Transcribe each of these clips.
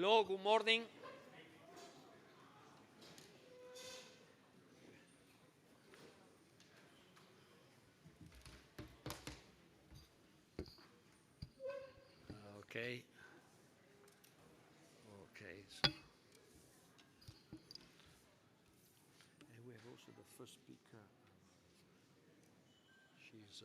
Hello, good morning. Okay. Okay. And we have also the first speaker. She's.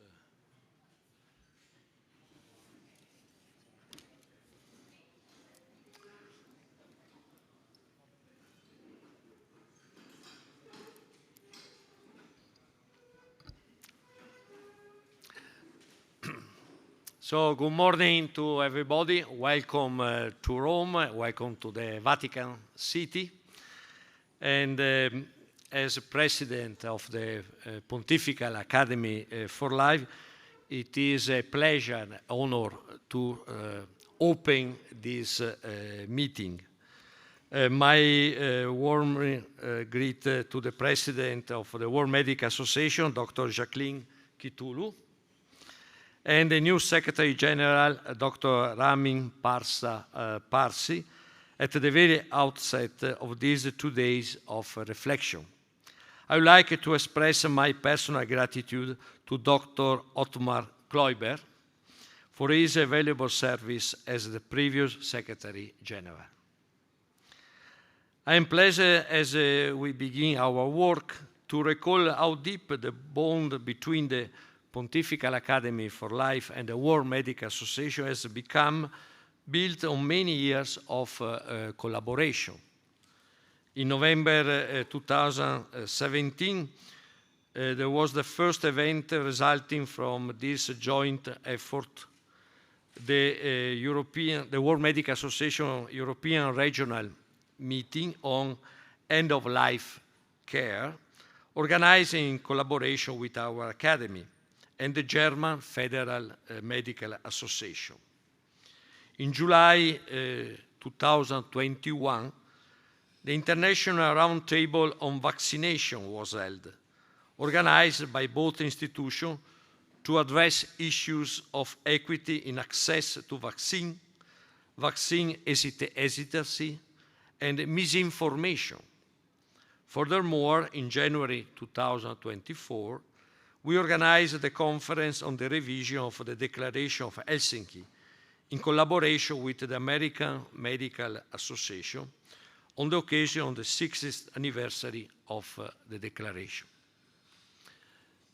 So, good morning to everybody. Welcome to Rome. Welcome to the Vatican City. And as president of the Pontifical Academy for Life, it is a pleasure and honor to open this meeting. My warm greet to the president of the World Medical Association, Dr. Jacqueline Kitulu, and the new Secretary General, Dr. Ramin Parsi, at the very outset of these 2 days of reflection. I would like to express my personal gratitude to Dr. Ottmar Kloiber for his valuable service as the previous Secretary General. I am pleased as we begin our work to recall how deep the bond between the Pontifical Academy for Life and the World Medical Association has become, built on many years of collaboration. In November 2017, there was the first event resulting from this joint effort, the World Medical Association European Regional Meeting on End-of-Life Care, organized in collaboration with our Academy and the German Federal Medical Association. In July 2021, the International Roundtable on Vaccination was held, organized by both institutions to address issues of equity in access to vaccine hesitancy, and misinformation. Furthermore, in January 2024, we organized the conference on the revision of the Declaration of Helsinki in collaboration with the American Medical Association on the occasion of the 60th anniversary of the Declaration.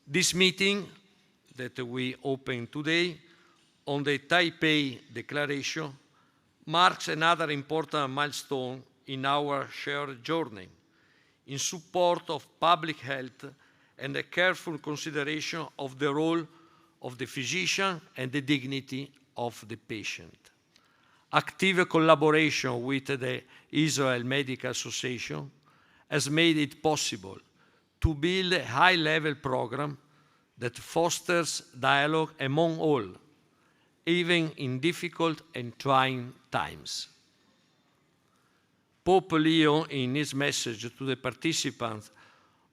This meeting that we open today on the Taipei Declaration marks another important milestone in our shared journey in support of public health and a careful consideration of the role of the physician and the dignity of the patient. Active collaboration with the Israel Medical Association has made it possible to build a high-level program that fosters dialogue among all, even in difficult and trying times. Pope Leo, in his message to the participants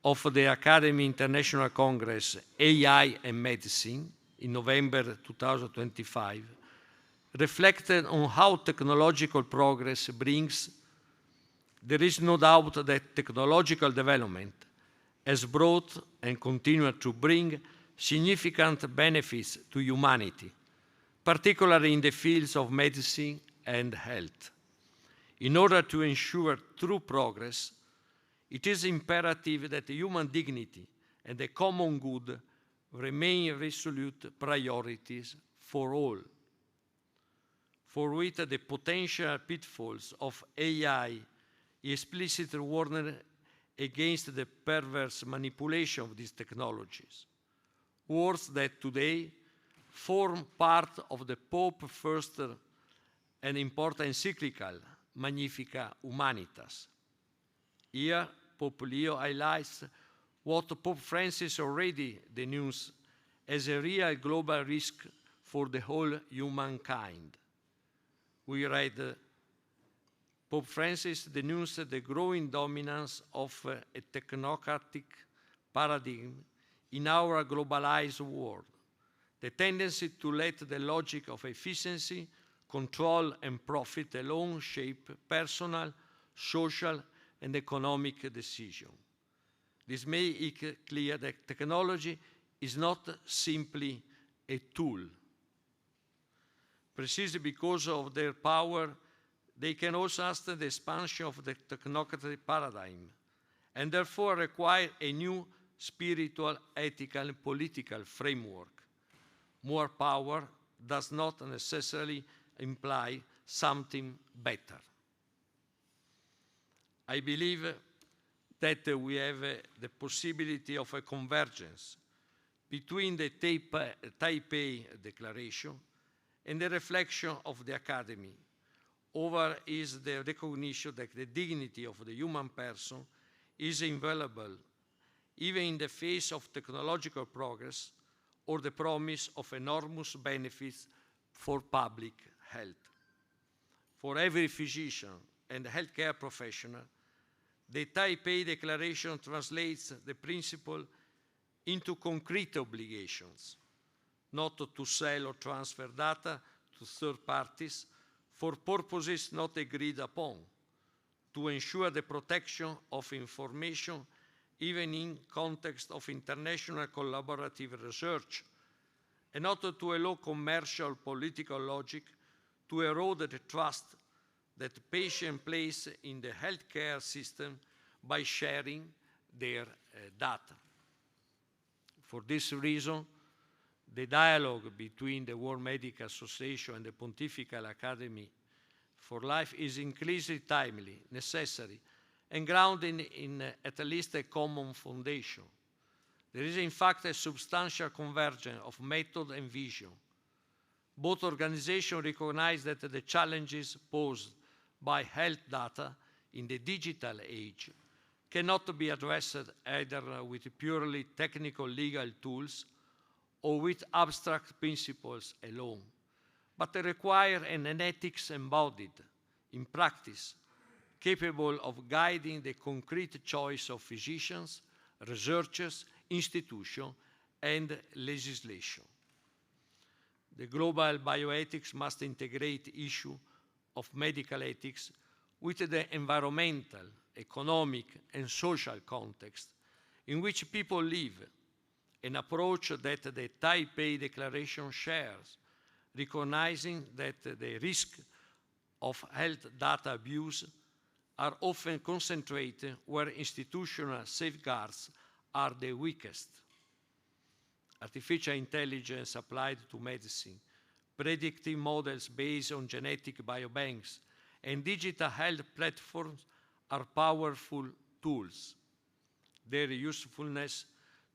of the Academy International Congress AI and Medicine in November 2025, reflected on how technological progress brings. There is no doubt that technological development has brought and continues to bring significant benefits to humanity, particularly in the fields of medicine and health. In order to ensure true progress, it is imperative that human dignity and the common good remain resolute priorities for all. For with the potential pitfalls of AI, he explicitly warned against the perverse manipulation of these technologies, words that today form part of the Pope's first and important encyclical, Magnificat Humanitas. Here, Pope Leo highlights what Pope Francis already denounced as a real global risk for the whole humankind. We read, Pope Francis denounced the growing dominance of a technocratic paradigm in our globalized world, the tendency to let the logic of efficiency control and profit alone shape personal, social, and economic decisions. This makes it clear that technology is not simply a tool. Precisely because of their power, they can also hasten the expansion of the technocratic paradigm, and therefore require a new spiritual, ethical, and political framework. More power does not necessarily imply something better. I believe that we have the possibility of a convergence between the Taipei Declaration and the reflection of the Academy over is the recognition that the dignity of the human person is invaluable, even in the face of technological progress or the promise of enormous benefits for public health. For every physician and healthcare professional, the Taipei Declaration translates the principle into concrete obligations, not to sell or transfer data to third parties for purposes not agreed upon, to ensure the protection of information even in context of international collaborative research, and not to allow commercial political logic to erode the trust that patients place in the healthcare system by sharing their data. For this reason, the dialogue between the World Medical Association and the Pontifical Academy for Life is increasingly timely, necessary, and grounded in at least a common foundation. There is in fact a substantial convergence of method and vision. Both organizations recognize that the challenges posed by health data in the digital age cannot be addressed either with purely technical legal tools or with abstract principles alone, but they require an ethics embodied in practice, capable of guiding the concrete choice of physicians, researchers, institutions, and legislation. The global bioethics must integrate issue of medical ethics with the environmental, economic, and social context in which people live, an approach that the Taipei Declaration shares, recognizing that the risk of health data abuse are often concentrated where institutional safeguards are the weakest. Artificial intelligence applied to medicine, predictive models based on genetic biobanks, and digital health platforms are powerful tools. Their usefulness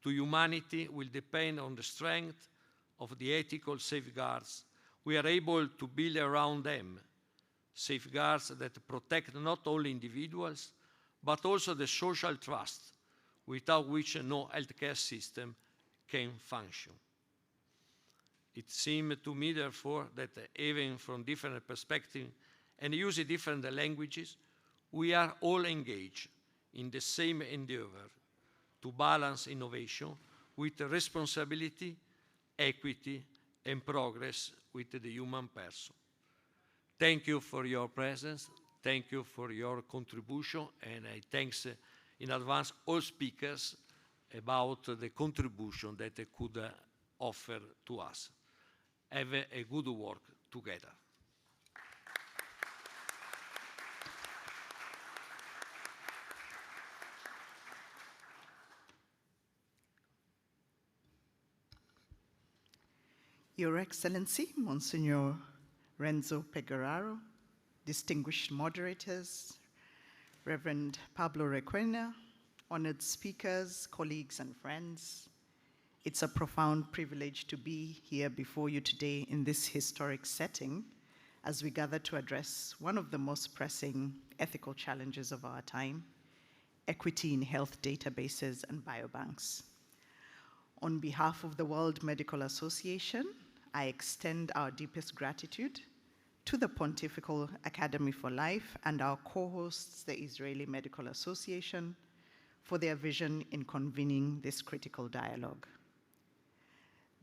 to humanity will depend on the strength of the ethical safeguards we are able to build around them, safeguards that protect not only individuals, but also the social trust, without which no healthcare system can function. It seemed to me, therefore, that even from different perspectives and using different languages, we are all engaged in the same endeavor to balance innovation with responsibility, equity, and progress with the human person. Thank you for your presence. Thank you for your contribution, and I thanks in advance all speakers about the contribution that they could offer to us. Have a good work together. Your Excellency, Monsignor Renzo Pecoraro, distinguished moderators, Reverend Pablo Requena, honored speakers, colleagues, and friends, it's a profound privilege to be here before you today in this historic setting as we gather to address one of the most pressing ethical challenges of our time, equity in health databases and biobanks. On behalf of the World Medical Association, I extend our deepest gratitude to the Pontifical Academy for Life and our co-hosts, the Israeli Medical Association, for their vision in convening this critical dialogue.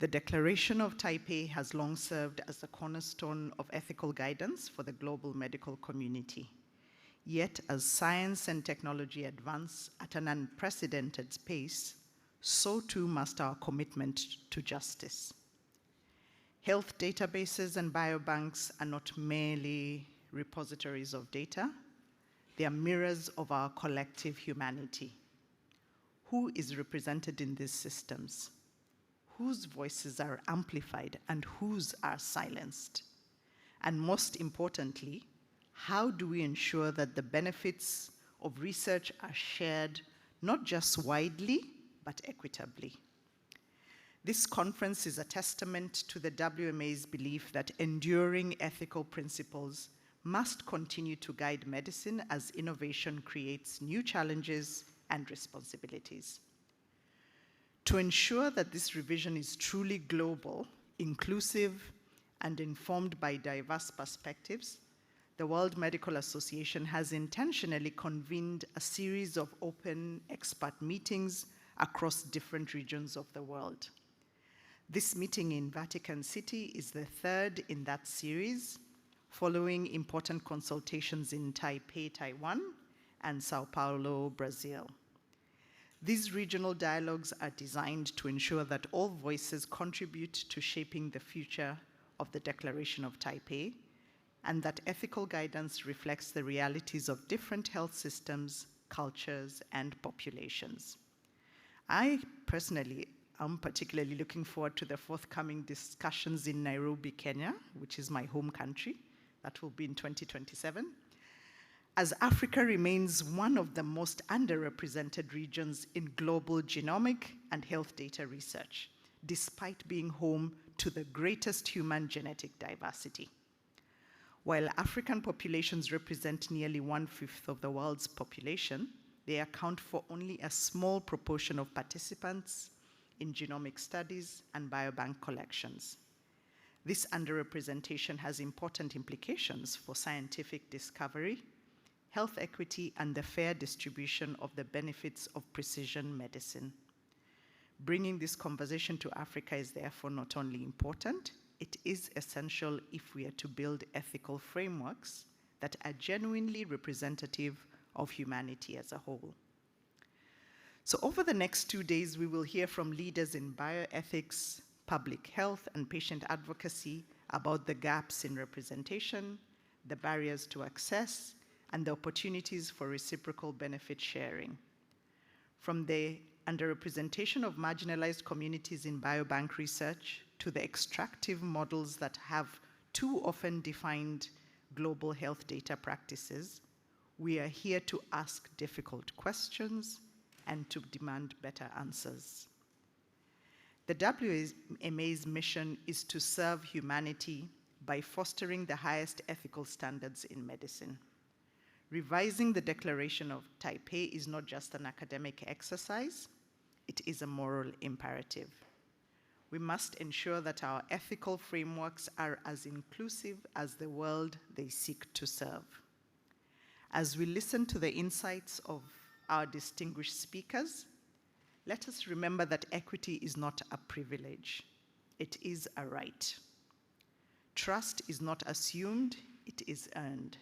The Declaration of Taipei has long served as the cornerstone of ethical guidance for the global medical community. Yet, as science and technology advance at an unprecedented pace, so too must our commitment to justice. Health databases and biobanks are not merely repositories of data, they are mirrors of our collective humanity. Who is represented in these systems? Whose voices are amplified and whose are silenced? And most importantly, how do we ensure that the benefits of research are shared not just widely, but equitably? This conference is a testament to the WMA's belief that enduring ethical principles must continue to guide medicine as innovation creates new challenges and responsibilities. To ensure that this revision is truly global, inclusive, and informed by diverse perspectives, the World Medical Association has intentionally convened a series of open expert meetings across different regions of the world. This meeting in Vatican City is the third in that series, following important consultations in Taipei, Taiwan, and Sao Paulo, Brazil. These regional dialogues are designed to ensure that all voices contribute to shaping the future of the Declaration of Taipei, and that ethical guidance reflects the realities of different health systems, cultures, and populations. I personally am particularly looking forward to the forthcoming discussions in Nairobi, Kenya, which is my home country. That will be in 2027. As Africa remains one of the most underrepresented regions in global genomic and health data research, despite being home to the greatest human genetic diversity. While African populations represent nearly 1/5 of the world's population, they account for only a small proportion of participants in genomic studies and biobank collections. This underrepresentation has important implications for scientific discovery, health equity, and the fair distribution of the benefits of precision medicine. Bringing this conversation to Africa is therefore not only important, it is essential if we are to build ethical frameworks that are genuinely representative of humanity as a whole. So over the next 2 days, we will hear from leaders in bioethics, public health, and patient advocacy about the gaps in representation, the barriers to access, and the opportunities for reciprocal benefit sharing. From the underrepresentation of marginalized communities in biobank research to the extractive models that have too often defined global health data practices, we are here to ask difficult questions and to demand better answers. The WMA's mission is to serve humanity by fostering the highest ethical standards in medicine. Revising the Declaration of Taipei is not just an academic exercise, it is a moral imperative. We must ensure that our ethical frameworks are as inclusive as the world they seek to serve. As we listen to the insights of our distinguished speakers, let us remember that equity is not a privilege, it is a right. Trust is not assumed, it is earned.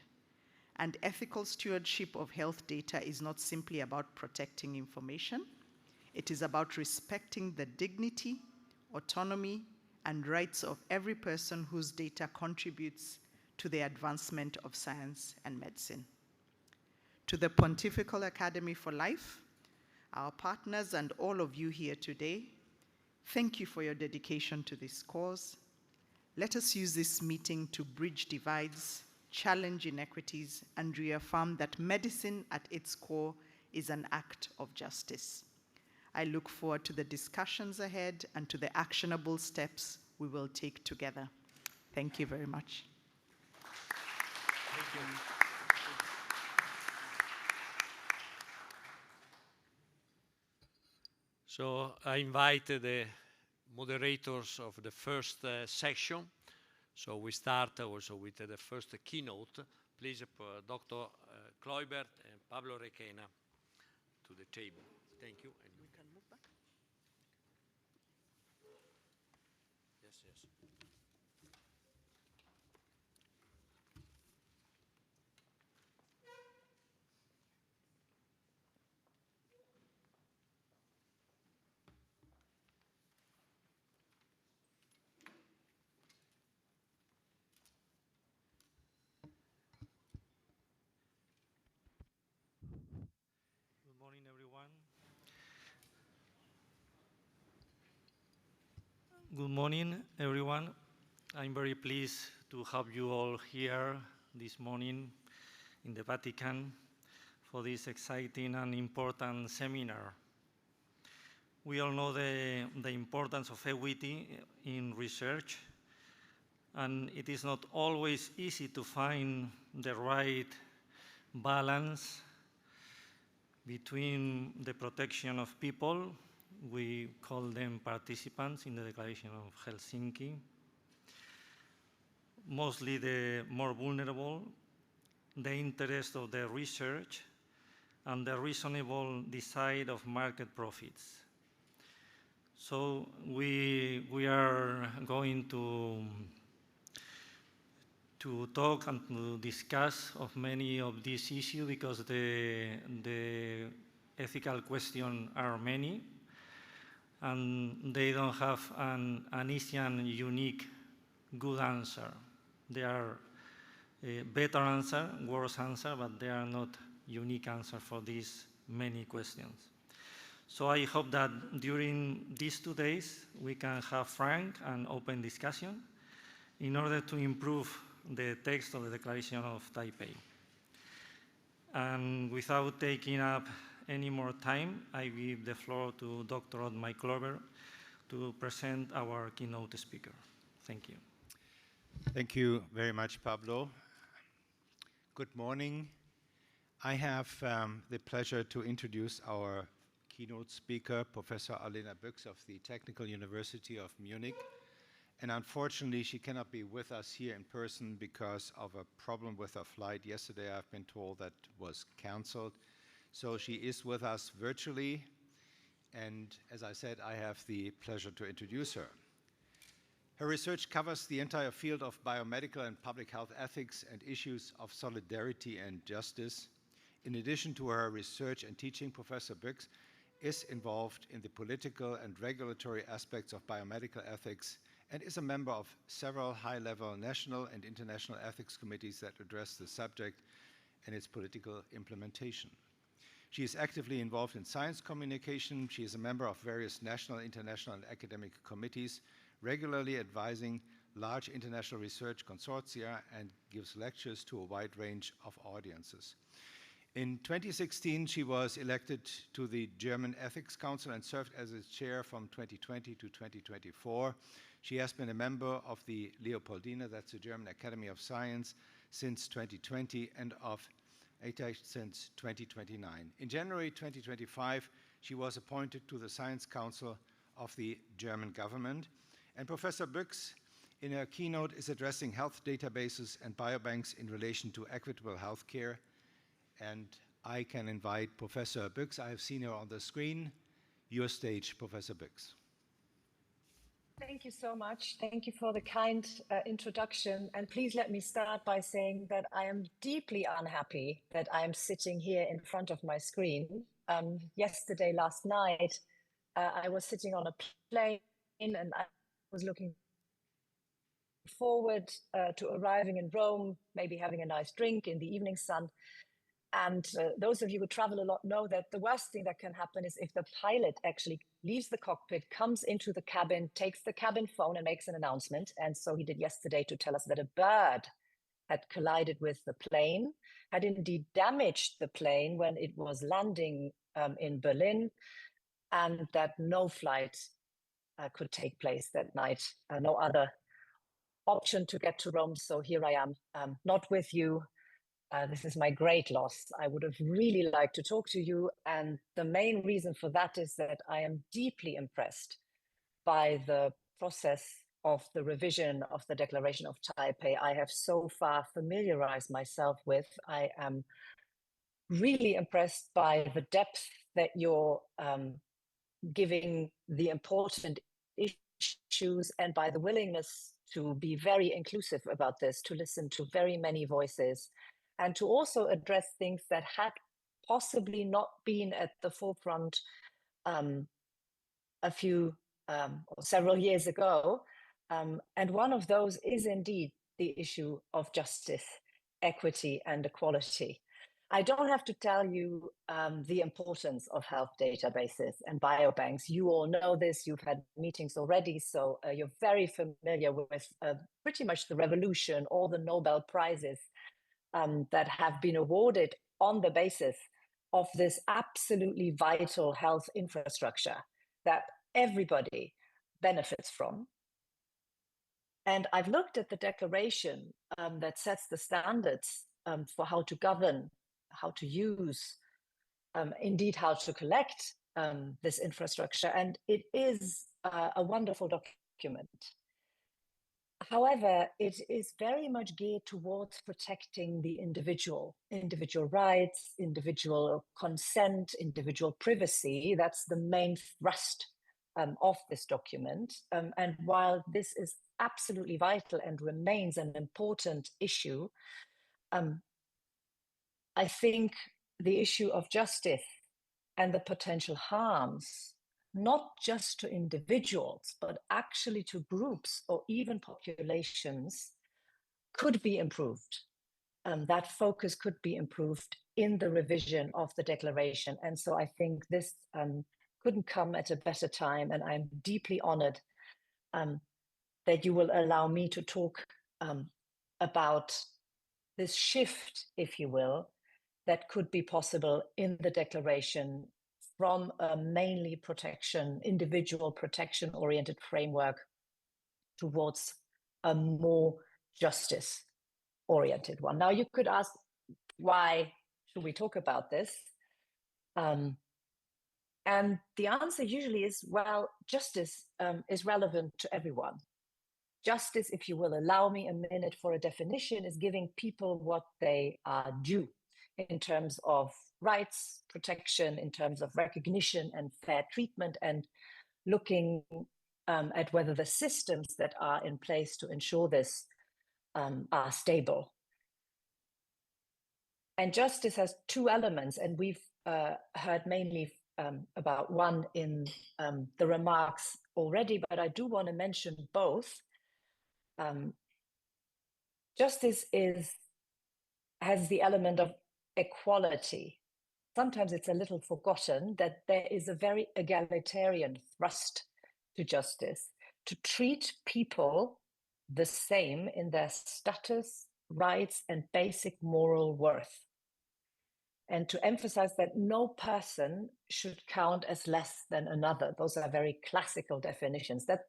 And ethical stewardship of health data is not simply about protecting information, it is about respecting the dignity, autonomy, and rights of every person whose data contributes to the advancement of science and medicine. To the Pontifical Academy for Life, our partners, and all of you here today, thank you for your dedication to this cause. Let us use this meeting to bridge divides, challenge inequities, and reaffirm that medicine at its core is an act of justice. I look forward to the discussions ahead and to the actionable steps we will take together. Thank you very much. Thank you. So I invite the moderators of the first section. So we start also with the first keynote. Please, Dr. Kloibert and Pablo Requena to the table. Thank you. And we can move back. Good morning, everyone. I'm very pleased to have you all here this morning in the Vatican for this exciting and important seminar. We all know the importance of equity in research, and it is not always easy to find the right balance between the protection of people, we call them participants in the Declaration of Helsinki, mostly the more vulnerable, the interest of the research, and the reasonable desire of market profits. So we are going to talk and to discuss of many of these issues because the ethical questions are many, and they don't have an easy and unique good answer. There are better answer, worse answer, but there are not unique answer for these many questions. So I hope that during these 2 days we can have frank and open discussion in order to improve the text of the Declaration of Taipei. And without taking up any more time, I give the floor to Dr. Otmai Clover to present our keynote speaker. Thank you. Thank you very much, Pablo. Good morning. I have the pleasure to introduce our keynote speaker, Professor Alena Büchs of the Technical University of Munich. And unfortunately, she cannot be with us here in person because of a problem with her flight. Yesterday, I've been told that was canceled. So she is with us virtually. And as I said, I have the pleasure to introduce her. Her research covers the entire field of biomedical and public health ethics and issues of solidarity and justice. In addition to her research and teaching, Professor Büchs is involved in the political and regulatory aspects of biomedical ethics and is a member of several high-level national and international ethics committees that address the subject and its political implementation. She is actively involved in science communication. She is a member of various national, international, and academic committees, regularly advising large international research consortia and gives lectures to a wide range of audiences. In 2016, she was elected to the German Ethics Council and served as its chair from 2020 to 2024. She has been a member of the Leopoldina, that's the German Academy of Science, since 2020 and of ETA since 2029. In January 2025, she was appointed to the Science Council of the German government. And Professor Büchs, in her keynote, is addressing health databases and biobanks in relation to equitable healthcare. And I can invite Professor Büchs. I have seen her on the screen. Your stage, Professor Büchs. Thank you so much. Thank you for the kind introduction. And please let me start by saying that I am deeply unhappy that I am sitting here in front of my screen. Yesterday, last night, I was sitting on a plane and I was looking forward to arriving in Rome, maybe having a nice drink in the evening sun. And those of you who travel a lot know that the worst thing that can happen is if the pilot actually leaves the cockpit, comes into the cabin, takes the cabin phone and makes an announcement. And so he did yesterday to tell us that a bird had collided with the plane, had indeed damaged the plane when it was landing in Berlin, and that no flight could take place that night, no other option to get to Rome. So here I am, not with you. This is my great loss. I would have really liked to talk to you. And the main reason for that is that I am deeply impressed by the process of the revision of the Declaration of Taipei I have so far familiarized myself with. I am really impressed by the depth that you're giving the important issues and by the willingness to be very inclusive about this, to listen to very many voices, and to also address things that had possibly not been at the forefront a few or several years ago. And one of those is indeed the issue of justice, equity, and equality. I don't have to tell you the importance of health databases and biobanks. You all know this, you've had meetings already, so you're very familiar with pretty much the revolution, all the Nobel Prizes that have been awarded on the basis of this absolutely vital health infrastructure that everybody benefits from. And I've looked at the declaration that sets the standards for how to govern, how to use, indeed how to collect this infrastructure. And it is a wonderful document. However, it is very much geared towards protecting the individual rights, individual consent, individual privacy. That's the main thrust of this document. And while this is absolutely vital and remains an important issue, I think the issue of justice and the potential harms, not just to individuals, but actually to groups or even populations, could be improved. That focus could be improved in the revision of the declaration. And so I think this couldn't come at a better time. And I'm deeply honored that you will allow me to talk about this shift, if you will, that could be possible in the declaration from a mainly individual protection-oriented framework towards a more justice-oriented one. Now, you could ask, why should we talk about this? And the answer usually is, well, justice is relevant to everyone. Justice, if you will allow me a minute for a definition, is giving people what they are due in terms of rights, protection, in terms of recognition and fair treatment, and looking at whether the systems that are in place to ensure this are stable. And justice has two elements, and we've heard mainly about one in the remarks already, but I do want to mention both. Justice has the element of equality. Sometimes it's a little forgotten that there is a very egalitarian thrust to justice, to treat people the same in their status, rights, and basic moral worth. And to emphasize that no person should count as less than another. Those are very classical definitions. That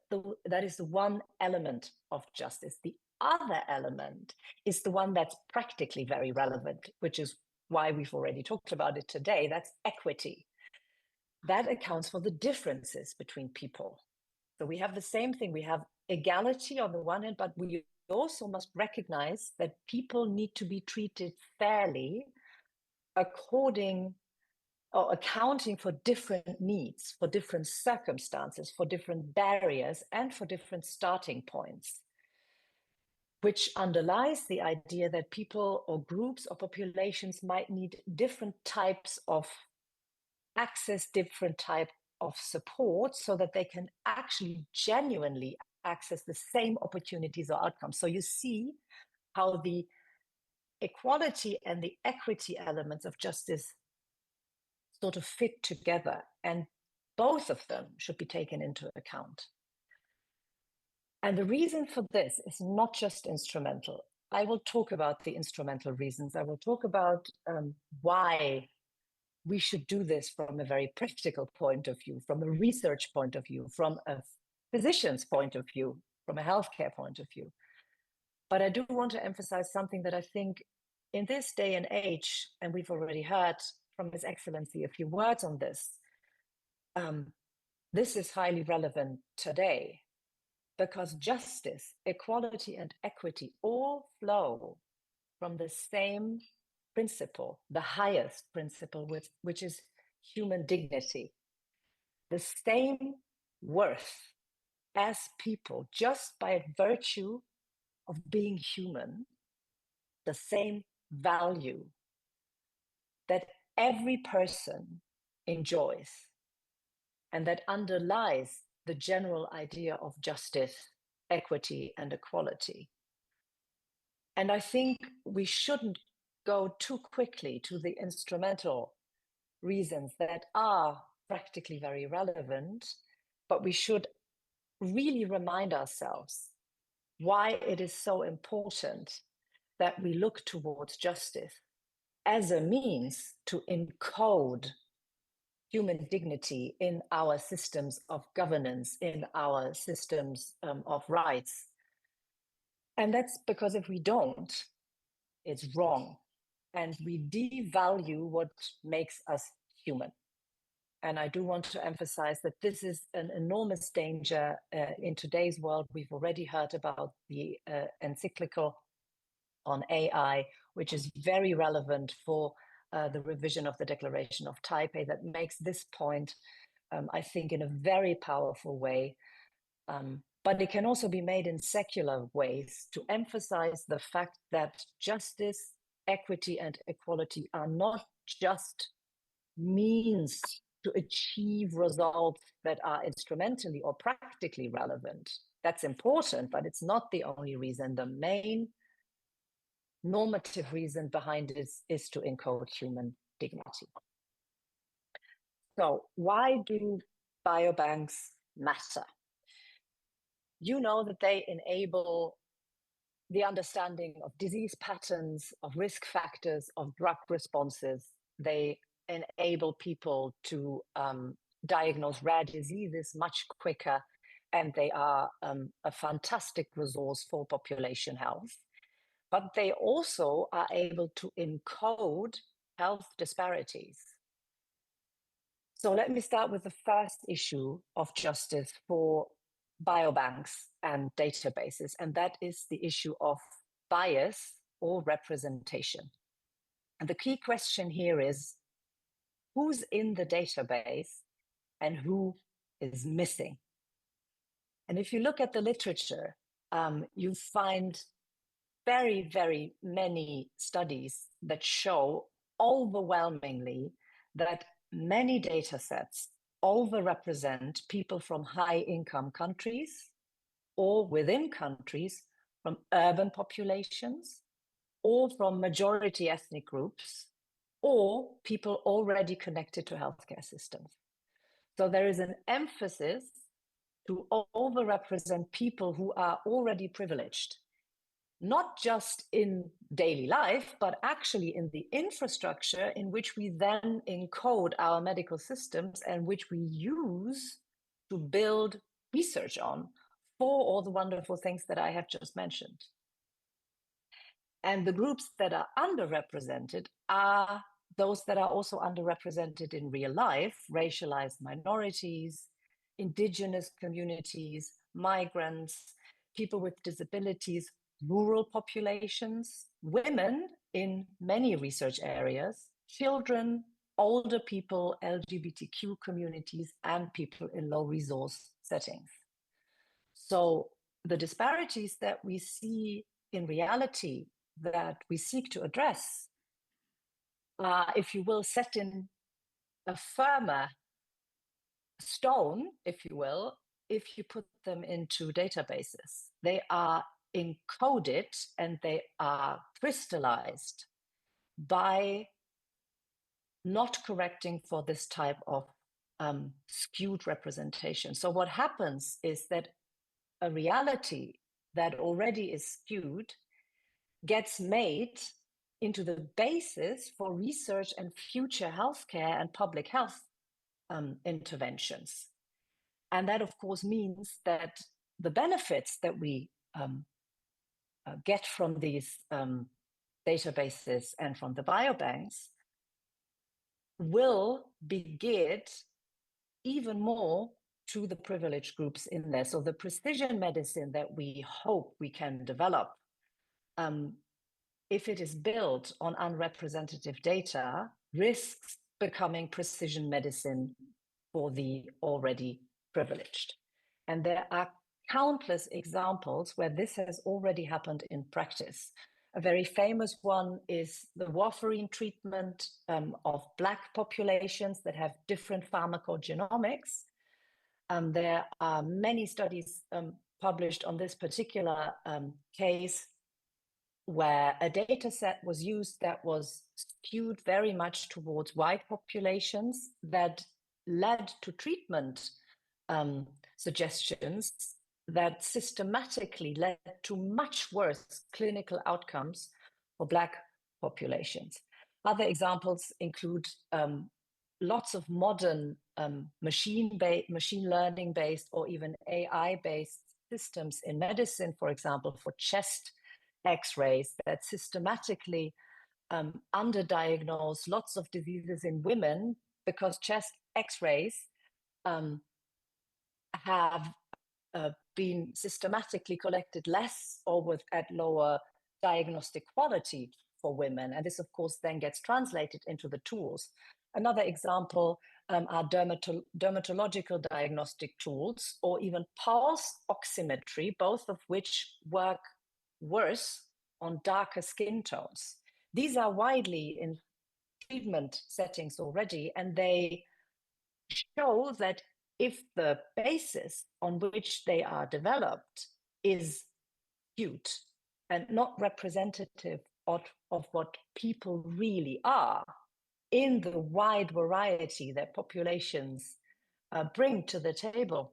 is the one element of justice. The other element is the one that's practically very relevant, which is why we've already talked about it today. That's equity. That accounts for the differences between people. So we have the same thing. We have equality on the one hand, but we also must recognize that people need to be treated fairly according or accounting for different needs, for different circumstances, for different barriers, and for different starting points, which underlies the idea that people or groups or populations might need different types of access, different type of support, so that they can actually genuinely access the same opportunities or outcomes. So you see how the equality and the equity elements of justice sort of fit together, and both of them should be taken into account. And the reason for this is not just instrumental. I will talk about the instrumental reasons. I will talk about why we should do this from a very practical point of view, from a research point of view, from a physician's point of view, from a healthcare point of view. But I do want to emphasize something that I think in this day and age, and we've already heard from His Excellency a few words on this, this is highly relevant today, because justice, equality, and equity all flow from the same principle, the highest principle, which is human dignity, the same worth as people, just by virtue of being human, the same value that every person enjoys, and that underlies the general idea of justice, equity, and equality. And I think we shouldn't go too quickly to the instrumental reasons that are practically very relevant, but we should really remind ourselves why it is so important that we look towards justice as a means to encode human dignity in our systems of governance, in our systems of rights. And that's because if we don't, it's wrong. And we devalue what makes us human. And I do want to emphasize that this is an enormous danger in today's world. We've already heard about the encyclical on AI, which is very relevant for the revision of the Declaration of Taipei that makes this point, I think, in a very powerful way. But it can also be made in secular ways to emphasize the fact that justice, equity, and equality are not just means to achieve results that are instrumentally or practically relevant. That's important, but it's not the only reason. The main normative reason behind it is to encode human dignity. So why do biobanks matter? You know that they enable the understanding of disease patterns, of risk factors, of drug responses. They enable people to diagnose rare diseases much quicker, and they are a fantastic resource for population health. But they also are able to encode health disparities. So let me start with the first issue of justice for biobanks and databases, and that is the issue of bias or representation. And the key question here is, who's in the database and who is missing? And if you look at the literature, you find very, very many studies that show overwhelmingly that many data sets overrepresent people from high-income countries or within countries from urban populations or from majority ethnic groups or people already connected to healthcare systems. So there is an emphasis to overrepresent people who are already privileged, not just in daily life, but actually in the infrastructure in which we then encode our medical systems and which we use to build research on for all the wonderful things that I have just mentioned. And the groups that are underrepresented are those that are also underrepresented in real life: racialized minorities, indigenous communities, migrants, people with disabilities, rural populations, women in many research areas, children, older people, LGBTQ communities, and people in low resource settings. So the disparities that we see in reality that we seek to address are, if you will, set in a firmer stone, if you will, if you put them into databases. They are encoded and they are crystallized by not correcting for this type of skewed representation. So what happens is that a reality that already is skewed gets made into the basis for research and future healthcare and public health interventions. And that, of course, means that the benefits that we get from these databases and from the biobanks will be geared even more to the privileged groups in there. So the precision medicine that we hope we can develop, if it is built on unrepresentative data, risks becoming precision medicine for the already privileged. And there are countless examples where this has already happened in practice. A very famous one is the warfarin treatment of Black populations that have different pharmacogenomics. There are many studies published on this particular case where a data set was used that was skewed very much towards white populations that led to treatment suggestions that systematically led to much worse clinical outcomes for Black populations. Other examples include lots of modern machine learning-based or even AI-based systems in medicine, for example, for chest X-rays that systematically underdiagnose lots of diseases in women because chest X-rays have been systematically collected less or at lower diagnostic quality for women. And this, of course, then gets translated into the tools. Another example are dermatological diagnostic tools or even pulse oximetry, both of which work worse on darker skin tones. These are widely in treatment settings already, and they show that if the basis on which they are developed is skewed and not representative of what people really are in the wide variety that populations bring to the table,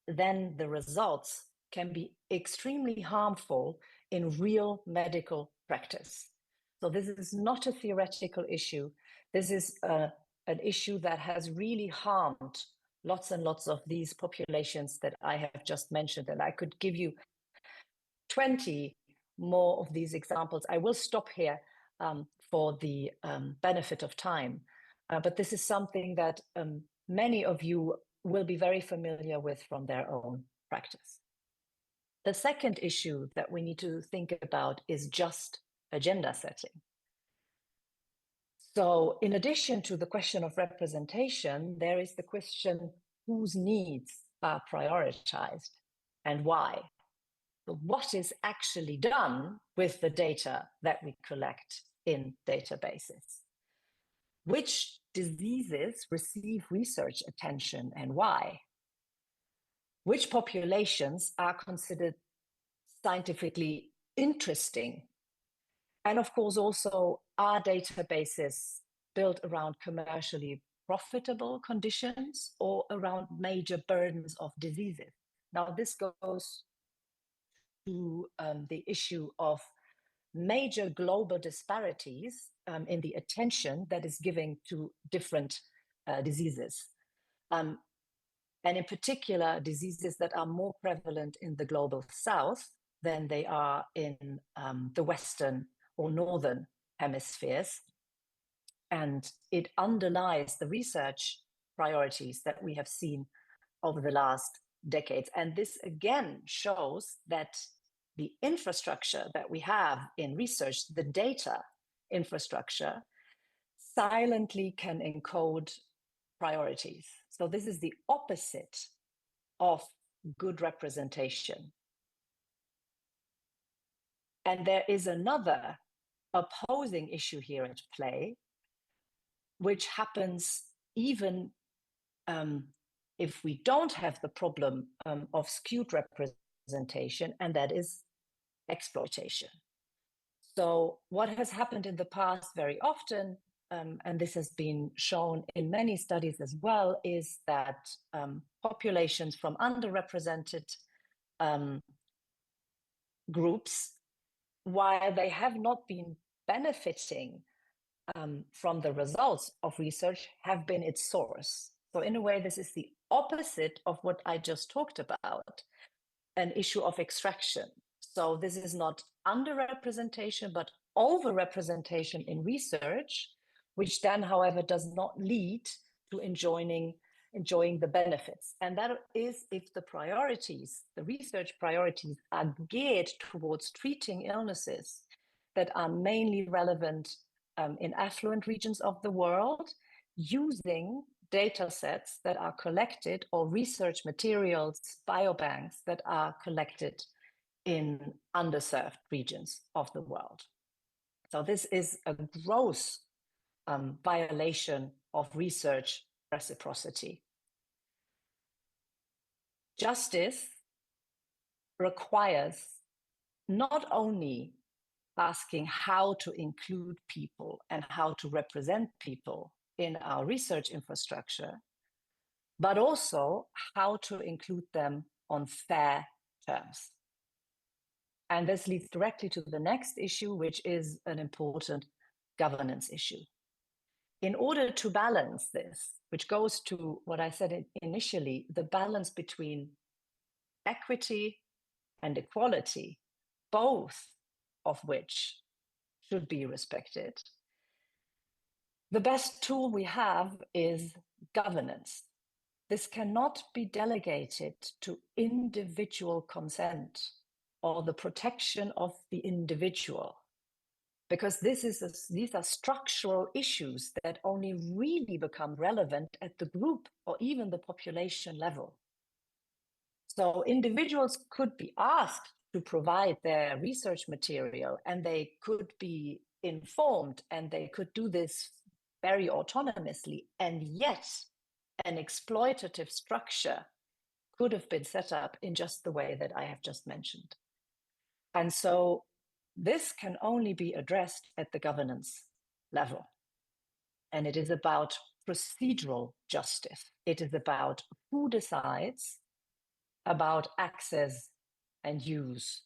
then the results can be extremely harmful in real medical practice. So this is not a theoretical issue. This is an issue that has really harmed lots and lots of these populations that I have just mentioned. And I could give you 20 more of these examples. I will stop here for the benefit of time. But this is something that many of you will be very familiar with from their own practice. The second issue that we need to think about is just agenda setting. So in addition to the question of representation, there is the question whose needs are prioritized and why. So what is actually done with the data that we collect in databases? Which diseases receive research attention and why? Which populations are considered scientifically interesting? And of course, also, are databases built around commercially profitable conditions or around major burdens of diseases? Now, this goes to the issue of major global disparities in the attention that is given to different diseases. And in particular, diseases that are more prevalent in the global south than they are in the Western or Northern hemispheres. And it underlies the research priorities that we have seen over the last decades. And this again shows that the infrastructure that we have in research, the data infrastructure, silently can encode priorities. So this is the opposite of good representation. And there is another opposing issue here at play, which happens even if we don't have the problem of skewed representation, and that is exploitation. So what has happened in the past very often, and this has been shown in many studies as well, is that populations from underrepresented groups, while they have not been benefiting from the results of research, have been its source. So in a way, this is the opposite of what I just talked about, an issue of extraction. So this is not underrepresentation, but overrepresentation in research, which then, however, does not lead to enjoying the benefits. And that is if the priorities, the research priorities, are geared towards treating illnesses that are mainly relevant in affluent regions of the world, using data sets that are collected or research materials, biobanks that are collected in underserved regions of the world. So this is a gross violation of research reciprocity. Justice requires not only asking how to include people and how to represent people in our research infrastructure, but also how to include them on fair terms. And this leads directly to the next issue, which is an important governance issue. In order to balance this, which goes to what I said initially, the balance between equity and equality, both of which should be respected, the best tool we have is governance. This cannot be delegated to individual consent or the protection of the individual, because these are structural issues that only really become relevant at the group or even the population level. So individuals could be asked to provide their research material, and they could be informed, and they could do this very autonomously, and yet an exploitative structure could have been set up in just the way that I have just mentioned. And so this can only be addressed at the governance level. And it is about procedural justice. It is about who decides about access and use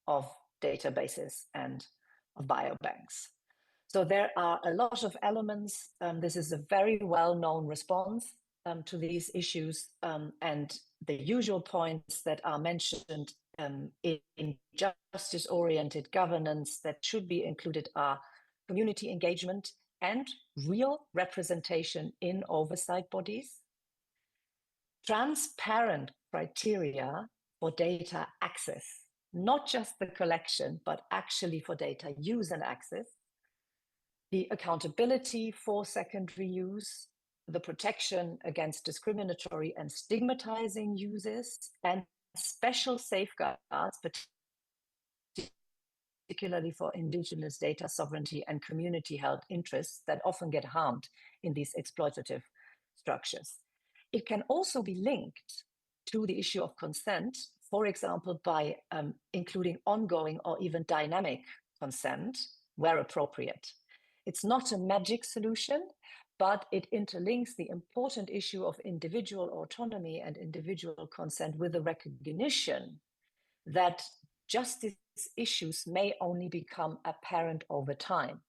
of databases and of biobanks. So there are a lot of elements. This is a very well-known response to these issues, and the usual points that are mentioned in justice-oriented governance that should be included are community engagement and real representation in oversight bodies, transparent criteria for data access, not just the collection, but actually for data use and access, the accountability for secondary use, the protection against discriminatory and stigmatizing uses, and special safeguards, particularly for indigenous data sovereignty and community held interests that often get harmed in these exploitative structures. It can also be linked to the issue of consent, for example, by including ongoing or even dynamic consent where appropriate. It's not a magic solution, but it interlinks the important issue of individual autonomy and individual consent with the recognition that justice issues may only become apparent over time,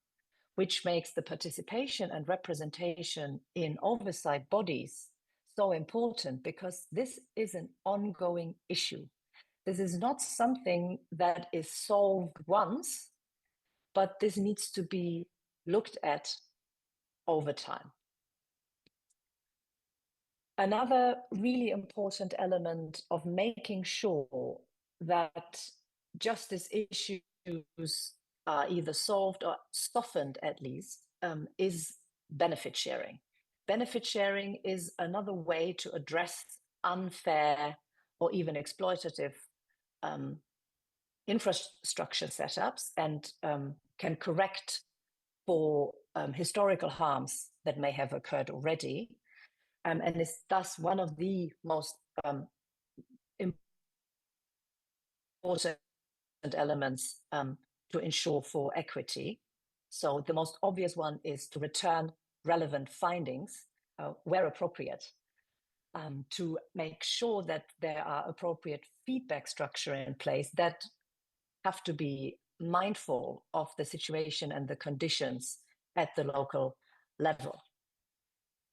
which makes the participation and representation in oversight bodies so important, because this is an ongoing issue. This is not something that is solved once, but this needs to be looked at over time. Another really important element of making sure that justice issues are either solved or softened at least is benefit sharing. Benefit sharing is another way to address unfair or even exploitative infrastructure setups, and can correct for historical harms that may have occurred already, and is thus one of the most important elements to ensure for equity. So the most obvious one is to return relevant findings where appropriate, to make sure that there are appropriate feedback structure in place that have to be mindful of the situation and the conditions at the local level.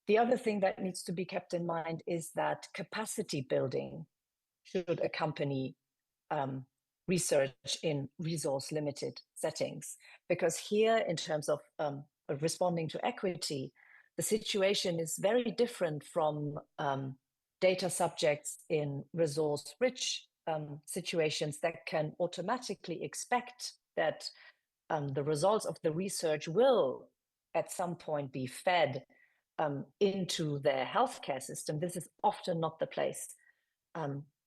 The other thing that needs to be kept in mind is that capacity building should accompany research in resource-limited settings, because here, in terms of responding to equity, the situation is very different from data subjects in resource-rich situations that can automatically expect that the results of the research will at some point be fed into their healthcare system. This is often not the place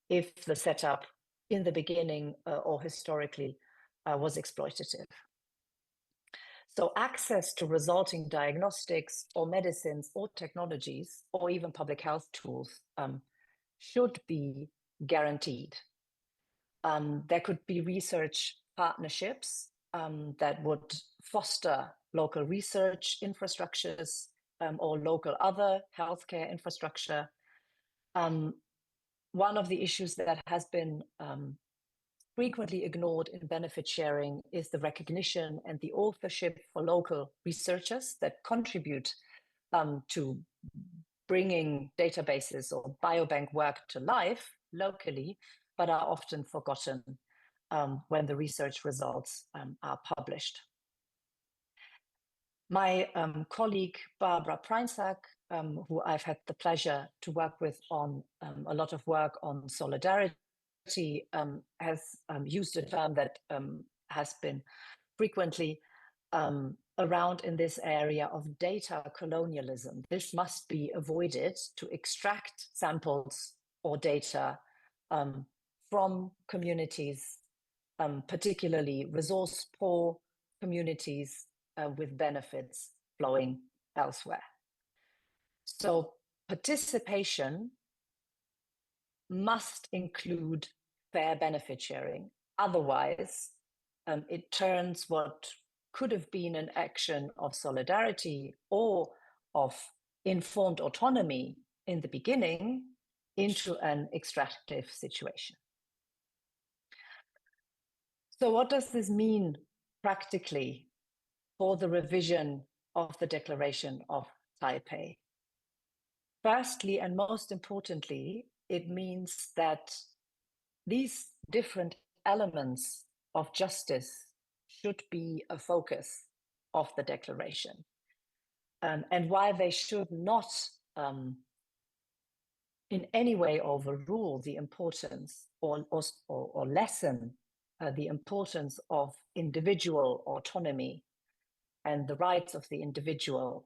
if the setup in the beginning or historically was exploitative. So access to resulting diagnostics or medicines or technologies or even public health tools should be guaranteed. There could be research partnerships that would foster local research infrastructures or local other healthcare infrastructure. One of the issues that has been frequently ignored in benefit sharing is the recognition and the authorship for local researchers that contribute to bringing databases or biobank work to life locally, but are often forgotten when the research results are published. My colleague, Barbara Preinsack, who I've had the pleasure to work with on a lot of work on solidarity, has used a term that has been frequently around in this area of data colonialism. This must be avoided to extract samples or data from communities, particularly resource-poor communities with benefits flowing elsewhere. So participation must include fair benefit sharing. Otherwise, it turns what could have been an action of solidarity or of informed autonomy in the beginning into an extractive situation. So what does this mean practically for the revision of the Declaration of Taipei? Firstly, and most importantly, it means that these different elements of justice should be a focus of the declaration. And while they should not in any way overrule the importance or lessen the importance of individual autonomy and the rights of the individual,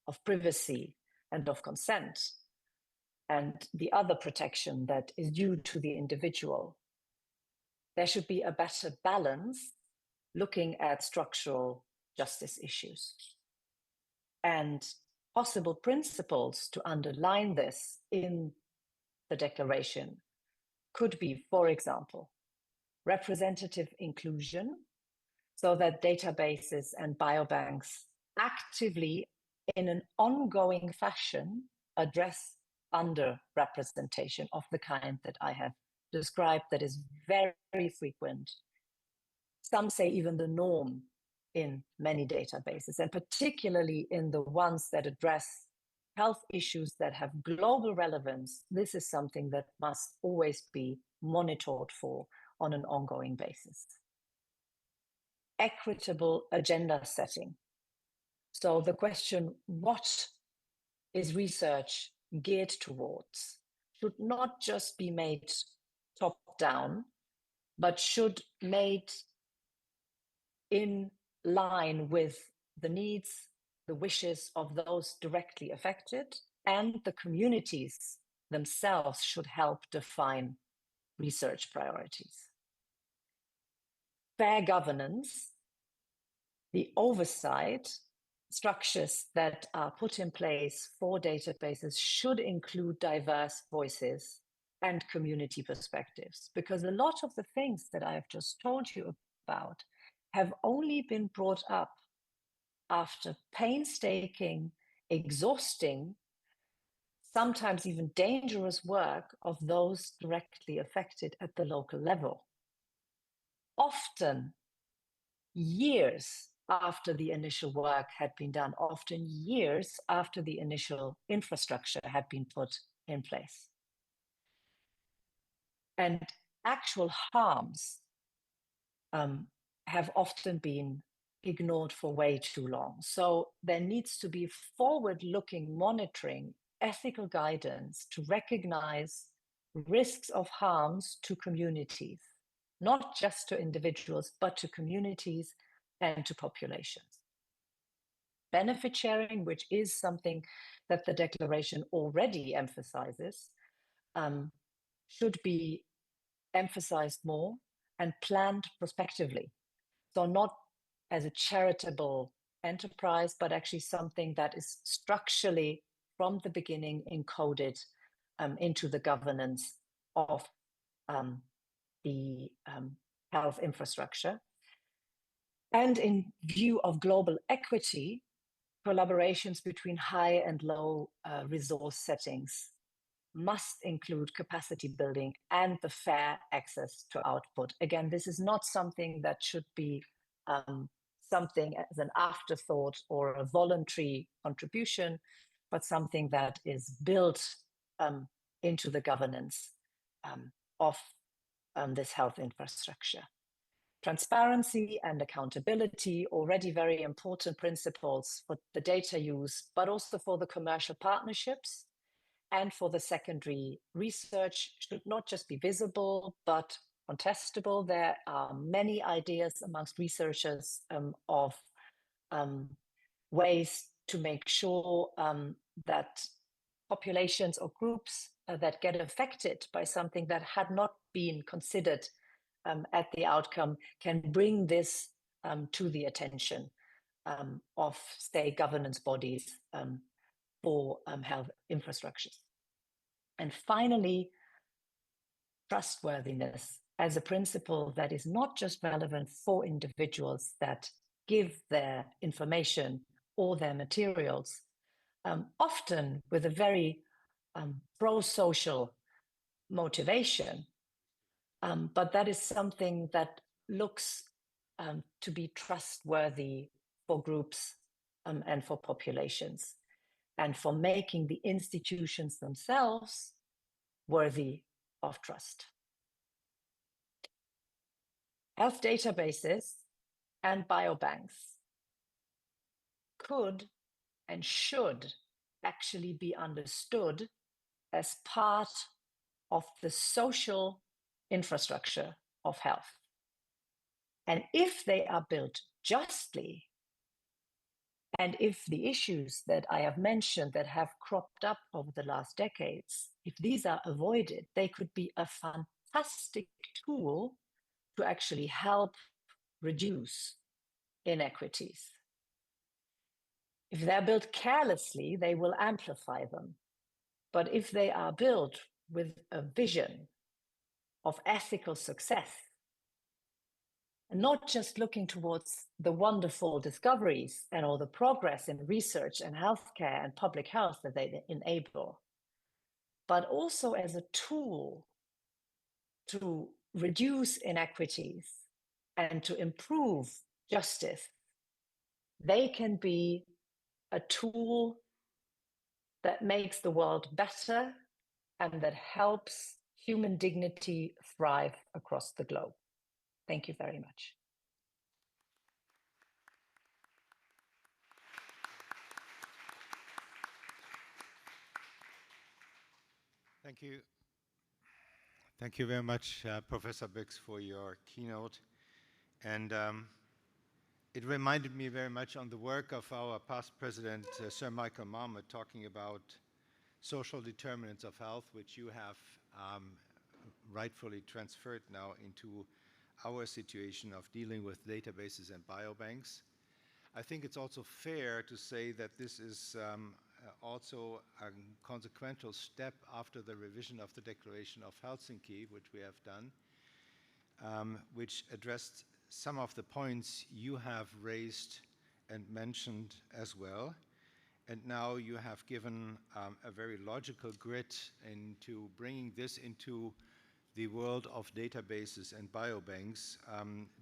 of privacy and of consent, and the other protection that is due to the individual, there should be a better balance looking at structural justice issues. And possible principles to underline this in the declaration could be, for example, representative inclusion, so that databases and biobanks actively, in an ongoing fashion, address underrepresentation of the kind that I have described, that is very frequent. Some say even the norm in many databases, and particularly in the ones that address health issues that have global relevance. This is something that must always be monitored for on an ongoing basis. Equitable agenda setting. So the question, what is research geared towards, should not just be made top down, but should made in line with the needs, the wishes of those directly affected, and the communities themselves should help define research priorities. Fair governance, the oversight structures that are put in place for databases should include diverse voices and community perspectives, because a lot of the things that I have just told you about have only been brought up after painstaking, exhausting, sometimes even dangerous work of those directly affected at the local level. Often years after the initial work had been done, often years after the initial infrastructure had been put in place. And actual harms have often been ignored for way too long. So there needs to be forward-looking monitoring, ethical guidance to recognize risks of harms to communities, not just to individuals, but to communities and to populations. Benefit sharing, which is something that the declaration already emphasizes, should be emphasized more and planned prospectively. So not as a charitable enterprise, but actually something that is structurally from the beginning encoded into the governance of the health infrastructure. And in view of global equity, collaborations between high and low resource settings must include capacity building and the fair access to output. Again, this is not something that should be something as an afterthought or a voluntary contribution, but something that is built into the governance of this health infrastructure. Transparency and accountability, already very important principles for the data use, but also for the commercial partnerships and for the secondary research, should not just be visible, but contestable. There are many ideas amongst researchers of ways to make sure that populations or groups that get affected by something that had not been considered at the outcome can bring this to the attention of state governance bodies for health infrastructures. And finally, trustworthiness as a principle that is not just relevant for individuals that give their information or their materials, often with a very pro-social motivation, but that is something that looks to be trustworthy for groups and for populations, and for making the institutions themselves worthy of trust. Health databases and biobanks could and should actually be understood as part of the social infrastructure of health. And if they are built justly, and if the issues that I have mentioned that have cropped up over the last decades, if these are avoided, they could be a fantastic tool to actually help reduce inequities. If they're built carelessly, they will amplify them. But if they are built with a vision of ethical success, and not just looking towards the wonderful discoveries and all the progress in research and healthcare and public health that they enable, but also as a tool to reduce inequities and to improve justice, they can be a tool that makes the world better and that helps human dignity thrive across the globe. Thank you very much. Thank you. Thank you very much, Professor Bix, for your keynote. And it reminded me very much on the work of our past president, Sir Michael Marmot, talking about social determinants of health, which you have rightfully transferred now into our situation of dealing with databases and biobanks. I think it's also fair to say that this is also a consequential step after the revision of the Declaration of Helsinki, which we have done, which addressed some of the points you have raised and mentioned as well. And now you have given a very logical grid into bringing this into the world of databases and biobanks,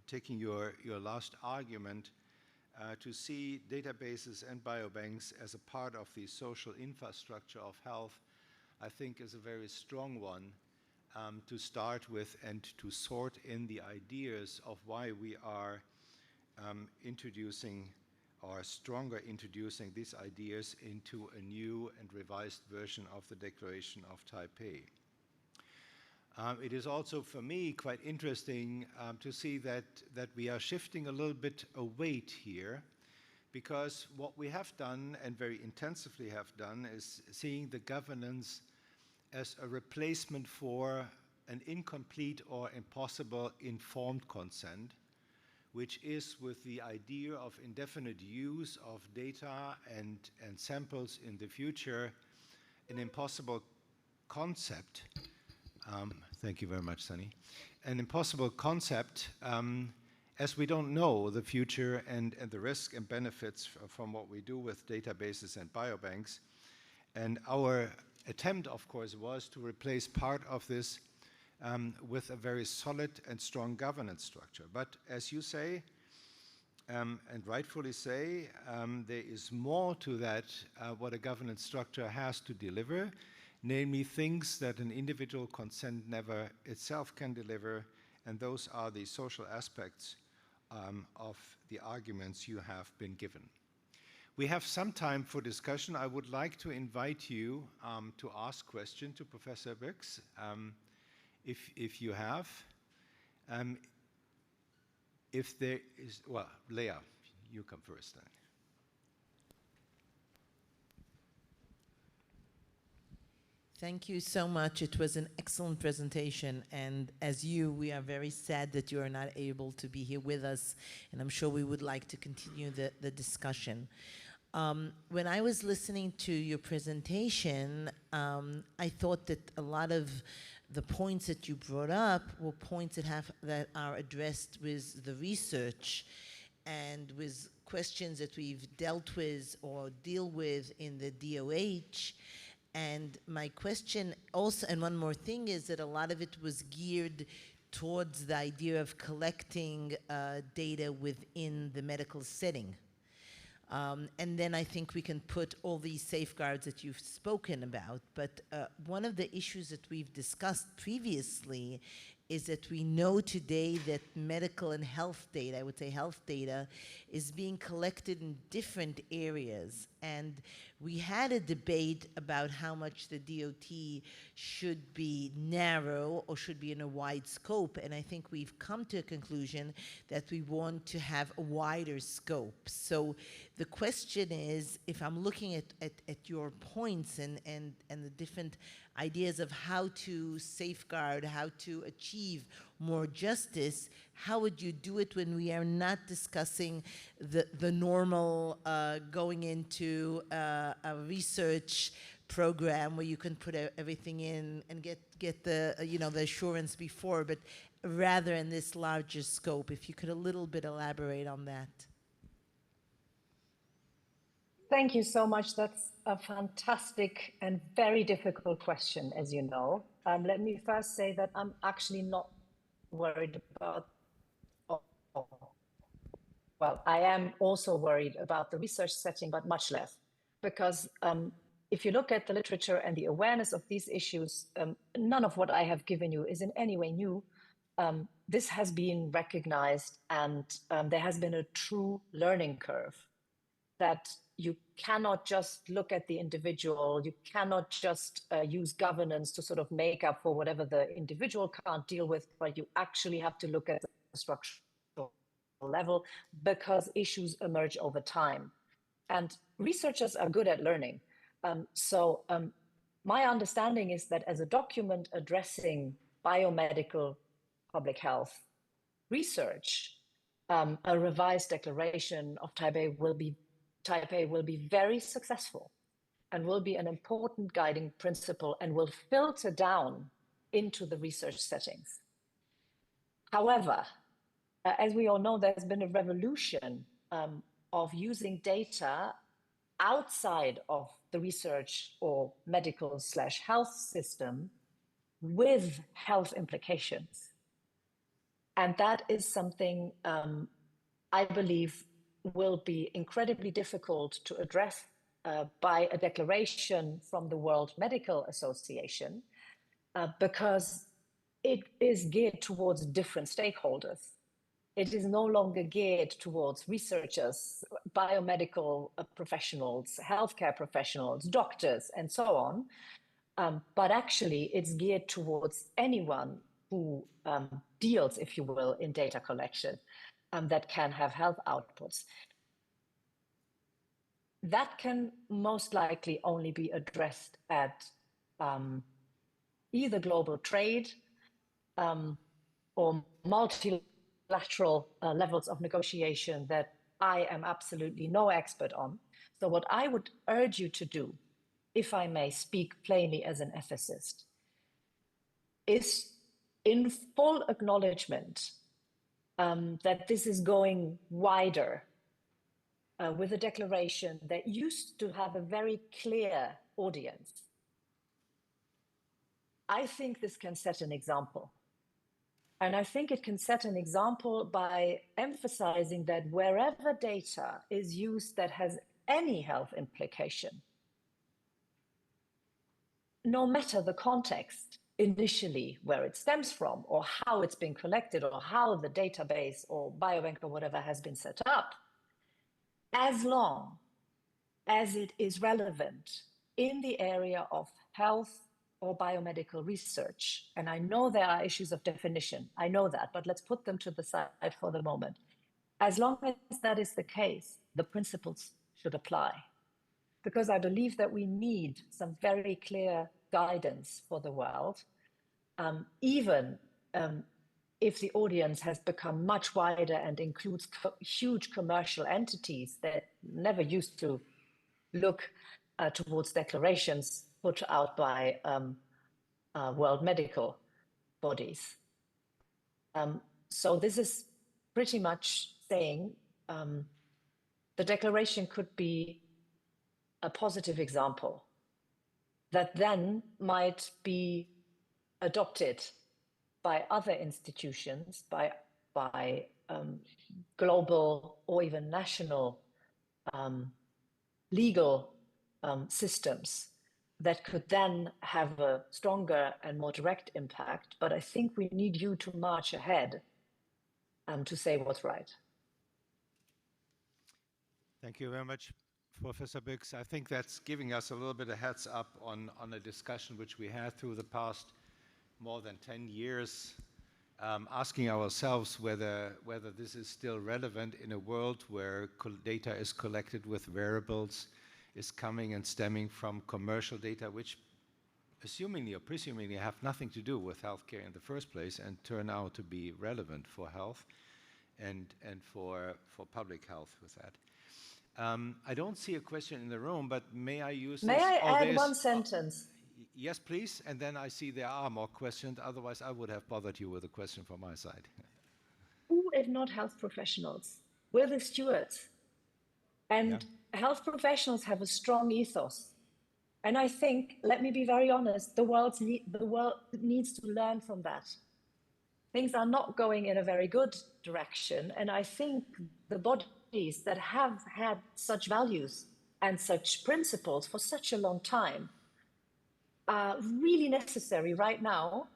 taking your last argument to see databases and biobanks as a part of the social infrastructure of health, I think is a very strong one to start with and to sort in the ideas of why we are introducing or stronger introducing these ideas into a new and revised version of the Declaration of Taipei. It is also for me quite interesting to see that we are shifting a little bit a weight here, because what we have done and very intensively have done is seeing the governance as a replacement for an incomplete or impossible informed consent, which is with the idea of indefinite use of data and samples in the future, an impossible concept. Thank you very much, Sunny. An impossible concept, as we don't know the future and the risk and benefits from what we do with databases and biobanks. And our attempt, of course, was to replace part of this with a very solid and strong governance structure. But as you say, and rightfully say, there is more to that, what a governance structure has to deliver, namely things that an individual consent never itself can deliver, and those are the social aspects of the arguments you have been given. We have some time for discussion. I would like to invite you to ask questions to Professor Birks, if you have. If there is, well, Leah, you come first then. Thank you so much. It was an excellent presentation. And as you, we are very sad that you are not able to be here with us. And I'm sure we would like to continue the discussion. When I was listening to your presentation, I thought that a lot of the points that you brought up were points that are addressed with the research and with questions that we've dealt with or deal with in the DOH. And my question also, and one more thing, is that a lot of it was geared towards the idea of collecting data within the medical setting. And then I think we can put all these safeguards that you've spoken about. But one of the issues that we've discussed previously is that we know today that medical and health data, I would say health data, is being collected in different areas. And we had a debate about how much the DOT should be narrow or should be in a wide scope. And I think we've come to a conclusion that we want to have a wider scope. So the question is, if I'm looking at your points and the different ideas of how to safeguard, how to achieve more justice, how would you do it when we are not discussing the normal going into a research program where you can put everything in and get the the assurance before, but rather in this larger scope? If you could a little bit elaborate on that. Thank you so much. That's a fantastic and very difficult question, as you know. Let me first say that I'm actually not worried about, well, I am also worried about the research setting, but much less, because if you look at the literature and the awareness of these issues, none of what I have given you is in any way new. This has been recognized, and there has been a true learning curve that you cannot just look at the individual, you cannot just use governance to sort of make up for whatever the individual can't deal with, but you actually have to look at the structural level because issues emerge over time. And researchers are good at learning. My understanding is that as a document addressing biomedical public health research, a revised Declaration of Taipei will be very successful and will be an important guiding principle and will filter down into the research settings. However, as we all know, there's been a revolution of using data outside of the research or medical/health system with health implications. And that is something I believe will be incredibly difficult to address by a declaration from the World Medical Association because it is geared towards different stakeholders. It is no longer geared towards researchers, biomedical professionals, healthcare professionals, doctors, and so on. But actually, it's geared towards anyone who deals, if you will, in data collection that can have health outputs. That can most likely only be addressed at either global trade or multilateral levels of negotiation that I am absolutely no expert on. So what I would urge you to do, if I may speak plainly as an ethicist, is in full acknowledgement that this is going wider with a declaration that used to have a very clear audience. I think this can set an example. And I think it can set an example by emphasizing that wherever data is used that has any health implication, no matter the context initially where it stems from or how it's been collected or how the database or biobank or whatever has been set up, as long as it is relevant in the area of health or biomedical research. And I know there are issues of definition, I know that, but let's put them to the side for the moment. As long as that is the case, the principles should apply. Because I believe that we need some very clear guidance for the world, even if the audience has become much wider and includes huge commercial entities that never used to look towards declarations put out by world medical bodies. So this is pretty much saying the declaration could be a positive example that then might be adopted by other institutions, by global or even national legal systems that could then have a stronger and more direct impact. But I think we need you to march ahead to say what's right. Thank you very much, Professor Bix. I think that's giving us a little bit of heads up on a discussion which we had through the past more than 10 years, asking ourselves whether this is still relevant in a world where data is collected with wearables, is coming and stemming from commercial data, which assumingly or presumably have nothing to do with healthcare in the first place and turn out to be relevant for health and for public health with that. I don't see a question in the room, but may I use May this? I add one sentence? Yes, please. And then I see there are more questions. Otherwise, I would have bothered you with a question from my side. Who, if not health professionals? We're the stewards. And health professionals have a strong ethos. And I think, let me be very honest, the world needs to learn from that. Things are not going in a very good direction. And I think the bodies that have had such values and such principles for such a long time are really necessary right now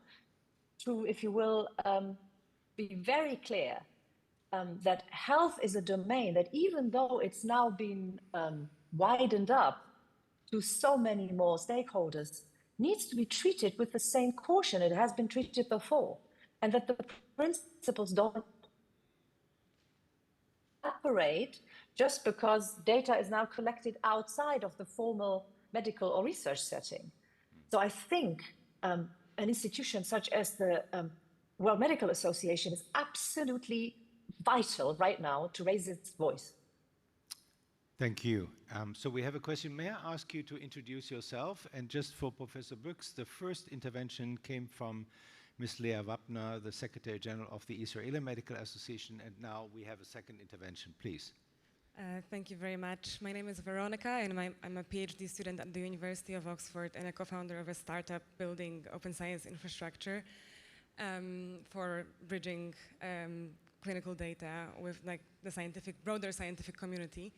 to, if you will, be very clear that health is a domain that, even though it's now been widened up to so many more stakeholders, needs to be treated with the same caution it has been treated before, and that the principles don't operate just because data is now collected outside of the formal medical or research setting. So I think an institution such as the World Medical Association is absolutely vital right now to raise its voice. Thank you. So we have a question. May I ask you to introduce yourself? And just for Professor Bix, the first intervention came from Ms. Lea Wapner, the Secretary General of the Israeli Medical Association, and now we have a second intervention, please. Thank you very much. My name is Veronica, and I'm a PhD student at the University of Oxford and a co-founder of a startup building open science infrastructure for bridging clinical data with like the broader scientific community.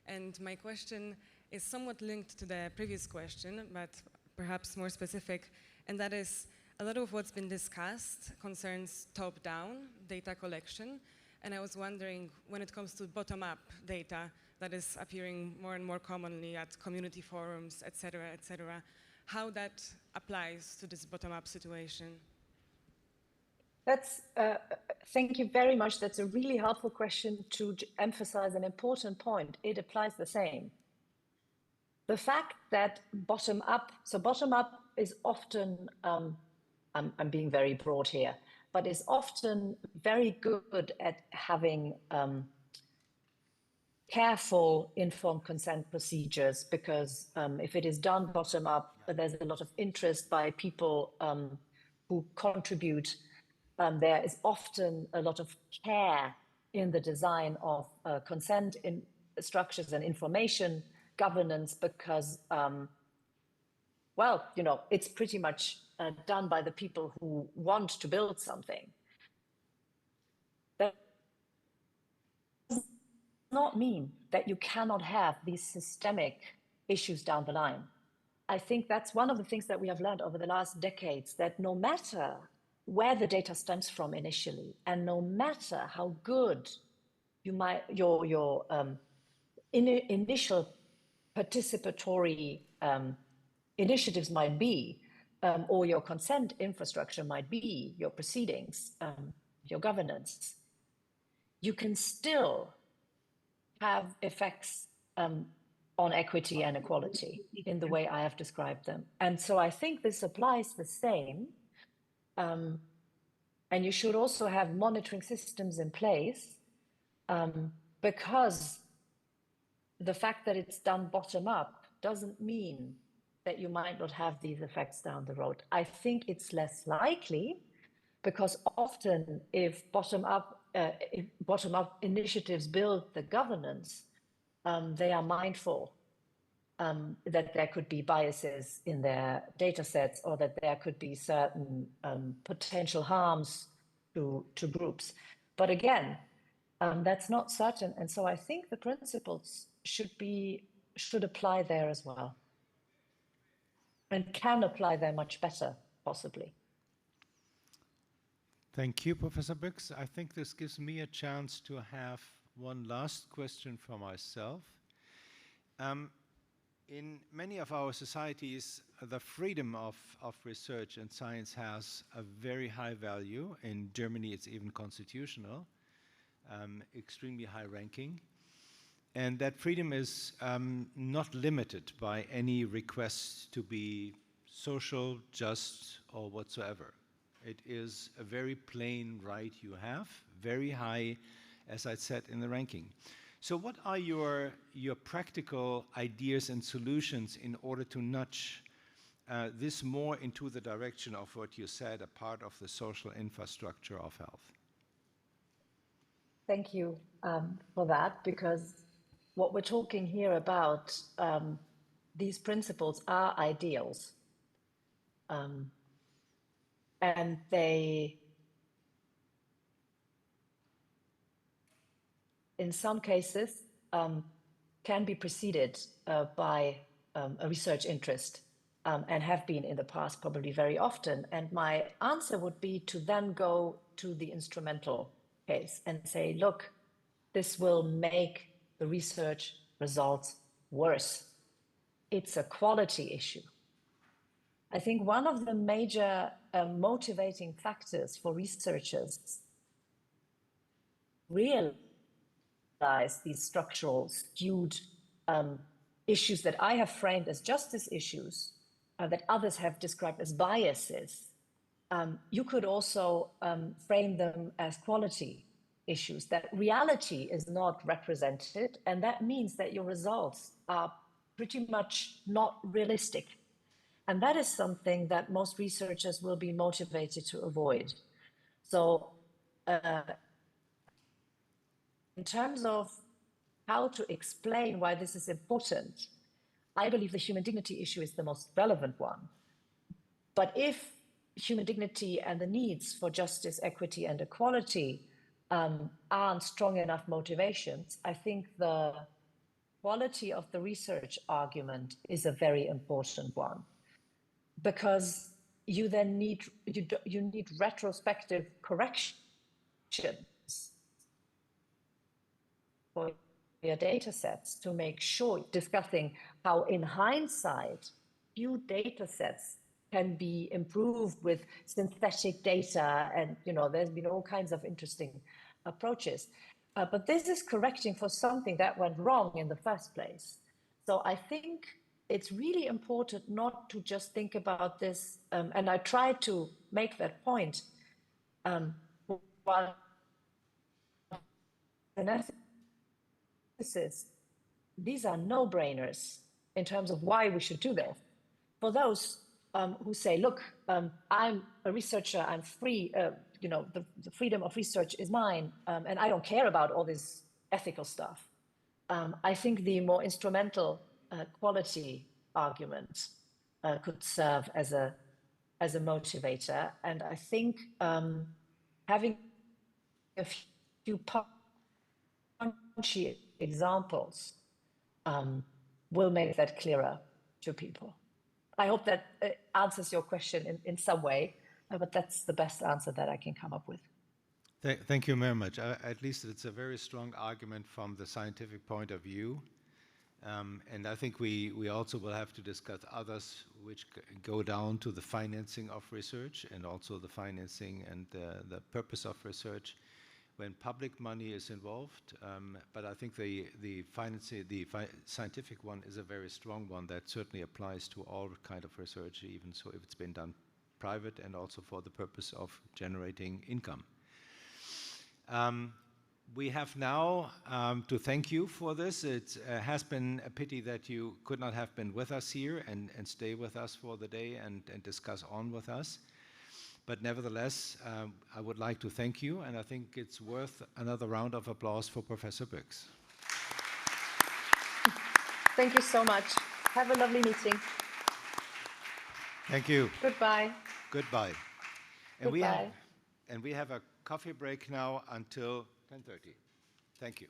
And my question is somewhat linked to the previous question, but perhaps more specific, and that is, a lot of what's been discussed concerns top-down data collection, and I was wondering, when it comes to bottom-up data that is appearing more and more commonly at community forums, et cetera, how that applies to this bottom-up situation? Thank you very much. That's a really helpful question to emphasize an important point. It applies the same. The fact that bottom-up is often, I'm being very broad here, but is often very good at having careful informed consent procedures, because if it is done bottom-up, there's a lot of interest by people who contribute there is often a lot of care in the design of consent in structures and information governance because, well, you know, it's pretty much done by the people who want to build something. That does not mean that you cannot have these systemic issues down the line. I think that's one of the things that we have learned over the last decades, that no matter where the data stems from initially, and no matter how good your initial participatory initiatives might be, or your consent infrastructure might be, your proceedings, your governance, you can still have effects on equity and equality in the way I have described them. And so I think this applies the same. And you should also have monitoring systems in place because the fact that it's done bottom up doesn't mean that you might not have these effects down the road. I think it's less likely because often if bottom up initiatives build the governance, they are mindful that there could be biases in their data sets or that there could be certain potential harms to groups. But again, that's not certain. And so I think the principles should apply there as well and can apply there much better, possibly. Thank you, Professor Büchs. I think this gives me a chance to have one last question for myself. In many of our societies, the freedom of research and science has a very high value. In Germany, it's even constitutional, extremely high ranking. And that freedom is not limited by any requests to be social, just, or whatsoever. It is a very plain right you have, very high, as I said, in the ranking. So what are your practical ideas and solutions in order to nudge this more into the direction of what you said, a part of the social infrastructure of health? Thank you for that, because what we're talking here about, these principles are ideals. And they, in some cases, can be preceded by a research interest and have been in the past probably very often. And my answer would be to then go to the instrumental case and say, look, this will make the research results worse. It's a quality issue. I think one of the major motivating factors for researchers realize these structural skewed issues that I have framed as justice issues, that others have described as biases. You could also frame them as quality issues, that reality is not represented, and that means that your results are pretty much not realistic. And that is something that most researchers will be motivated to avoid. So in terms of how to explain why this is important, I believe the human dignity issue is the most relevant one. But if human dignity and the needs for justice, equity, and equality aren't strong enough motivations, I think the quality of the research argument is a very important one. Because you then need retrospective corrections for your data sets to make sure, discussing how in hindsight, few data sets can be improved with synthetic data, and there's been all kinds of interesting approaches. But this is correcting for something that went wrong in the first place. So I think it's really important not to just think about this, and I try to make that point, while ethicists, these are no-brainers in terms of why we should do this. For those who say, look, I'm a researcher, I'm free, the freedom of research is mine, and I don't care about all this ethical stuff. I think the more instrumental quality argument could serve as a motivator, and I think having a few punchy examples will make that clearer to people. I hope that answers your question in some way, but that's the best answer that I can come up with. Thank you very much. At least it's a very strong argument from the scientific point of view. And I think we also will have to discuss others which go down to the financing of research and also the financing and the purpose of research when public money is involved. But I think the scientific one is a very strong one that certainly applies to all kind of research, even so if it's been done private and also for the purpose of generating income. We have now to thank you for this. It has been a pity that you could not have been with us here and stay with us for the day and discuss on with us. But nevertheless, I would like to thank you, and I think it's worth another round of applause for Professor Büchs. Thank you so much. Have a lovely meeting. Thank you. Goodbye. Goodbye. And Goodbye. we have a coffee break now until 10:30. Thank you.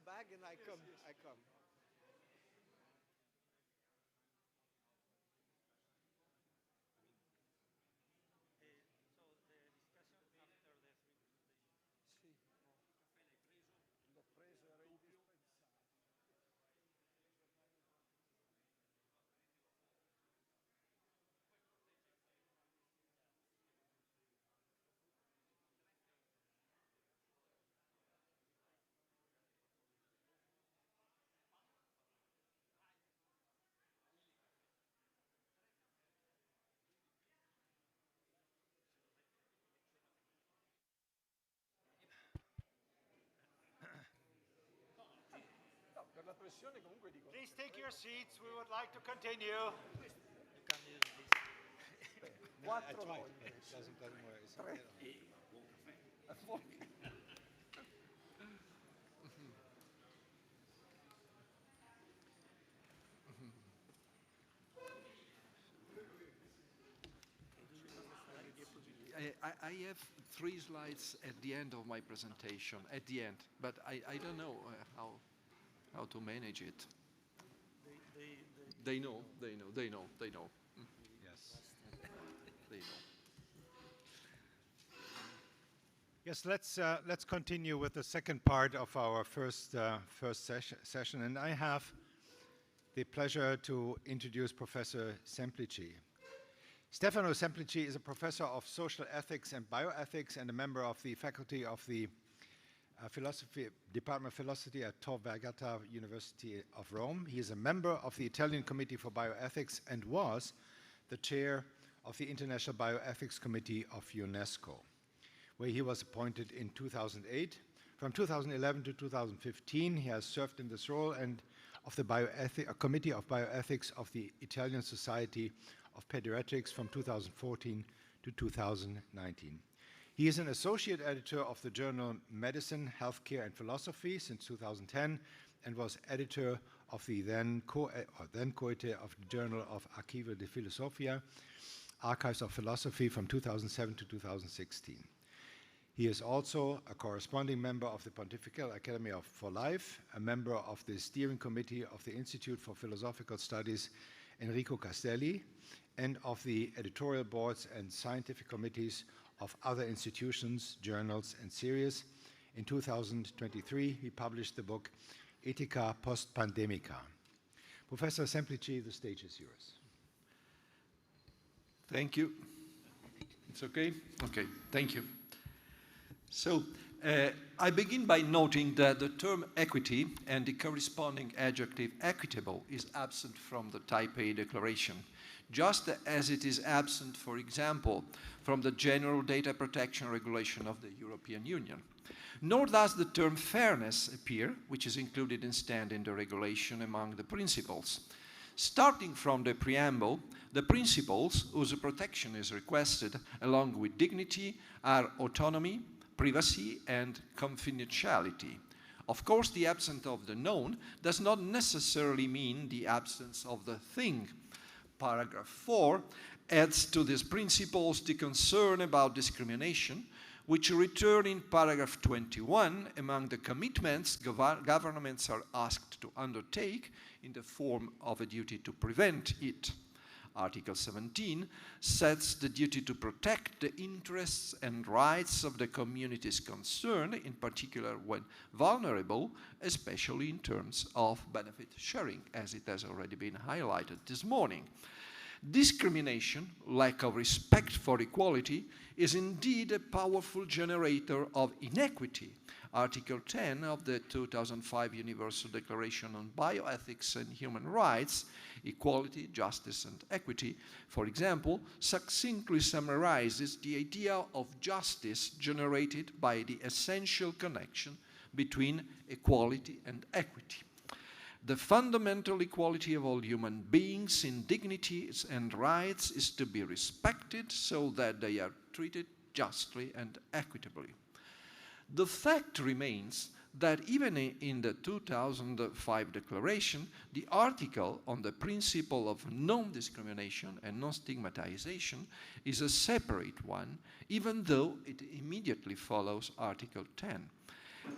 bag and I come. Please take your seats. We would like to continue. I tried. It doesn't work. I have 3 slides at the end of my presentation, at the end, but I don't know how to manage it. They know. Yes. They know. Yes, let's continue with the second part of our first session, and I have the pleasure to introduce Professor Semplici. Stefano Semplici is a professor of social ethics and bioethics and a member of the faculty of the Department of Philosophy at Tor Vergata University of Rome. He is a member of the Italian Committee for Bioethics and was the chair of the International Bioethics Committee of UNESCO, where he was appointed in 2008. From 2011 to 2015, he has served in this role and of the Committee of Bioethics of the Italian Society of Pediatrics from 2014 to 2019. He is an associate editor of the journal Medicine, Healthcare and Philosophy since 2010 and was editor of the then co-editor of the Journal of Archivo de Filosofia, Archives of Philosophy from 2007 to 2016. He is also a corresponding member of the Pontifical Academy for Life, a member of the steering committee of the Institute for Philosophical Studies Enrico Castelli, and of the editorial boards and scientific committees of other institutions, journals, and series. In 2023, he published the book Ethica Post-Pandemica. Professor Semplici, the stage is yours. Thank you. It's okay? Okay, thank you. So, I begin by noting that the term equity and the corresponding adjective equitable is absent from the Taipei Declaration, just as it is absent, for example, from the General Data Protection Regulation of the European Union. Nor does the term fairness appear, which is included instead in the regulation among the principles. Starting from the preamble, the principles whose protection is requested, along with dignity, are autonomy, privacy, and confidentiality. Of course, the absence of the known does not necessarily mean the absence of the thing. Paragraph 4 adds to these principles the concern about discrimination, which return in paragraph 21 among the commitments governments are asked to undertake in the form of a duty to prevent it. Article 17 sets the duty to protect the interests and rights of the communities concerned, in particular when vulnerable, especially in terms of benefit sharing, as it has already been highlighted this morning. Discrimination, lack of respect for equality, is indeed a powerful generator of inequity. Article 10 of the 2005 Universal Declaration on Bioethics and Human Rights, Equality, Justice and Equity, for example, succinctly summarizes the idea of justice generated by the essential connection between equality and equity. The fundamental equality of all human beings in dignities and rights is to be respected so that they are treated justly and equitably. The fact remains that even in the 2005 declaration, the article on the principle of non-discrimination and non-stigmatization is a separate one, even though it immediately follows Article 10.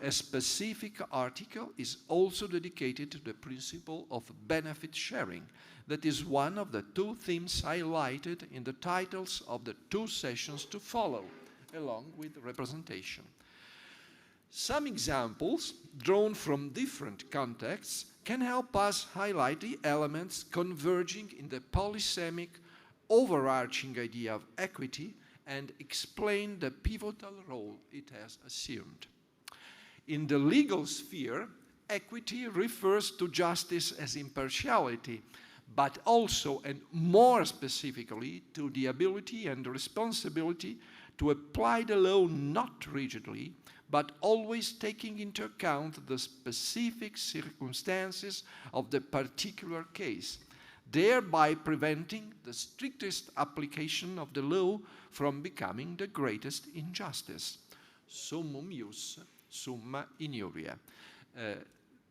A specific article is also dedicated to the principle of benefit sharing. That is one of the two themes highlighted in the titles of the two sessions to follow, along with representation. Some examples, drawn from different contexts, can help us highlight the elements converging in the polysemic, overarching idea of equity and explain the pivotal role it has assumed. In the legal sphere, equity refers to justice as impartiality, but also and more specifically to the ability and responsibility to apply the law not rigidly, but always taking into account the specific circumstances of the particular case, thereby preventing the strictest application of the law from becoming the greatest injustice. Summum ius, summa injuria.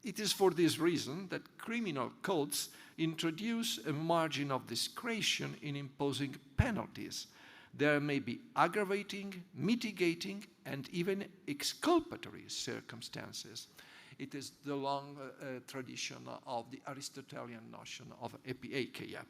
It is for this reason that criminal codes introduce a margin of discretion in imposing penalties. There may be aggravating, mitigating, and even exculpatory circumstances. It is the long tradition of the Aristotelian notion of epieikeia.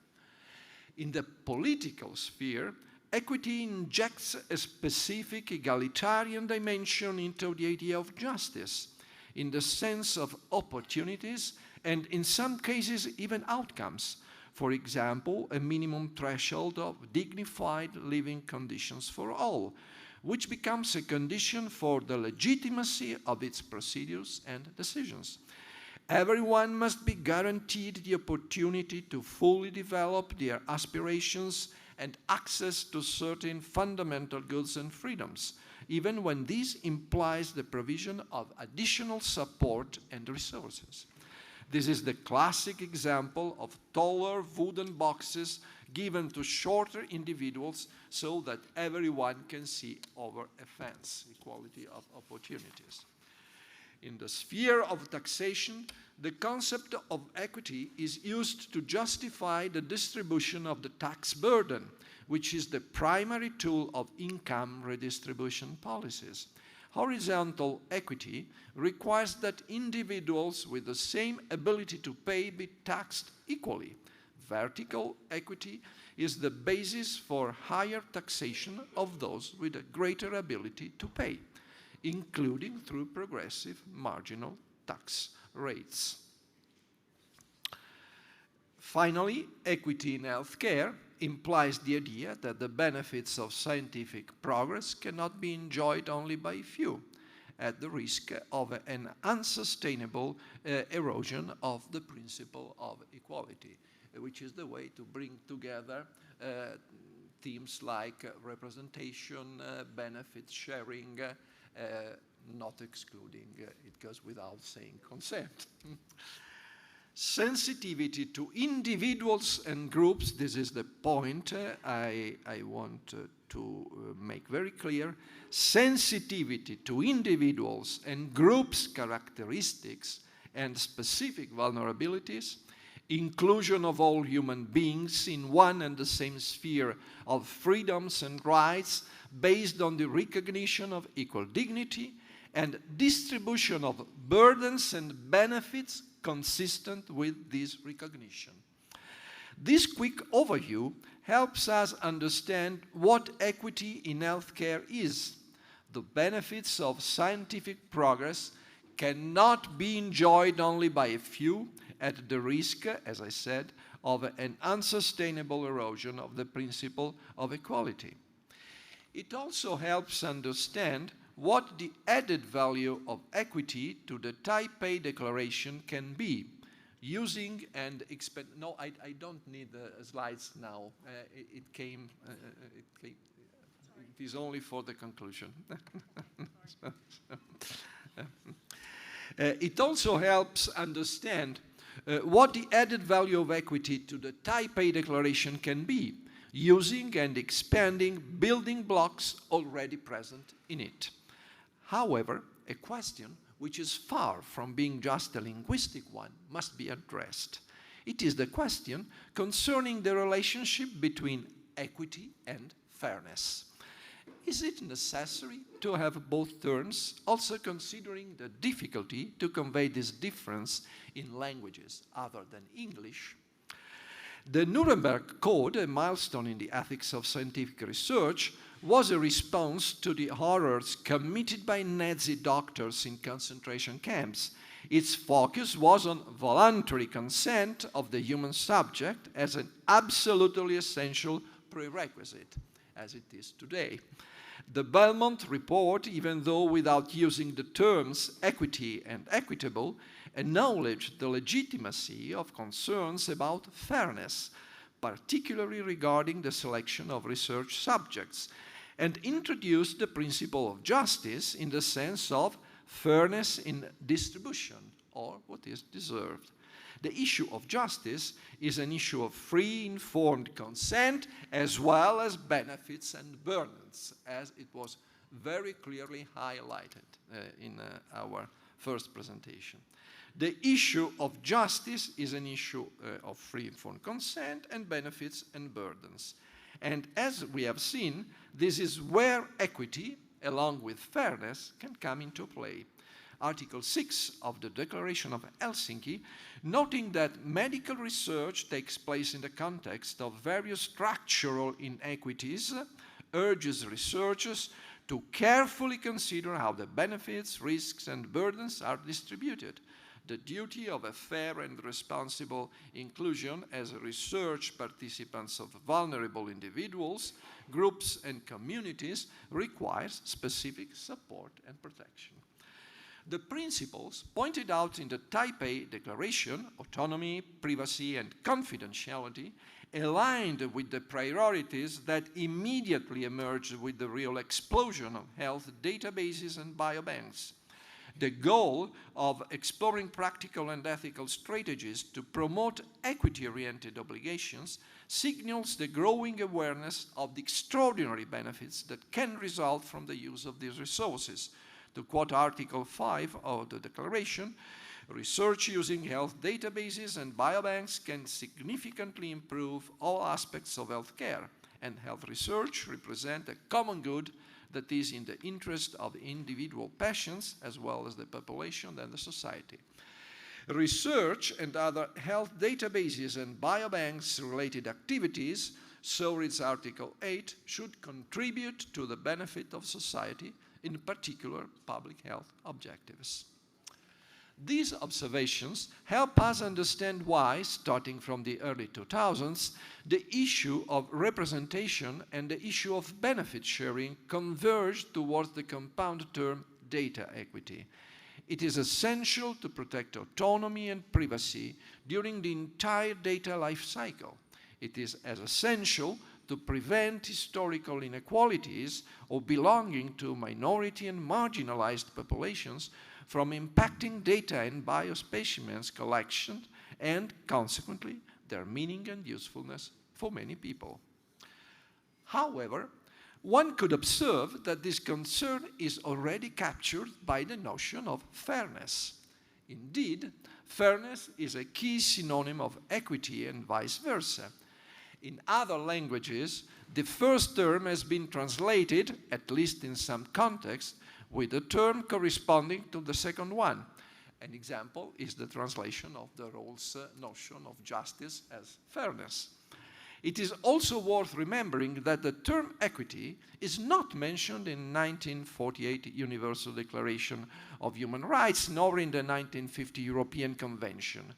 In the political sphere, equity injects a specific egalitarian dimension into the idea of justice, in the sense of opportunities and in some cases even outcomes. For example, a minimum threshold of dignified living conditions for all, which becomes a condition for the legitimacy of its procedures and decisions. Everyone must be guaranteed the opportunity to fully develop their aspirations and access to certain fundamental goods and freedoms, even when this implies the provision of additional support and resources. This is the classic example of taller wooden boxes given to shorter individuals so that everyone can see over a fence, equality of opportunities. In the sphere of taxation, the concept of equity is used to justify the distribution of the tax burden, which is the primary tool of income redistribution policies. Horizontal equity requires that individuals with the same ability to pay be taxed equally. Vertical equity is the basis for higher taxation of those with a greater ability to pay, including through progressive marginal tax rates. Finally, equity in healthcare implies the idea that the benefits of scientific progress cannot be enjoyed only by few, at the risk of an unsustainable erosion of the principle of equality, which is the way to bring together themes like representation, benefit sharing, not excluding, it goes without saying, consent. Sensitivity to individuals and groups, this is the point I want to make very clear. Sensitivity to individuals and groups' characteristics and specific vulnerabilities, inclusion of all human beings in one and the same sphere of freedoms and rights based on the recognition of equal dignity, and distribution of burdens and benefits consistent with this recognition. This quick overview helps us understand what equity in healthcare is. The benefits of scientific progress cannot be enjoyed only by a few at the risk, as I said, of an unsustainable erosion of the principle of equality. It also helps understand what the added value of equity to the Taipei Declaration can be, using and expand. No, I don't need the slides now. It is only for the conclusion. It also helps understand what the added value of equity to the Taipei Declaration can be, using and expanding building blocks already present in it. However, a question which is far from being just a linguistic one must be addressed. It is the question concerning the relationship between equity and fairness. Is it necessary to have both terms, also considering the difficulty to convey this difference in languages other than English? The Nuremberg Code, a milestone in the ethics of scientific research, was a response to the horrors committed by Nazi doctors in concentration camps. Its focus was on voluntary consent of the human subject as an absolutely essential prerequisite, as it is today. The Belmont Report, even though without using the terms equity and equitable, acknowledged the legitimacy of concerns about fairness, particularly regarding the selection of research subjects, and introduced the principle of justice in the sense of fairness in distribution, or what is deserved. The issue of justice is an issue of free, informed consent, as well as benefits and burdens, as it was very clearly highlighted in our first presentation. The issue of justice is an issue of free, informed consent and benefits and burdens. And as we have seen, this is where equity, along with fairness, can come into play. Article 6 of the Declaration of Helsinki, noting that medical research takes place in the context of various structural inequities, urges researchers to carefully consider how the benefits, risks, and burdens are distributed. The duty of a fair and responsible inclusion as research participants of vulnerable individuals, groups, and communities requires specific support and protection. The principles pointed out in the Taipei Declaration, autonomy, privacy, and confidentiality, aligned with the priorities that immediately emerged with the real explosion of health databases and biobanks. The goal of exploring practical and ethical strategies to promote equity-oriented obligations signals the growing awareness of the extraordinary benefits that can result from the use of these resources. To quote Article 5 of the Declaration, research using health databases and biobanks can significantly improve all aspects of healthcare, and health research represents a common good that is in the interest of individual patients as well as the population and the society. Research and other health databases and biobanks related activities, so reads Article 8, should contribute to the benefit of society, in particular public health objectives. These observations help us understand why, starting from the early 2000s, the issue of representation and the issue of benefit sharing converged towards the compound term data equity. It is essential to protect autonomy and privacy during the entire data life cycle. It is as essential to prevent historical inequalities or belonging to minority and marginalized populations from impacting data and biospecimens collection and, consequently, their meaning and usefulness for many people. However, one could observe that this concern is already captured by the notion of fairness. Indeed, fairness is a key synonym of equity and vice versa. In other languages, the first term has been translated, at least in some contexts, with a term corresponding to the second one. An example is the translation of the Rawls notion of justice as fairness. It is also worth remembering that the term equity is not mentioned in 1948 Universal Declaration of Human Rights, nor in the 1950 European Convention.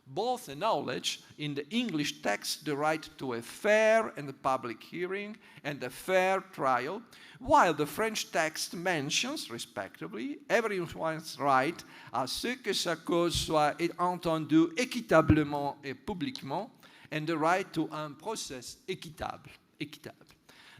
Both acknowledge in the English text the right to a fair and public hearing and a fair trial, while the French text mentions, respectively, everyone's right à ce que sa cause soit entendue équitablement et publiquement, and the right to un procès équitable.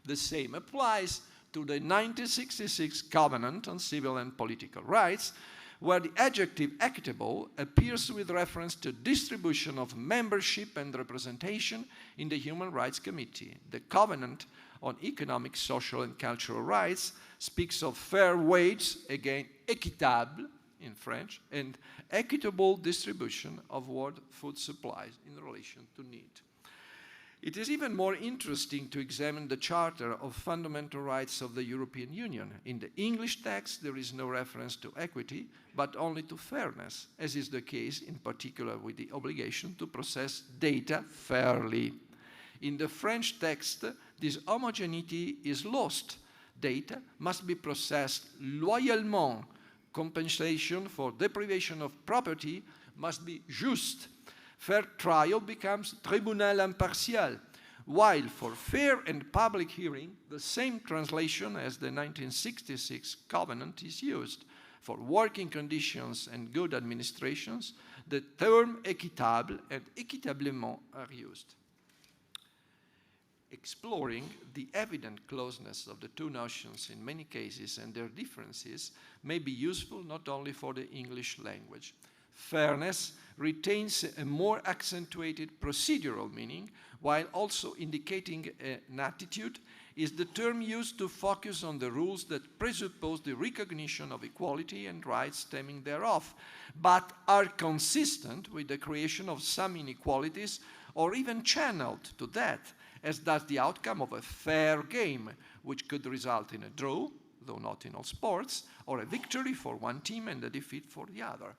The same applies to the 1966 Covenant on Civil and Political Rights, where the adjective equitable appears with reference to distribution of membership and representation in the Human Rights Committee. The Covenant on Economic, Social, and Cultural Rights speaks of fair wage, again, équitable in French, and equitable distribution of world food supplies in relation to need. It is even more interesting to examine the Charter of Fundamental Rights of the European Union. In the English text, there is no reference to equity, but only to fairness, as is the case in particular with the obligation to process data fairly. In the French text, this homogeneity is lost. Data must be processed loyalement. Compensation for deprivation of property must be juste. Fair trial becomes tribunal impartial, while for fair and public hearing, the same translation as the 1966 Covenant is used. For working conditions and good administrations, the term équitable and équitablement are used. Exploring the evident closeness of the two notions in many cases and their differences may be useful not only for the English language. Fairness retains a more accentuated procedural meaning, while also indicating an attitude, is the term used to focus on the rules that presuppose the recognition of equality and rights stemming thereof, but are consistent with the creation of some inequalities or even channeled to that, as does the outcome of a fair game, which could result in a draw, though not in all sports, or a victory for one team and a defeat for the other.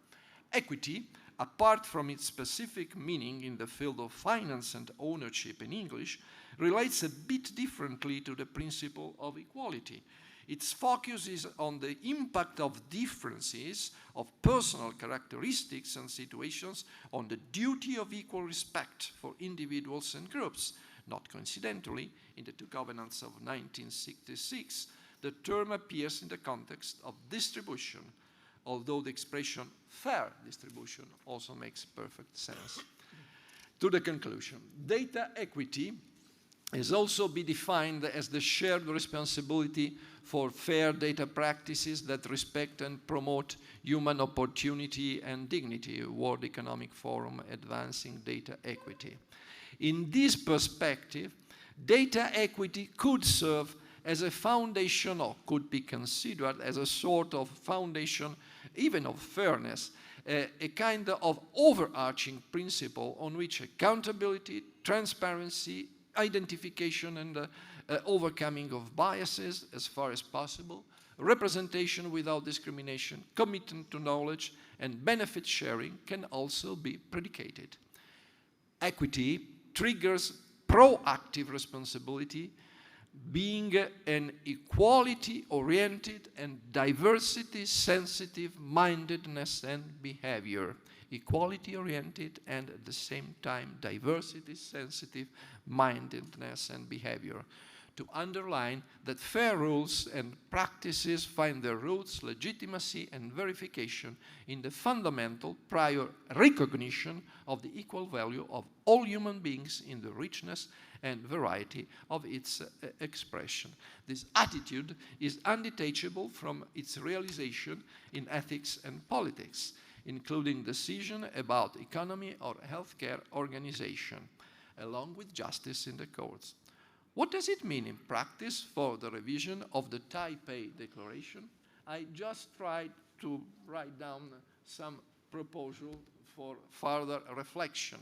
Equity, apart from its specific meaning in the field of finance and ownership in English, relates a bit differently to the principle of equality. Its focus is on the impact of differences of personal characteristics and situations on the duty of equal respect for individuals and groups. Not coincidentally, in the two covenants of 1966, the term appears in the context of distribution, although the expression fair distribution also makes perfect sense. To the conclusion, data equity is also be defined as the shared responsibility for fair data practices that respect and promote human opportunity and dignity, World Economic Forum advancing data equity. In this perspective, data equity could serve as a foundation, or could be considered as a sort of foundation, even of fairness, a kind of overarching principle on which accountability, transparency, identification and overcoming of biases as far as possible, representation without discrimination, commitment to knowledge, and benefit sharing can also be predicated. Equity triggers proactive responsibility, being an equality-oriented and diversity-sensitive mindedness and behavior. Equality-oriented and at the same time diversity-sensitive mindedness and behavior. To underline that fair rules and practices find their roots, legitimacy and verification in the fundamental prior recognition of the equal value of all human beings in the richness and variety of its expression. This attitude is undetachable from its realization in ethics and politics, including decision about economy or healthcare organization, along with justice in the courts. What does it mean in practice for the revision of the Taipei Declaration? I just tried to write down some proposal for further reflection.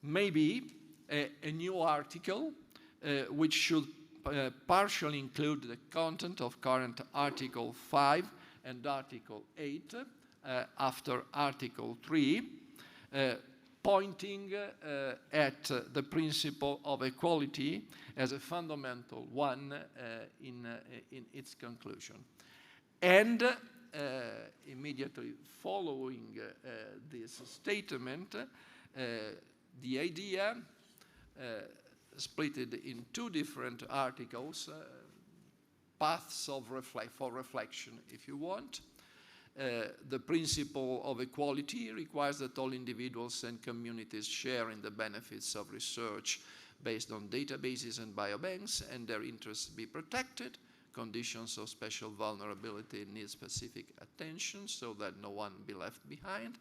Maybe a new article which should partially include the content of current Article 5 and Article 8 after Article 3, pointing at the principle of equality as a fundamental one in its conclusion. And immediately following this statement, the idea split it in two different articles, paths of for reflection, if you want. The principle of equality requires that all individuals and communities share in the benefits of research based on databases and biobanks, and their interests be protected. Conditions of special vulnerability need specific attention so that no one be left behind.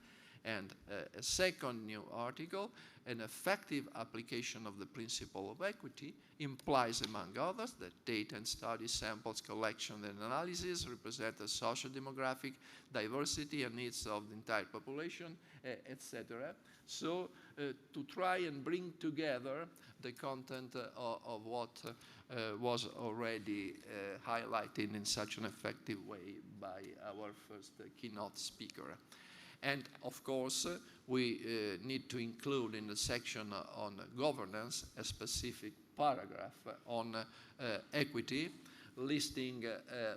And a second new article, an effective application of the principle of equity implies, among others, that data and study samples collection and analysis represent the socio-demographic diversity and needs of the entire population, etc. So to try and bring together the content of what was already highlighted in such an effective way by our first keynote speaker. And of course, we need to include in the section on governance a specific paragraph on equity, listing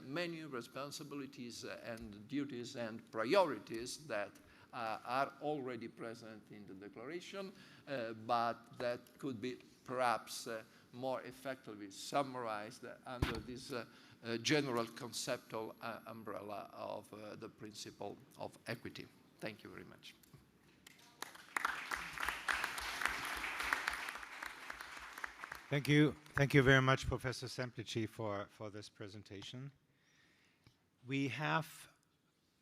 many responsibilities and duties and priorities that are already present in the declaration, but that could be perhaps more effectively summarized under this general conceptual umbrella of the principle of equity. Thank you very much. Thank you. Thank you very much, Professor Semplici, for this presentation. We have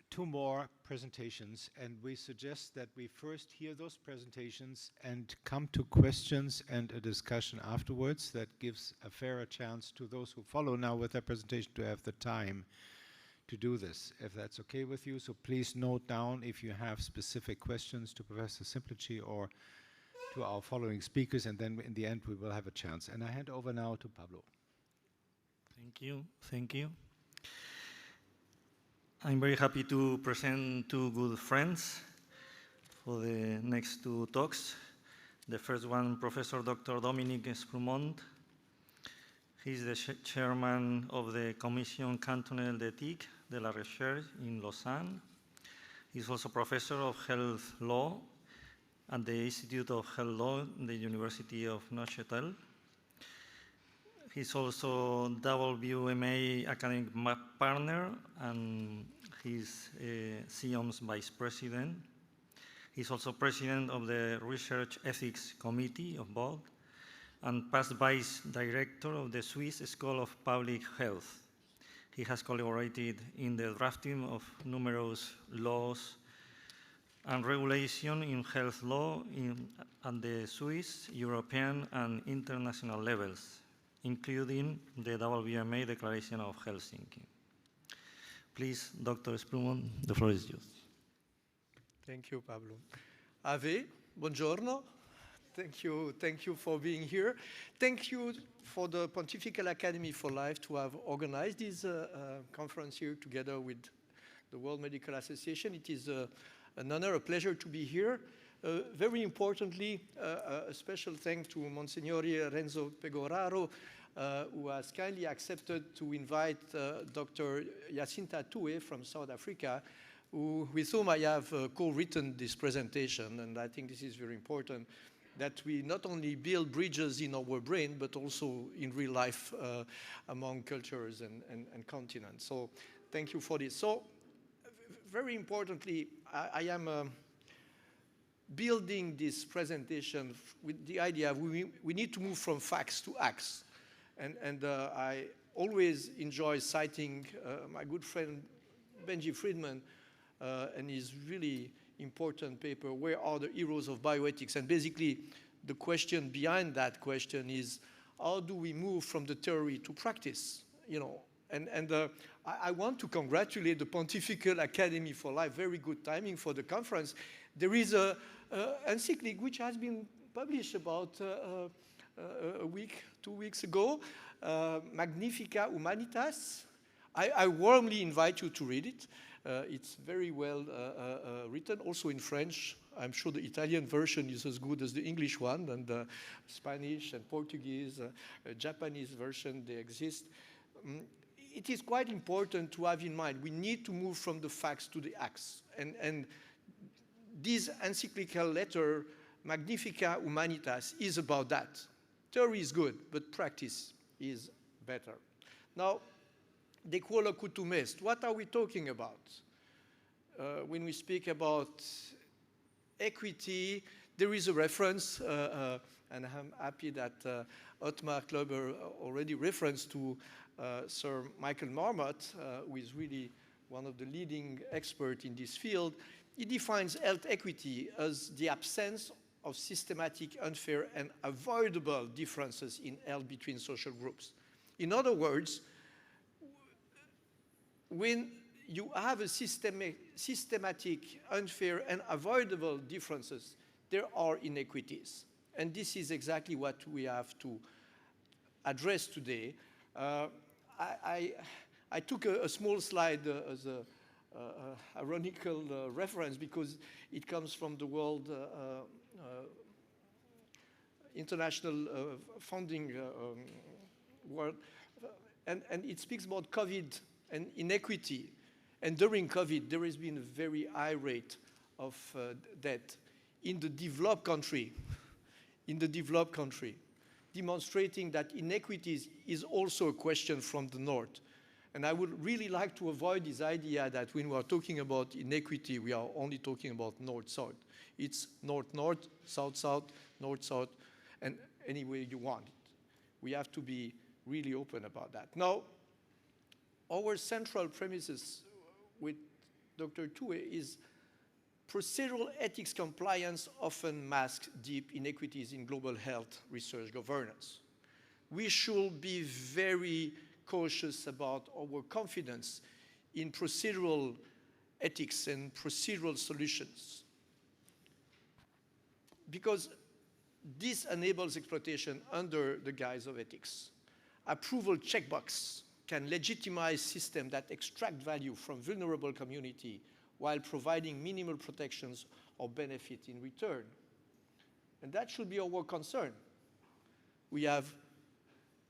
two more presentations, and we suggest that we first hear those presentations and come to questions and a discussion afterwards. That gives a fairer chance to those who follow now with their presentation to have the time to do this, if that's okay with you. So please note down if you have specific questions to Professor Semplici or to our following speakers, and then in the end we will have a chance. And I hand over now to Pablo. Thank you. Thank you. I'm very happy to present two good friends for the next two talks. The first one, Professor Dr. Dominique Sprumont. He's the chairman of the Commission Cantonale d'éthique de la Recherche in Lausanne. He's also professor of health law at the Institute of Health Law in the University of Neuchâtel. He's also WMA academic partner, and he's SIOM's vice president. He's also president of the Research Ethics Committee of both, and past vice director of the Swiss School of Public Health. He has collaborated in the drafting of numerous laws and regulation in health law at the Swiss, European, and international levels, including the WMA Declaration of Helsinki. Please, Dr. Sprumont, the floor is yours. Thank you, Pablo. Ave, buongiorno. Thank you for being here. Thank you for the Pontifical Academy for Life to have organized this conference here together with the World Medical Association. It is an honor, a pleasure to be here. Very importantly, a special thanks to Monsignore Renzo Pegoraro, who has kindly accepted to invite Dr. Jacinta Tue from South Africa, with whom I have co-written this presentation. And I think this is very important, that we not only build bridges in our brain, but also in real life among cultures and continents. So thank you for this. So very importantly, I am building this presentation with the idea we need to move from facts to acts. And I always enjoy citing my good friend Benji Friedman and his really important paper, Where Are the Heroes of Bioethics? And basically, the question behind that question is, how do we move from the theory to practice? You know, and I want to congratulate the Pontifical Academy for Life. Very good timing for the conference. There is a encyclic which has been published about a week, 2 weeks ago, Magnifica Humanitas. I warmly invite you to read it. It's very well written, also in French. I'm sure the Italian version is as good as the English one, and the Spanish and Portuguese, Japanese version, they exist. It is quite important to have in mind, we need to move from the facts to the acts. And this encyclical letter, Magnifica Humanitas, is about that. Theory is good, but practice is better. Now, de quo locutum est. What are we talking about? When we speak about equity, there is a reference, and I'm happy that Ottmar Klober already referenced to Sir Michael Marmot, who is really one of the leading experts in this field. He defines health equity as the absence of systematic, unfair, and avoidable differences in health between social groups. In other words, when you have a systematic, unfair, and avoidable differences, there are inequities. And this is exactly what we have to address today. I took a small slide as a ironical reference because it comes from the World International Funding World, and it speaks about COVID and inequity. And during COVID, there has been a very high rate of death in the developed country, demonstrating that inequities is also a question from the north. And I would really like to avoid this idea that when we are talking about inequity, we are only talking about north-south. It's north-north, south-south, north-south, and any way you want it. We have to be really open about that. Now, our central premises with Dr. Tue is procedural ethics compliance often masks deep inequities in global health research governance. We should be very cautious about our confidence in procedural ethics and procedural solutions, because this enables exploitation under the guise of ethics. Approval checkbox can legitimize systems that extract value from vulnerable community while providing minimal protections or benefit in return. And that should be our concern. We have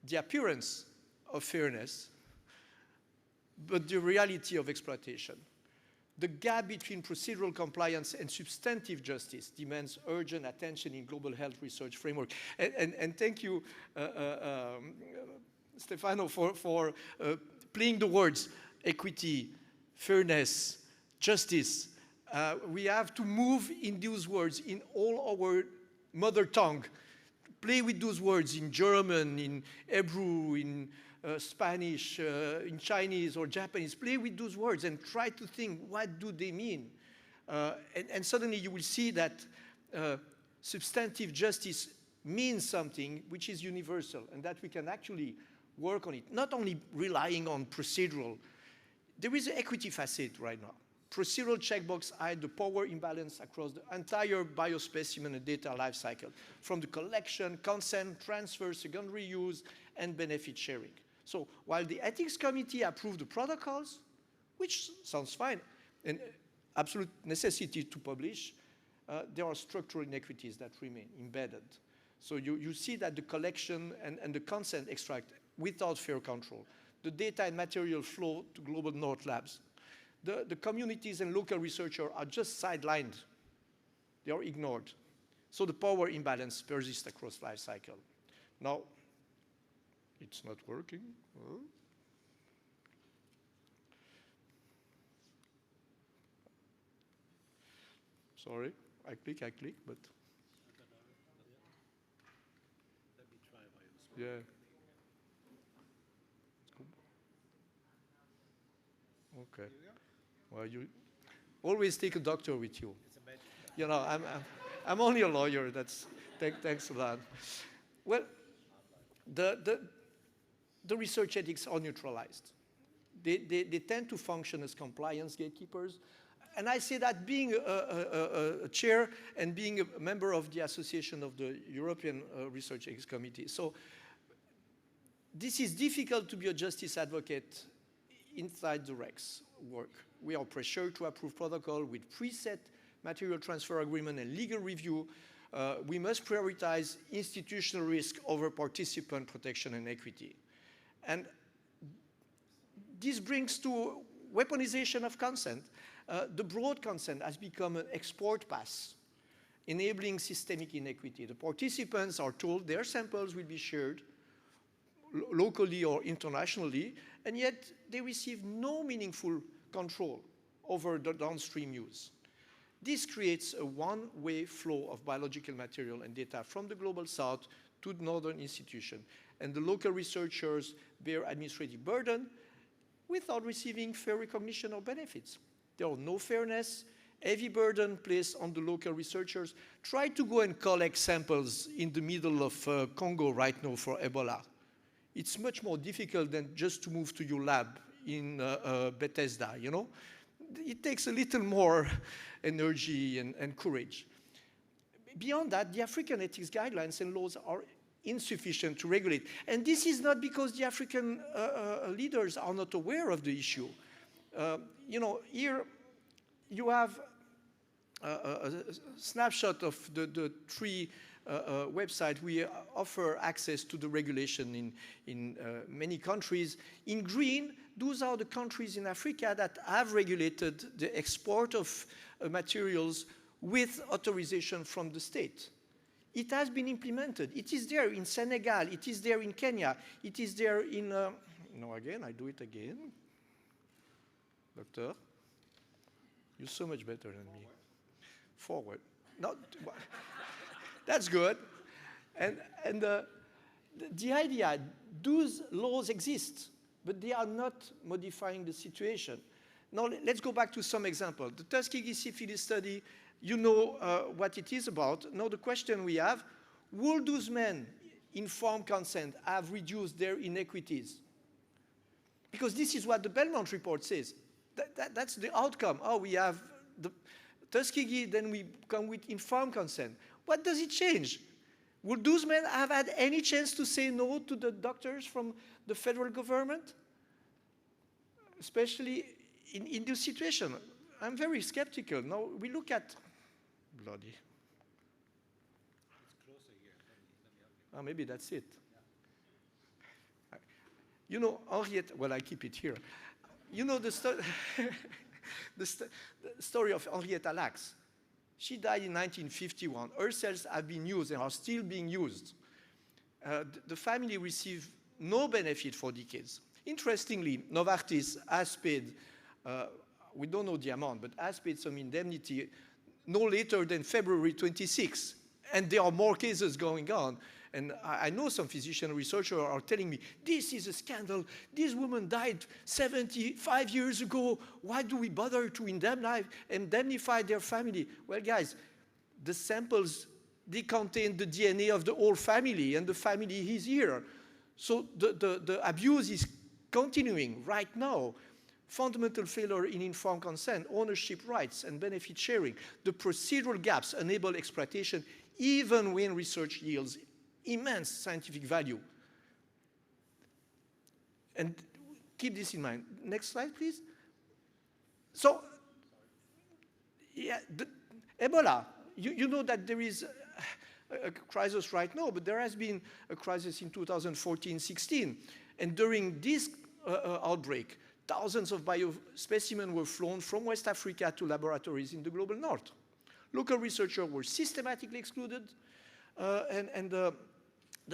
the appearance of fairness, but the reality of exploitation. The gap between procedural compliance and substantive justice demands urgent attention in global health research framework. And thank you, Stefano, for playing the words equity, fairness, justice. We have to move in those words in all our mother tongue. Play with those words in German, in Hebrew, in Spanish, in Chinese or Japanese. Play with those words and try to think, what do they mean? And suddenly you will see that substantive justice means something which is universal and that we can actually work on it, not only relying on procedural. There is an equity facet right now. Procedural checkbox hide the power imbalance across the entire biospecimen and data life cycle, from the collection, consent, transfer, secondary use, and benefit sharing. So while the ethics committee approved the protocols, which sounds fine, and absolute necessity to publish, there are structural inequities that remain embedded. So you see that the collection and the consent extract without fair control, the data and material flow to global north labs. The communities and local researchers are just sidelined. They are ignored. So the power imbalance persists across life cycle. Now, it's not working. Oh. Sorry, I click, but. Yeah. Okay. Well, you always take a doctor with you. You know, I'm only a lawyer. Thanks a lot. Well, the research ethics are neutralized. They tend to function as compliance gatekeepers. And I say that being a chair and being a member of the Association of the European Research Ethics Committee. So this is difficult to be a justice advocate inside the REX work. We are pressured to approve protocol with preset material transfer agreement and legal review. We must prioritize institutional risk over participant protection and equity. And this brings to weaponization of consent. The broad consent has become an export pass, enabling systemic inequity. The participants are told their samples will be shared locally or internationally, and yet they receive no meaningful control over the downstream use. This creates a one-way flow of biological material and data from the global south to the northern institution, and the local researchers bear administrative burden without receiving fair recognition or benefits. There are no fairness, heavy burden placed on the local researchers. Try to go and collect samples in the middle of Congo right now for Ebola. It's much more difficult than just to move to your lab in Bethesda, you know? It takes a little more energy and courage. beyond that, the African ethics guidelines and laws are insufficient to regulate. And this is not because the African leaders are not aware of the issue. You know, here you have a snapshot of the three websites we offer access to the regulation in many countries. In green, those are the countries in Africa that have regulated the export of materials with authorization from the state. It has been implemented. It is there in Senegal. It is there in Kenya. It is there in, no, again, I do it again. Doctor, you're so much better than me. Forward. Not, that's good. And the idea, those laws exist, but they are not modifying the situation. Now, let's go back to some example. The Tuskegee syphilis study, you know what it is about. Now, the question we have, will those men, informed consent, have reduced their inequities? Because this is what the Belmont report says. That's the outcome. Oh, we have the Tuskegee, then we come with informed consent. What does it change? Would those men have had any chance to say no to the doctors from the federal government? Especially in this situation. I'm very skeptical. Now, we look at, bloody. It's closer here. Let me help you. Oh, maybe that's it. Yeah. You know, Henriette, well, I keep it here. You know the story of Henrietta Lacks. She died in 1951. Her cells have been used and are still being used. The family received no benefit for decades. Interestingly, Novartis has paid, we don't know the amount, but has paid some indemnity no later than February 26. And there are more cases going on. And I know some physician researchers are telling me, this is a scandal. This woman died 75 years ago. Why do we bother to indemnify their family? Well, guys, the samples, they contain the DNA of the whole family, and the family is here. So the abuse is continuing right now. Fundamental failure in informed consent, ownership rights, and benefit sharing. The procedural gaps enable exploitation even when research yields immense scientific value. And keep this in mind. Next slide, please. So, yeah, Ebola, you know that there is a crisis right now, but there has been a crisis in 2014-16. And during this outbreak, thousands of biospecimens were flown from West Africa to laboratories in the global north. Local researchers were systematically excluded, and the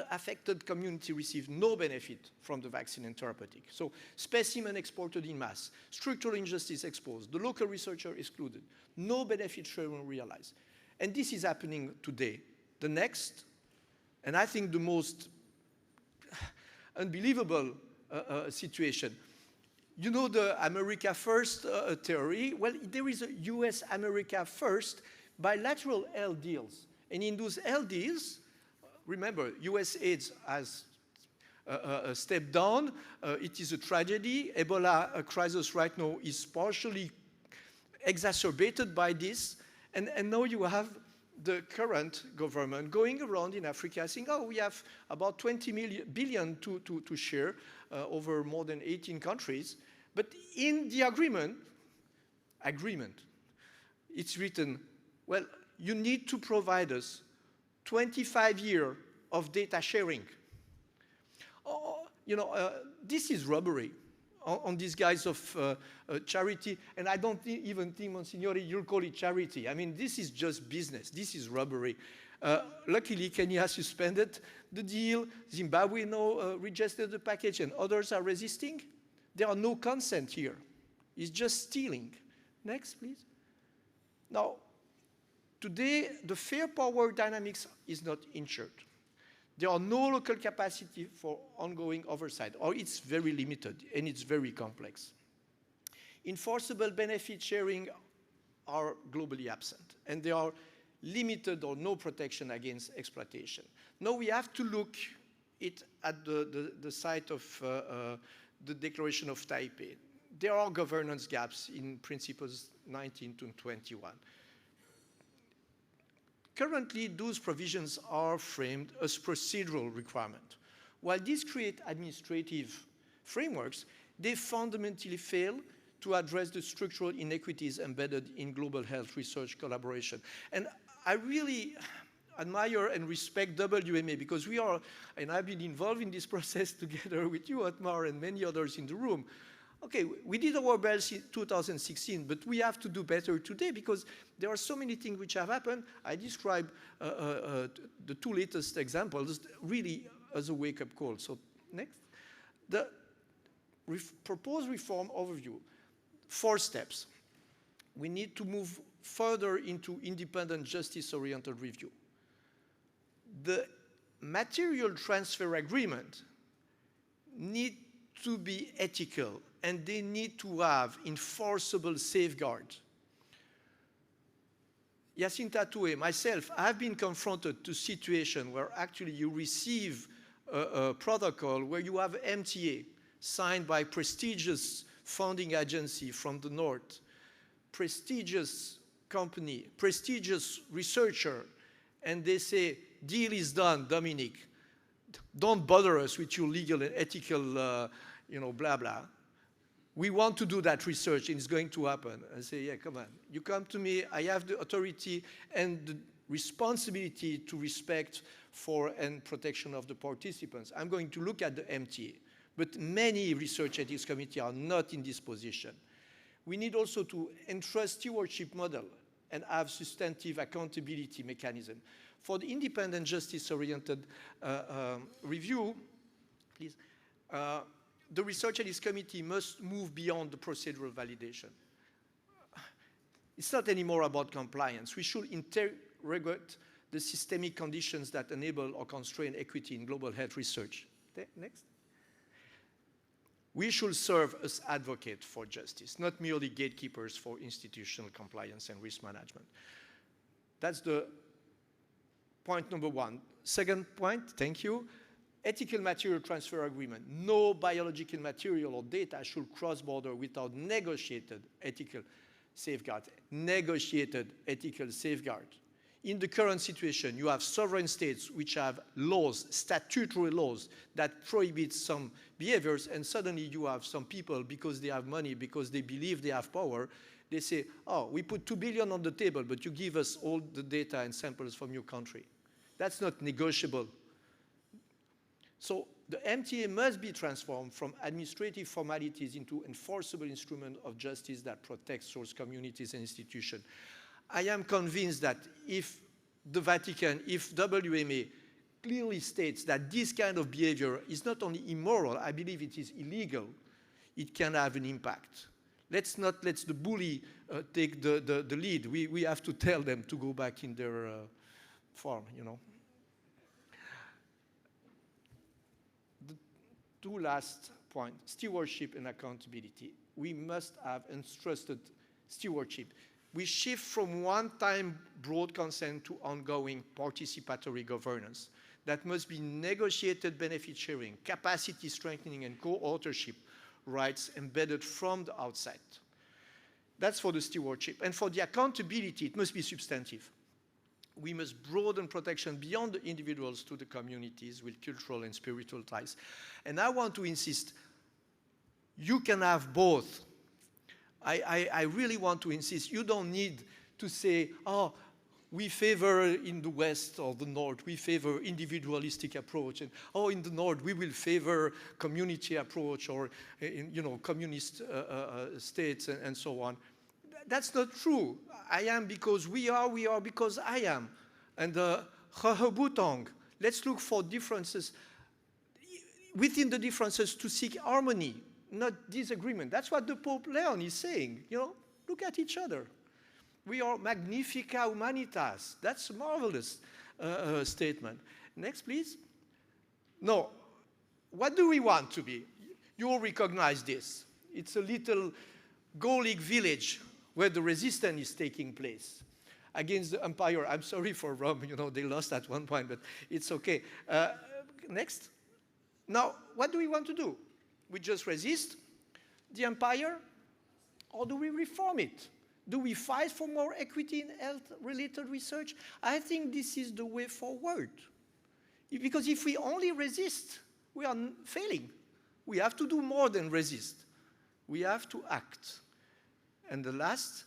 affected community received no benefit from the vaccine and therapeutic. So specimen exported in mass, structural injustice exposed, the local researcher excluded, no benefit sharing realized. And this is happening today. The next, and I think the most unbelievable situation, you know the America First theory? Well, there is a US America First bilateral health deals. And in those health deals, remember, US AIDS has a step down. It is a tragedy. Ebola crisis right now is partially exacerbated by this. And now you have the current government going around in Africa saying, oh, we have about 20 billion to share over more than 18 countries. But in the agreement, it's written, well, you need to provide us 25 years of data sharing. Oh, you know, this is robbery on these guys of charity. And I don't even think, Monsignore, you'll call it charity. I mean, this is just business. This is robbery. Luckily, Kenya suspended the deal. Zimbabwe now registered the package, and others are resisting. There are no consent here. It's just stealing. Next, please. Now, today, the fair power dynamics is not ensured. There are no local capacity for ongoing oversight, or it's very limited, and it's very complex. Enforceable benefit sharing are globally absent, and there are limited or no protection against exploitation. Now we have to look at the site of the Declaration of Taipei. There are governance gaps in Principles 19 to 21. Currently, those provisions are framed as procedural requirement. While these create administrative frameworks, they fundamentally fail to address the structural inequities embedded in global health research collaboration. And I really admire and respect WMA because we are, and I've been involved in this process together with you, Otmar, and many others in the room. Okay, we did our best in 2016, but we have to do better today because there are so many things which have happened. I describe the two latest examples really as a wake-up call. So next. The proposed reform overview, 4 steps. We need to move further into independent justice-oriented review. The material transfer agreement need to be ethical and they need to have enforceable safeguards. Jacinta Tue, myself, I have been confronted to situations where actually you receive a protocol where you have MTA signed by prestigious funding agency from the north, prestigious company, prestigious researcher, and they say, deal is done, Dominic. Don't bother us with your legal and ethical, blah, blah. We want to do that research and it's going to happen. I say, yeah, come on. You come to me, I have the authority and the responsibility to respect for and protection of the participants. I'm going to look at the MTA. But many research ethics committees are not in this position. We need also to entrust stewardship model and have substantive accountability mechanism. For the independent justice-oriented review, please, the research ethics committee must move beyond the procedural validation. It's not anymore about compliance. We should interrogate the systemic conditions that enable or constrain equity in global health research. Next. We should serve as advocates for justice, not merely gatekeepers for institutional compliance and risk management. That's the point number 1. Second point, thank you, ethical material transfer agreement. No biological material or data should cross border without negotiated ethical safeguards. Negotiated ethical safeguards. In the current situation, you have sovereign states which have laws, statutory laws, that prohibit some behaviors, and suddenly you have some people, because they have money, because they believe they have power, they say, oh, we put 2 billion on the table, but you give us all the data and samples from your country. That's not negotiable. So the MTA must be transformed from administrative formalities into enforceable instrument of justice that protects source communities and institutions. I am convinced that if the Vatican, if WMA clearly states that this kind of behavior is not only immoral, I believe it is illegal, it can have an impact. Let's not let the bully take the lead. We have to tell them to go back in their farm, you know. The 2 last points, stewardship and accountability. We must have entrusted stewardship. We shift from one-time broad consent to ongoing participatory governance. That must be negotiated benefit sharing, capacity strengthening, and co-authorship rights embedded from the outset. That's for the stewardship. And for the accountability, it must be substantive. We must broaden protection beyond the individuals to the communities with cultural and spiritual ties. And I want to insist, you can have both. I really want to insist, you don't need to say, oh, we favor in the West or the North, we favor individualistic approach, and oh, in the North we will favor community approach, or in, communist states and so on. That's not true. I am because we are because I am. And Butong, let's look for differences within the differences to seek harmony, not disagreement. That's what the Pope Leon is saying. Look at each other. We are magnifica humanitas. That's a marvelous statement. Next, please. No. What do we want to be? You all recognize this. It's a little Gallic village where the resistance is taking place against the empire. I'm sorry for Rome. They lost at one point, but it's okay. Next. Now, what do we want to do? We just resist the empire, or do we reform it? Do we fight for more equity in health-related research? I think this is the way forward. Because if we only resist, we are failing. We have to do more than resist. We have to act. And the last,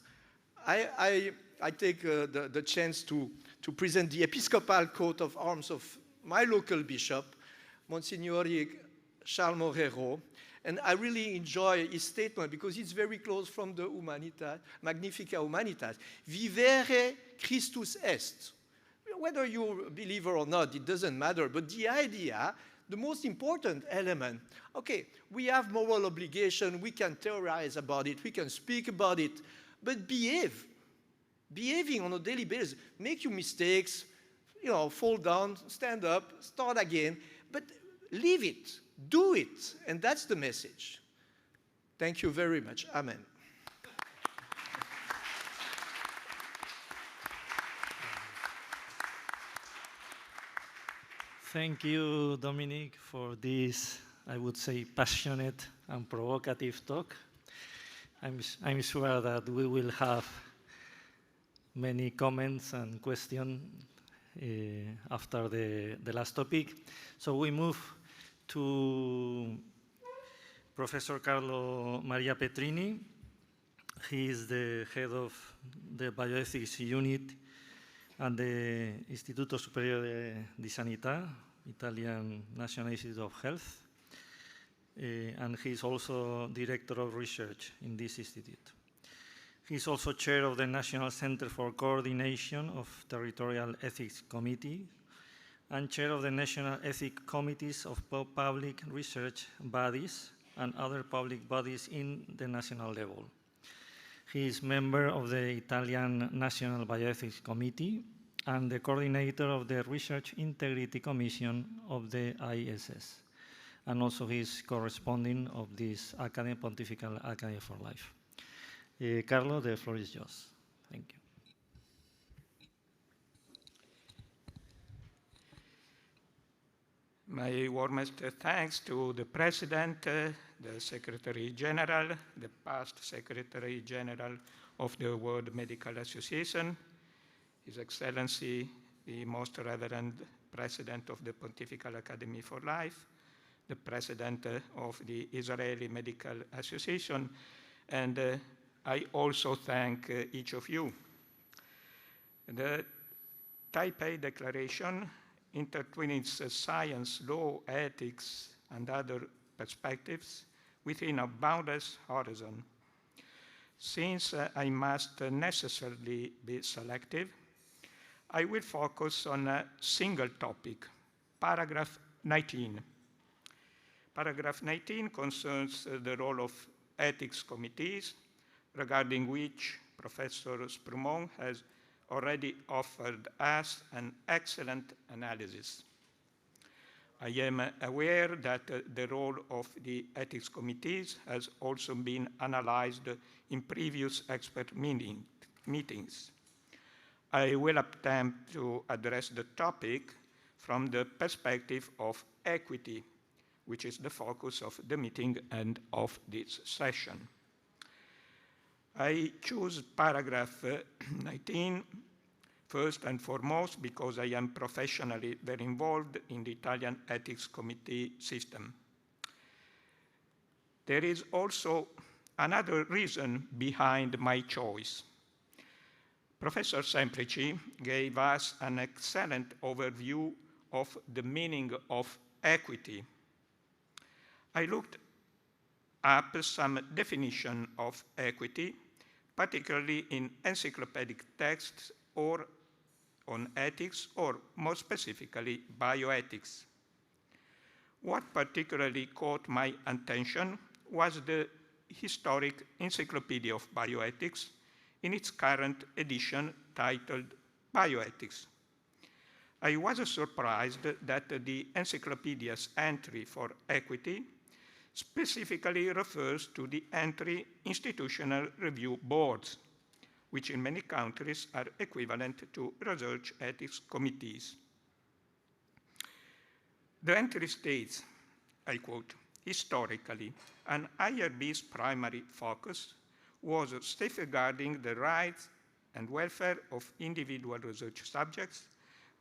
I take the chance to present the episcopal coat of arms of my local bishop, Monsignor Charles Morero. And I really enjoy his statement because it's very close from the Magnificat Humanitas. Vivere Christus est. Whether you're a believer or not, it doesn't matter. But the idea, the most important element, okay, we have moral obligation, we can theorize about it, we can speak about it, but behave. Behaving on a daily basis. Make your mistakes, fall down, stand up, start again, but live it, do it, and that's the message. Thank you very much. Amen. Thank you, Dominique, for this, I would say, passionate and provocative talk. I'm sure that we will have many comments and questions after the last topic. So we move to Professor Carlo Maria Petrini. He is the head of the bioethics unit at the Istituto Superiore di Sanità, Italian National Institute of Health, and he is also director of research in this institute. He is also chair of the National Center for Coordination of Territorial Ethics Committee and chair of the National Ethics Committees of public research bodies and other public bodies in the national level. He is member of the Italian National Bioethics Committee and the coordinator of the Research Integrity Commission of the ISS. And also he is corresponding of this Pontifical Academy for Life. Carlo, the floor is yours. Thank you. My warmest thanks to the President, the Secretary General, the past Secretary General of the World Medical Association, His Excellency, the Most Reverend President of the Pontifical Academy for Life, the President of the Israeli Medical Association, and I also thank each of you. The Taipei Declaration intertwines science, law, ethics, and other perspectives within a boundless horizon. Since I must necessarily be selective, I will focus on a single topic, paragraph 19. Paragraph 19 concerns the role of ethics committees, regarding which Professor Sprumont has already offered us an excellent analysis. I am aware that the role of the ethics committees has also been analyzed in previous expert meetings. I will attempt to address the topic from the perspective of equity, which is the focus of the meeting and of this session. I choose paragraph 19 first and foremost because I am professionally very involved in the Italian Ethics Committee system. There is also another reason behind my choice. Professor Semplici gave us an excellent overview of the meaning of equity. I looked up some definition of equity, particularly in encyclopedic texts or on ethics, or more specifically, bioethics. What particularly caught my attention was the historic Encyclopedia of Bioethics in its current edition titled Bioethics. I was surprised that the encyclopedia's entry for equity specifically refers to the entry institutional review boards, which in many countries are equivalent to research ethics committees. The entry states, I quote, historically, an IRB's primary focus was safeguarding the rights and welfare of individual research subjects,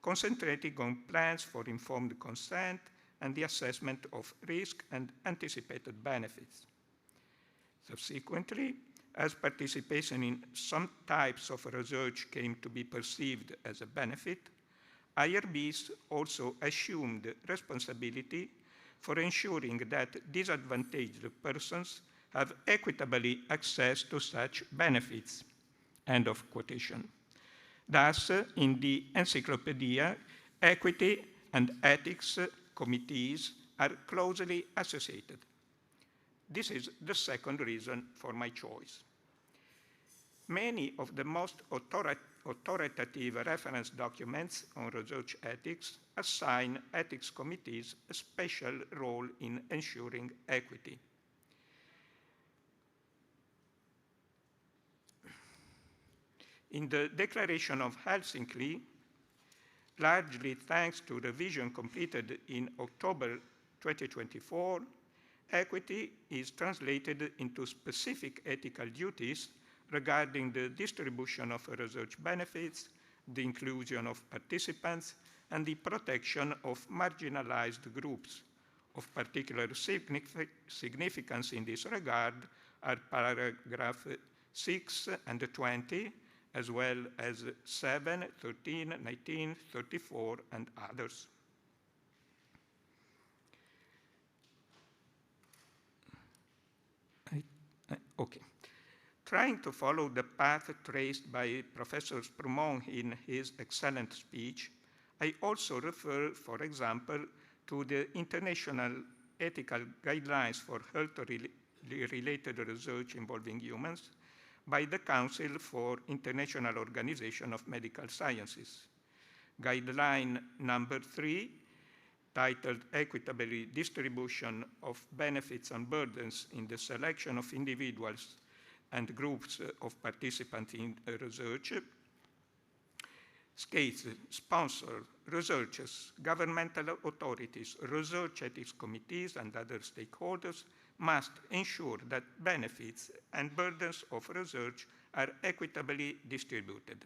concentrating on plans for informed consent and the assessment of risk and anticipated benefits. Subsequently, as participation in some types of research came to be perceived as a benefit, IRBs also assumed responsibility for ensuring that disadvantaged persons have equitably access to such benefits. End of quotation. Thus, in the encyclopedia, equity and ethics committees are closely associated. This is the second reason for my choice. Many of the most authoritative reference documents on research ethics assign ethics committees a special role in ensuring equity. In the Declaration of Helsinki, largely thanks to the revision completed in October 2024, equity is translated into specific ethical duties regarding the distribution of research benefits, the inclusion of participants, and the protection of marginalized groups. Of particular significance in this regard are paragraph 6 and 20, as well as 7, 13, 19, 34, and others. Okay. Trying to follow the path traced by Professor Sprumont in his excellent speech, I also refer, for example, to the International Ethical Guidelines for Health-Related Research Involving Humans by the Council for International Organization of Medical Sciences. Guideline number 3, titled Equitable Distribution of Benefits and Burdens in the Selection of Individuals and Groups of Participants in Research, states sponsors, researchers, governmental authorities, research ethics committees, and other stakeholders must ensure that benefits and burdens of research are equitably distributed.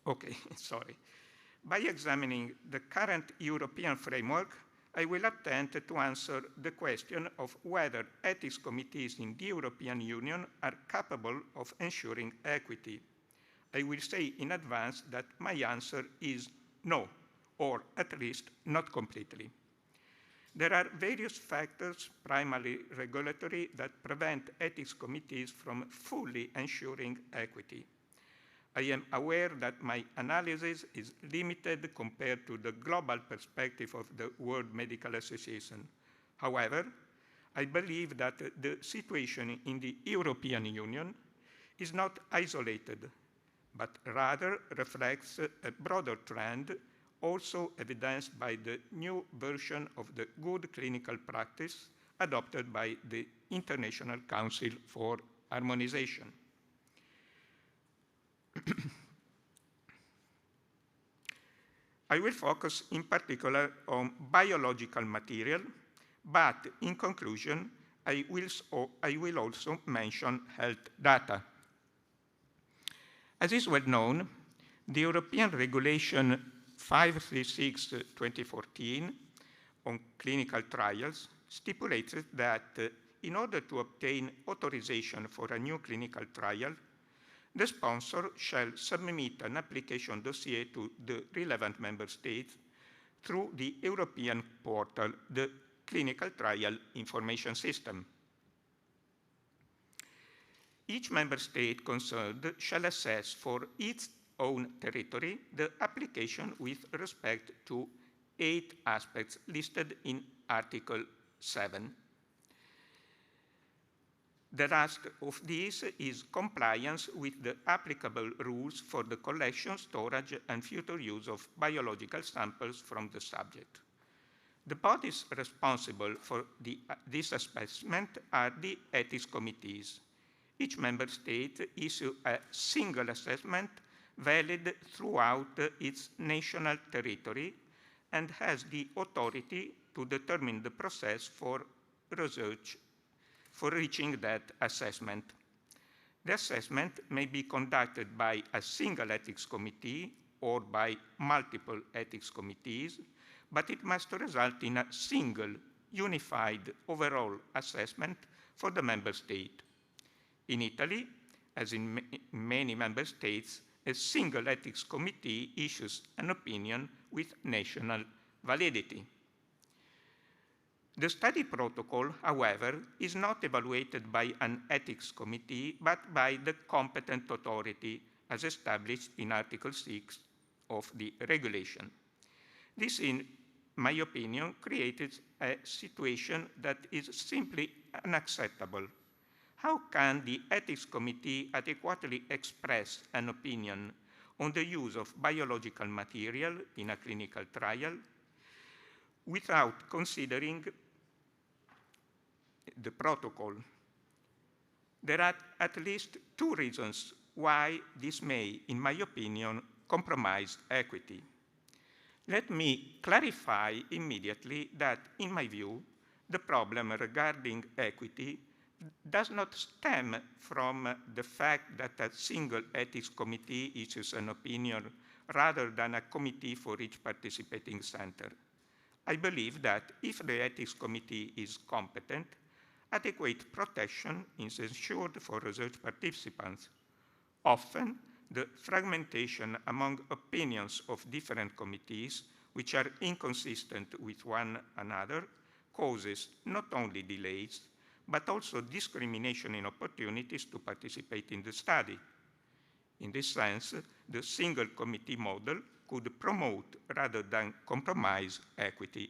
Okay, sorry. By examining the current European framework, I will attempt to answer the question of whether ethics committees in the European Union are capable of ensuring equity. I will say in advance that my answer is no, or at least not completely. There are various factors, primarily regulatory, that prevent ethics committees from fully ensuring equity. I am aware that my analysis is limited compared to the global perspective of the World Medical Association. However, I believe that the situation in the European Union is not isolated, but rather reflects a broader trend, also evidenced by the new version of the Good Clinical Practice adopted by the International Council for Harmonization. I will focus in particular on biological material, but in conclusion, I will also mention health data. As is well known, the European Regulation 536/2014 on clinical trials stipulates that in order to obtain authorization for a new clinical trial, the sponsor shall submit an application dossier to the relevant member states through the European portal, the Clinical Trial Information System. Each member state concerned shall assess for its own territory the application with respect to 8 aspects listed in Article 7. The last of these is compliance with the applicable rules for the collection, storage, and future use of biological samples from the subject. The bodies responsible for this assessment are the ethics committees. Each member state issues a single assessment valid throughout its national territory and has the authority to determine the process for research, for reaching that assessment. The assessment may be conducted by a single ethics committee or by multiple ethics committees, but it must result in a single, unified overall assessment for the member state. In Italy, as in many member states, a single ethics committee issues an opinion with national validity. The study protocol, however, is not evaluated by an ethics committee, but by the competent authority as established in Article 6 of the regulation. This, in my opinion, created a situation that is simply unacceptable. How can the ethics committee adequately express an opinion on the use of biological material in a clinical trial without considering the protocol? There are at least two reasons why this may, in my opinion, compromise equity. Let me clarify immediately that, in my view, the problem regarding equity does not stem from the fact that a single ethics committee issues an opinion rather than a committee for each participating center. I believe that if the ethics committee is competent, adequate protection is ensured for research participants. Often, the fragmentation among opinions of different committees, which are inconsistent with one another, causes not only delays, but also discrimination in opportunities to participate in the study. In this sense, the single committee model could promote rather than compromise equity.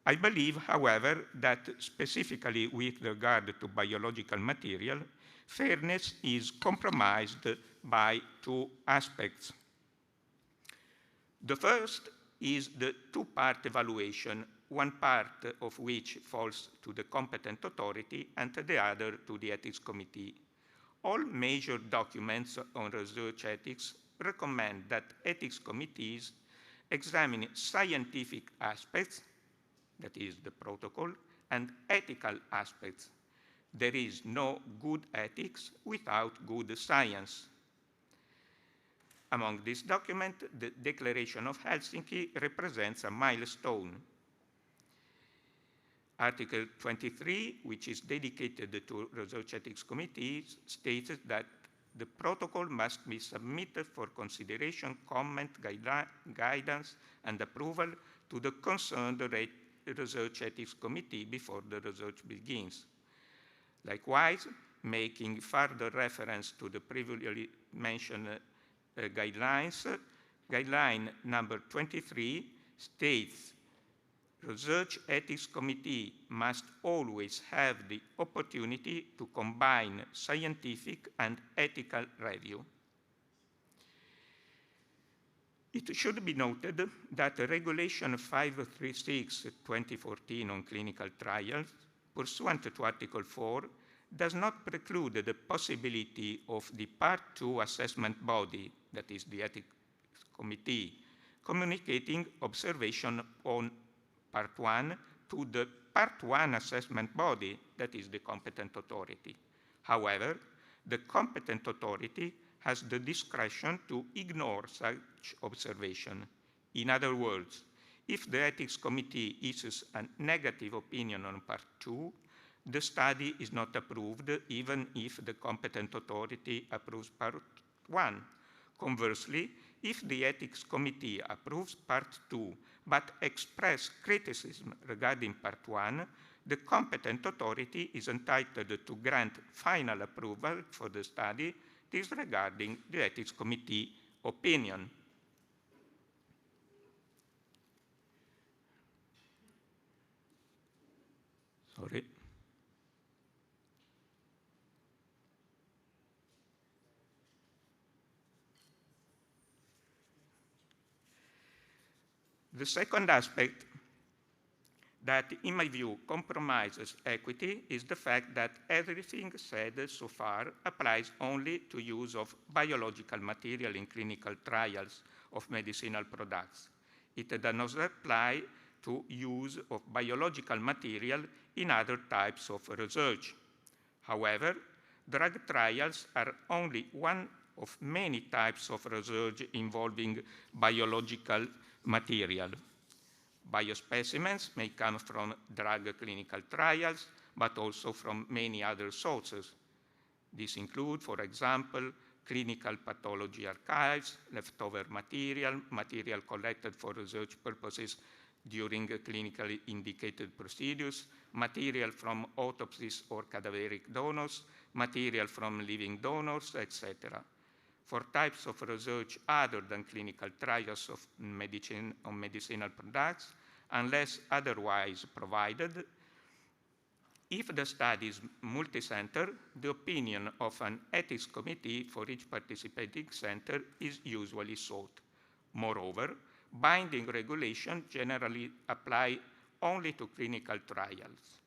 I believe, however, that specifically with regard to biological material, fairness is compromised by two aspects. The first is the two-part evaluation, one part of which falls to the competent authority and the other to the ethics committee. All major documents on research ethics recommend that ethics committees examine scientific aspects, that is the protocol, and ethical aspects. There is no good ethics without good science. Among these documents, the Declaration of Helsinki represents a milestone. Article 23, which is dedicated to research ethics committees, states that the protocol must be submitted for consideration, comment, guidance, and approval to the concerned research ethics committee before the research begins. Likewise, making further reference to the previously mentioned guidelines, guideline number 23 states, research ethics committee must always have the opportunity to combine scientific and ethical review. It should be noted that Regulation 536/2014 on clinical trials, pursuant to Article 4, does not preclude the possibility of the Part 2 assessment body, that is the ethics committee, communicating observation on Part 1 to the Part 1 assessment body, that is the competent authority. However, the competent authority has the discretion to ignore such observation. In other words, if the ethics committee issues a negative opinion on Part 2, the study is not approved even if the competent authority approves Part 1. Conversely, if the ethics committee approves Part 2 but expresses criticism regarding Part 1, the competent authority is entitled to grant final approval for the study disregarding the ethics committee opinion. Sorry. The second aspect that, in my view, compromises equity is the fact that everything said so far applies only to use of biological material in clinical trials of medicinal products. It does not apply to use of biological material in other types of research. However, drug trials are only one of many types of research involving biological material. Biospecimens may come from drug clinical trials, but also from many other sources. These include, for example, clinical pathology archives, leftover material, material collected for research purposes during clinically indicated procedures, material from autopsies or cadaveric donors, material from living donors, etc. For types of research other than clinical trials of medicinal products, unless otherwise provided, if the study is multi-center, the opinion of an ethics committee for each participating center is usually sought. Moreover, binding regulations generally apply only to clinical trials.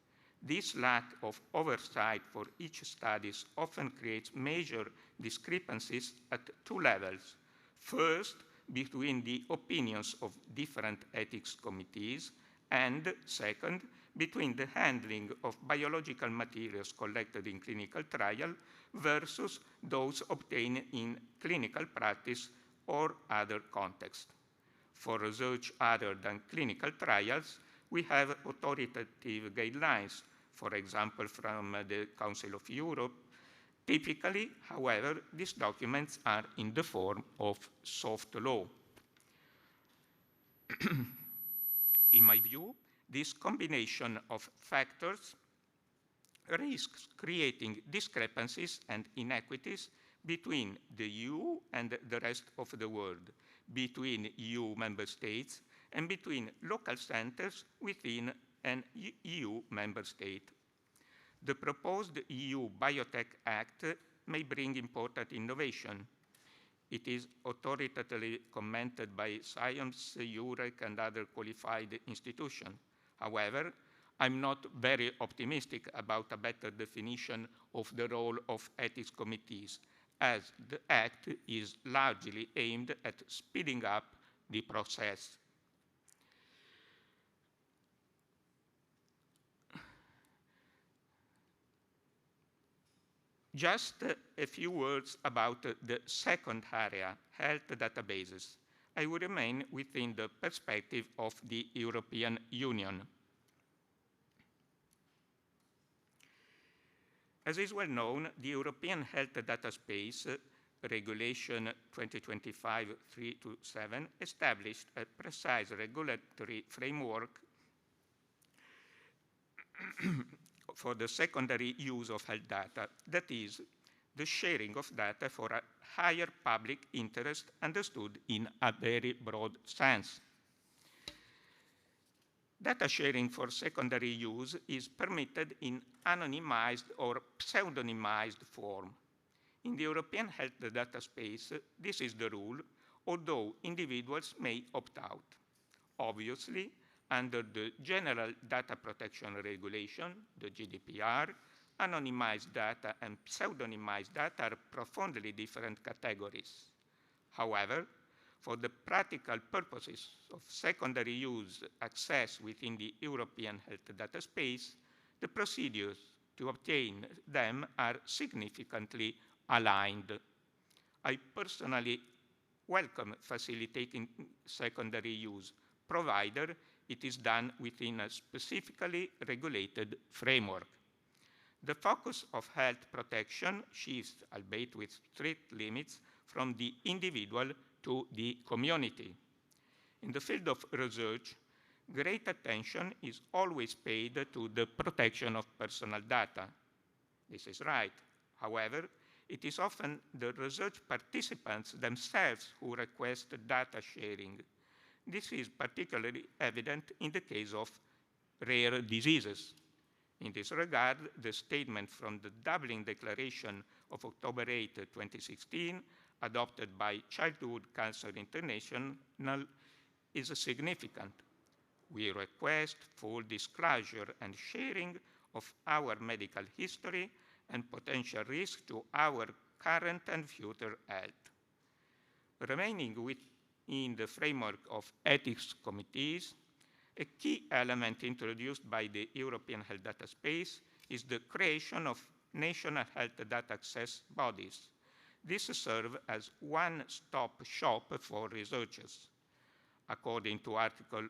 This lack of oversight for each study often creates major discrepancies at two levels. First, between the opinions of different ethics committees, and second, between the handling of biological materials collected in clinical trial versus those obtained in clinical practice or other contexts. For research other than clinical trials, we have authoritative guidelines, for example, from the Council of Europe. Typically, however, these documents are in the form of soft law. In my view, this combination of factors risks creating discrepancies and inequities between the EU and the rest of the world, between EU member states, and between local centers within an EU member state. The proposed EU Biotech Act may bring important innovation. It is authoritatively commented by Science, EUREC, and other qualified institutions. However, I'm not very optimistic about a better definition of the role of ethics committees, as the Act is largely aimed at speeding up the process. Just a few words about the second area, health databases. I will remain within the perspective of the European Union. As is well known, the European Health Data Space Regulation 2025-327 established a precise regulatory framework for the secondary use of health data, that is, the sharing of data for a higher public interest understood in a very broad sense. Data sharing for secondary use is permitted in anonymized or pseudonymized form. In the European health data space, this is the rule, although individuals may opt out. Obviously, under the General Data Protection Regulation, the GDPR, anonymized data and pseudonymized data are profoundly different categories. However, for the practical purposes of secondary use access within the European health data space, the procedures to obtain them are significantly aligned. I personally welcome facilitating secondary use, provided it is done within a specifically regulated framework. The focus of health protection shifts, albeit with strict limits, from the individual to the community. In the field of research, great attention is always paid to the protection of personal data. This is right. However, it is often the research participants themselves who request data sharing. This is particularly evident in the case of rare diseases. In this regard, the statement from the Dublin Declaration of October 8, 2016, adopted by Childhood Cancer International, is significant. We request full disclosure and sharing of our medical history and potential risk to our current and future health. Remaining in the framework of ethics committees, a key element introduced by the European Health Database is the creation of national health data access bodies. This serves as one-stop shop for researchers. According to Article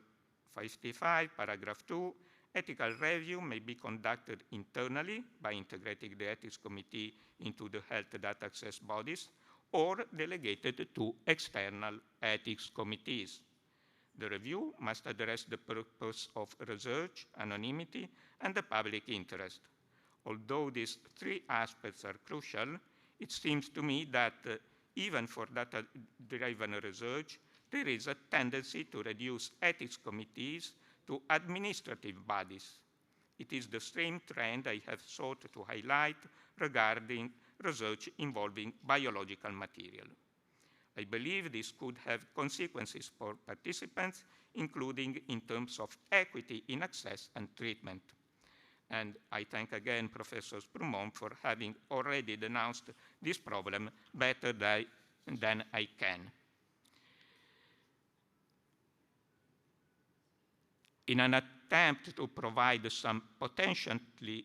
55, paragraph 2, ethical review may be conducted internally by integrating the ethics committee into the health data access bodies or delegated to external ethics committees. The review must address the purpose of research, anonymity, and the public interest. Although these three aspects are crucial, it seems to me that even for data-driven research, there is a tendency to reduce ethics committees to administrative bodies. It is the same trend I have sought to highlight regarding research involving biological material. I believe this could have consequences for participants, including in terms of equity in access and treatment. And I thank again Professor Sprumont for having already denounced this problem better than I can. In an attempt to provide some potentially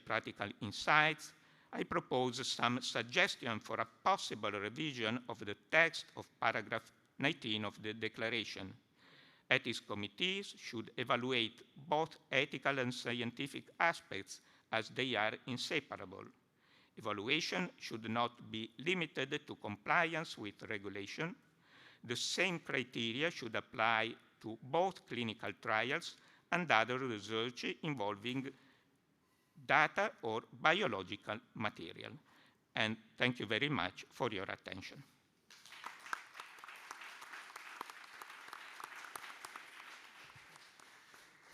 practical insights, I propose some suggestions for a possible revision of the text of paragraph 19 of the Declaration. Ethics committees should evaluate both ethical and scientific aspects as they are inseparable. Evaluation should not be limited to compliance with regulation. The same criteria should apply to both clinical trials and other research involving data or biological material. And thank you very much for your attention.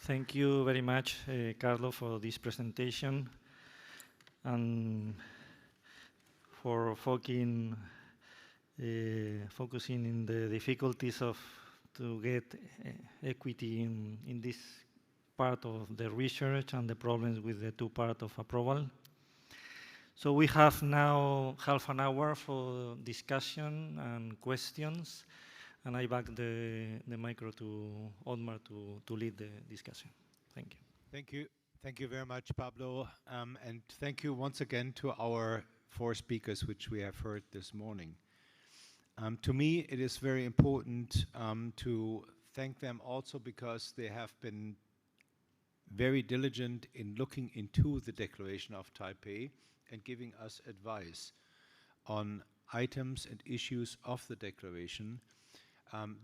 Thank you very much, Carlo, for this presentation and for focusing in the difficulties to get equity in this part of the research and the problems with the two parts of approval. So we have now half an hour for discussion and questions, and I back the micro to Otmar to lead the discussion. Thank you. Thank you. Thank you very much, Pablo. And thank you once again to our four speakers, which we have heard this morning. To me, it is very important to thank them also because they have been very diligent in looking into the Declaration of Taipei and giving us advice on items and issues of the Declaration.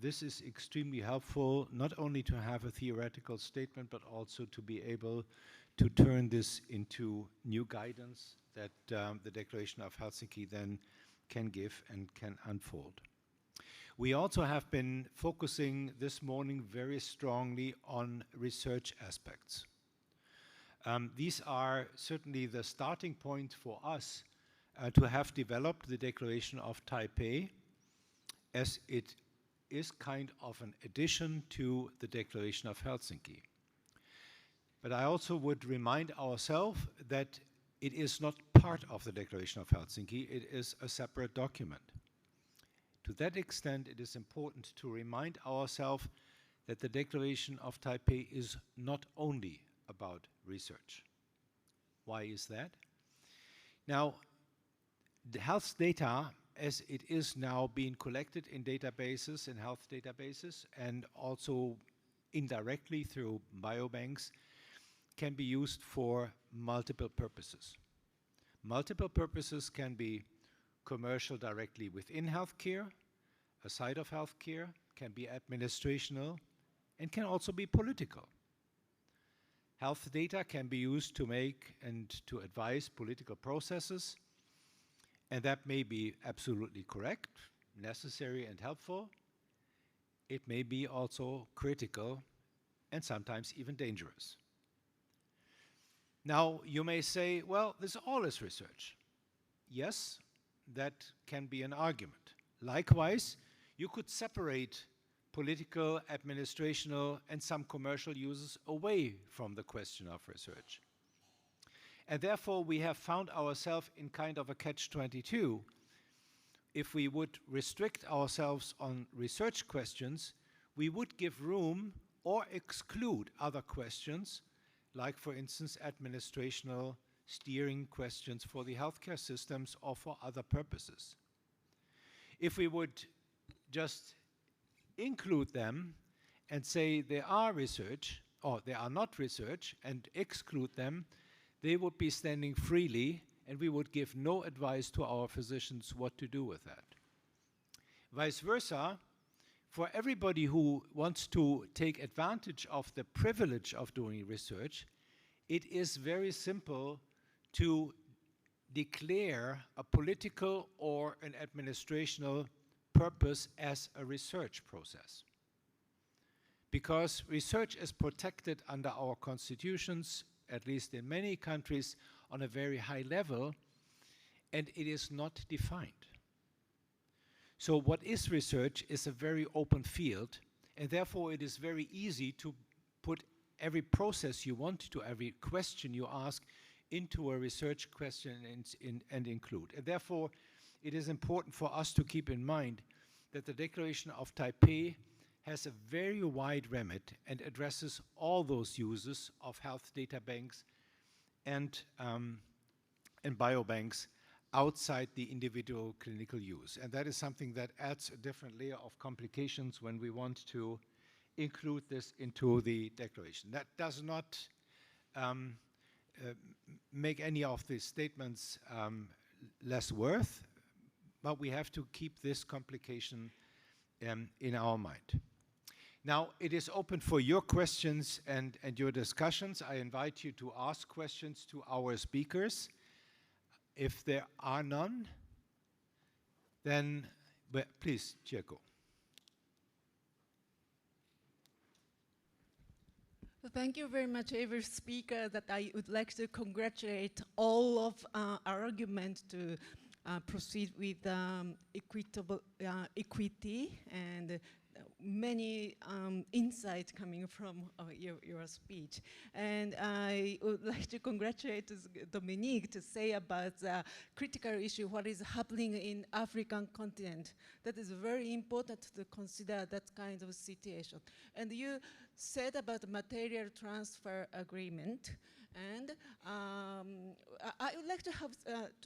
This is extremely helpful, not only to have a theoretical statement, but also to be able to turn this into new guidance that the Declaration of Helsinki then can give and can unfold. We also have been focusing this morning very strongly on research aspects. These are certainly the starting point for us to have developed the Declaration of Taipei, as it is kind of an addition to the Declaration of Helsinki. But I also would remind ourselves that it is not part of the Declaration of Helsinki, it is a separate document. To that extent, it is important to remind ourselves that the Declaration of Taipei is not only about research. Why is that? Now, the health data, as it is now being collected in databases, in health databases, and also indirectly through biobanks, can be used for multiple purposes. Multiple purposes can be commercial directly within healthcare, a side of healthcare, can be administrational, and can also be political. Health data can be used to make and to advise political processes, and that may be absolutely correct, necessary and helpful. It may be also critical and sometimes even dangerous. Now, you may say, well, this all is research. Yes, that can be an argument. Likewise, you could separate political, administrational, and some commercial uses away from the question of research. And therefore, we have found ourselves in kind of a catch-22, if we would restrict ourselves on research questions, we would give room or exclude other questions, like, for instance, administrational steering questions for the healthcare systems or for other purposes. If we would just include them and say they are research or they are not research and exclude them, they would be standing freely and we would give no advice to our physicians what to do with that. Vice versa, for everybody who wants to take advantage of the privilege of doing research, it is very simple to declare a political or an administrational purpose as a research process. Because research is protected under our constitutions, at least in many countries, on a very high level, and it is not defined. So what is research is a very open field, and therefore it is very easy to put every process you want to, every question you ask, into a research question and include. And therefore, it is important for us to keep in mind that the Declaration of Taipei has a very wide remit and addresses all those uses of health data banks and biobanks outside the individual clinical use. And that is something that adds a different layer of complications when we want to include this into the declaration. That does not make any of these statements less worth, but we have to keep this complication in our mind. Now, it is open for your questions and your discussions. I invite you to ask questions to our speakers. If there are none, then please, Chieko. Thank you very much, every speaker. That I would like to congratulate all of our argument to proceed with equitable equity and many insights coming from your speech. And I would like to congratulate Dominique to say about the critical issue, what is happening in African continent. That is very important to consider that kind of situation. And you said about material transfer agreement. And I would like to have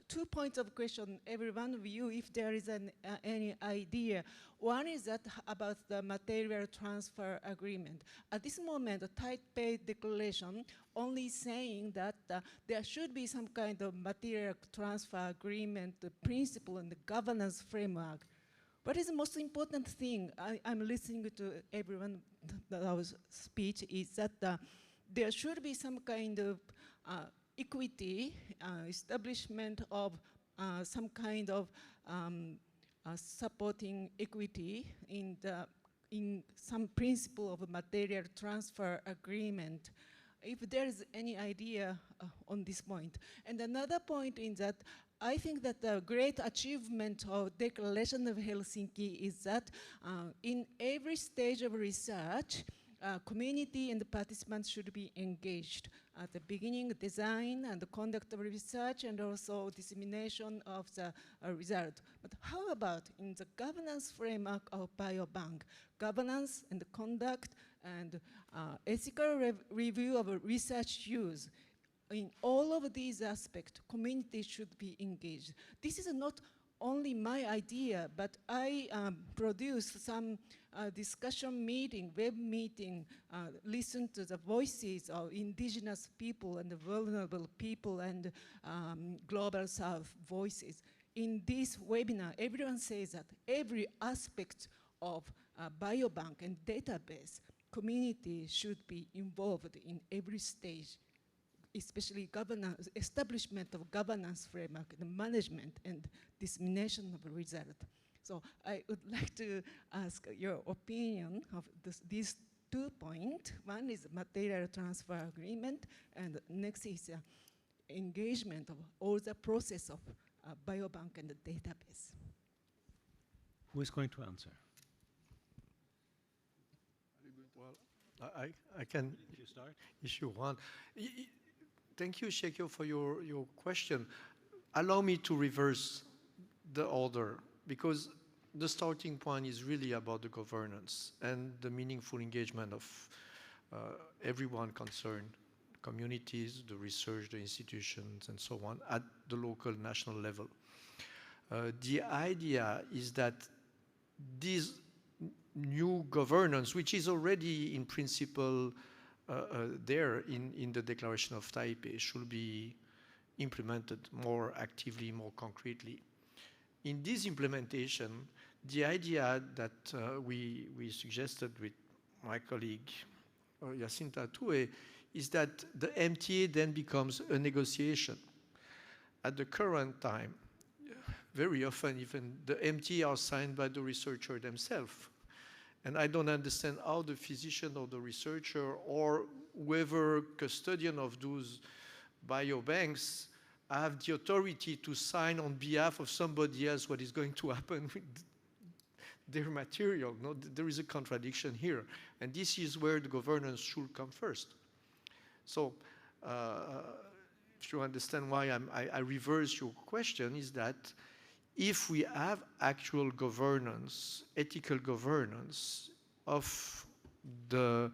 2 points of question, every one of you, if there is any idea. One is that about the material transfer agreement. At this moment, the Taipei Declaration only saying that there should be some kind of material transfer agreement, the principle and the governance framework. What is the most important thing? I'm listening to everyone our speech is that there should be some kind of equity, establishment of some kind of supporting equity in some principle of material transfer agreement. If there is any idea on this point. And another point is that I think that the great achievement of Declaration of Helsinki is that in every stage of research, community and the participants should be engaged at the beginning, design and the conduct of research, and also dissemination of the result. But how about in the governance framework of biobank? Governance and the conduct and ethical review of research use. In all of these aspects, community should be engaged. This is not only my idea, but I produced some discussion meeting, web meeting, listen to the voices of indigenous people and the vulnerable people and Global South voices. In this webinar, everyone says that every aspect of biobank and database, community should be involved in every stage, especially governance, establishment of governance framework, the management and dissemination of result. So I would like to ask your opinion of these 2 points. One is material transfer agreement, and next is engagement of all the process of biobank and the database. Who is going to answer? Well, I can start. issue one. Thank you, Shekyo, for your question. Allow me to reverse the order. because the starting point is really about the governance and the meaningful engagement of everyone concerned, communities, the research, the institutions, and so on, at the local, national level. The idea is that this new governance, which is already in principle there in the Declaration of Taipei, should be implemented more actively, more concretely. In this implementation, the idea that we suggested with my colleague Jacinta Tue is that the MTA then becomes a negotiation. At the current time, very often even the MTA are signed by the researcher themselves. And I don't understand how the physician or the researcher or whoever custodian of those biobanks have the authority to sign on behalf of somebody else what is going to happen with their material. No, there is a contradiction here. And this is where the governance should come first. So if you understand why I reverse your question, is that if we have actual governance, ethical governance of the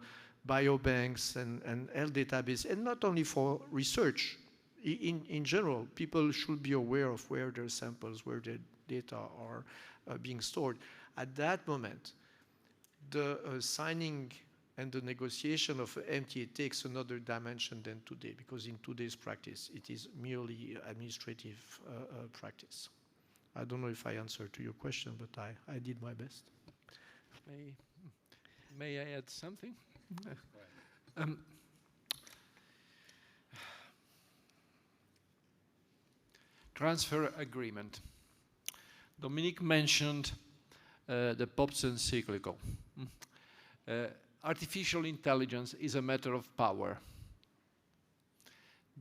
biobanks and health database, and not only for research, in general, people should be aware of where their samples, where their data are being stored. At that moment, the signing and the negotiation of MTA takes another dimension than today, because in today's practice, it is merely administrative practice. I don't know if I answered to your question, but I did my best. May I add something? Transfer agreement. Dominique mentioned the Pope's encyclical. Artificial intelligence is a matter of power.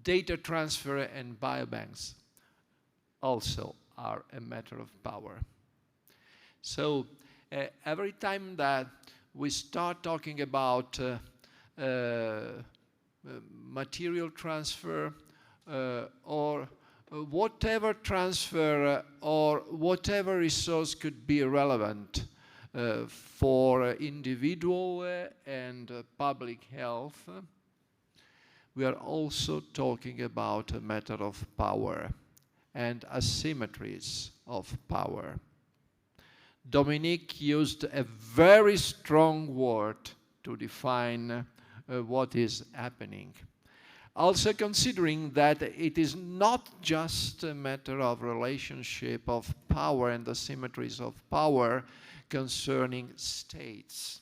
Data transfer and biobanks also are a matter of power. So every time that we start talking about material transfer or whatever transfer or whatever resource could be relevant for individual and public health, we are also talking about a matter of power and asymmetries of power. Dominique used a very strong word to define what is happening. Also considering that it is not just a matter of relationship of power and asymmetries of power concerning states.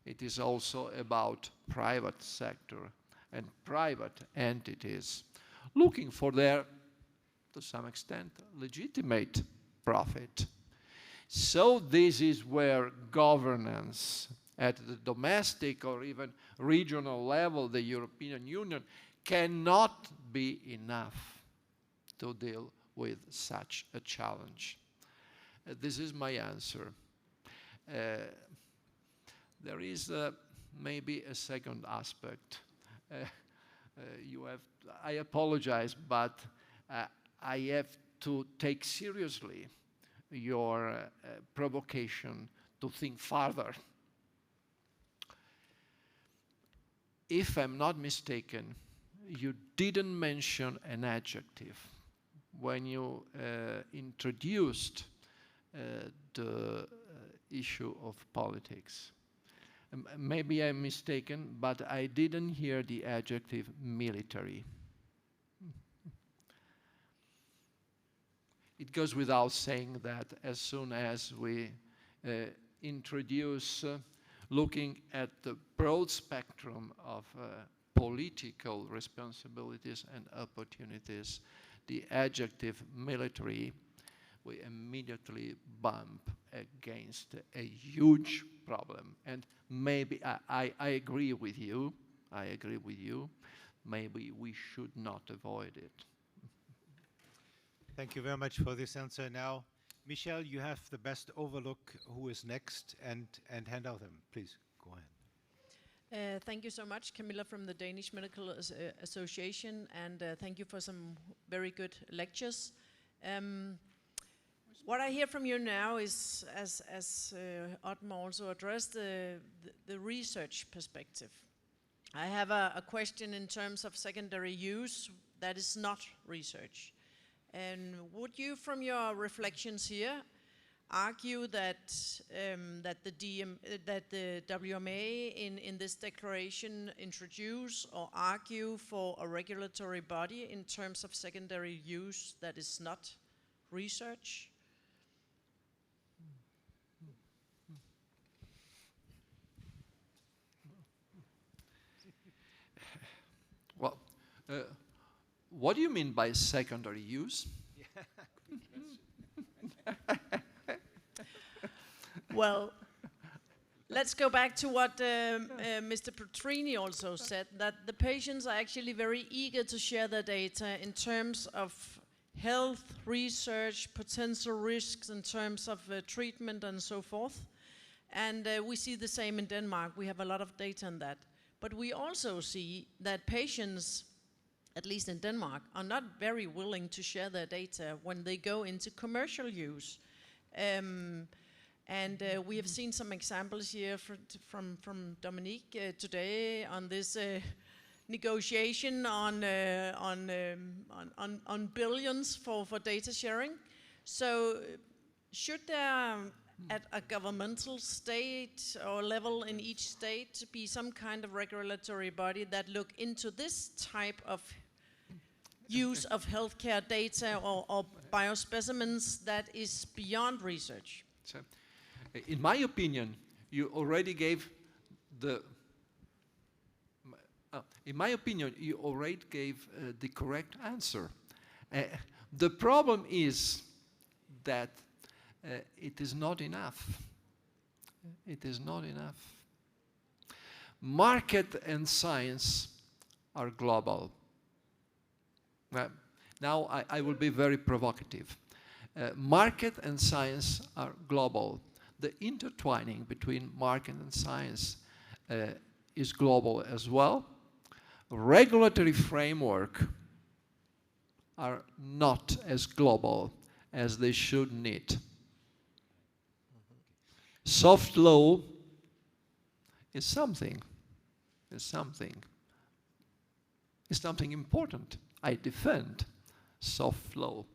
It is also about private sector and private entities looking for their, to some extent, legitimate profit. So this is where governance at the domestic or even regional level, the European Union, cannot be enough to deal with such a challenge. This is my answer. There is maybe a second aspect. I apologize, but I have to take seriously your provocation to think further. If I'm not mistaken, you didn't mention an adjective when you introduced the issue of politics. Maybe I'm mistaken, but I didn't hear the adjective military. It goes without saying that as soon as we introduce looking at the broad spectrum of political responsibilities and opportunities, the adjective military, we immediately bump against a huge problem. And maybe I agree with you. I agree with you. Maybe we should not avoid it. Thank you very much for this answer. Now, Michel, you have the best overlook who is next and hand out them. Please, go ahead. Thank you so much, Camilla from the Danish Medical Association, and thank you for some very good lectures. What I hear from you now is, as Otmar also addressed, the research perspective. I have a question in terms of secondary use that is not research. And would you, from your reflections here, argue that that the WMA in this declaration introduce or argue for a regulatory body in terms of secondary use that is not research? Well, what do you mean by secondary use? Well, let's go back to what Mr. Petrini also said, that the patients are actually very eager to share their data in terms of health, research, potential risks in terms of treatment and so forth. And we see the same in Denmark. We have a lot of data on that. But we also see that patients, at least in Denmark, are not very willing to share their data when they go into commercial use. And we have seen some examples here from Dominique today on this negotiation on billions for data sharing. So should there, at a governmental state or level in each state, be some kind of regulatory body that look into this type of use of healthcare data or biospecimens that is beyond research? So, in my opinion, you already gave the correct answer. The problem is that it is not enough. It is not enough. Market and science are global. Now I will be very provocative. Market and science are global. The intertwining between market and science is global as well. Regulatory framework are not as global as they should need. Soft law is something. It's something important. I defend soft law.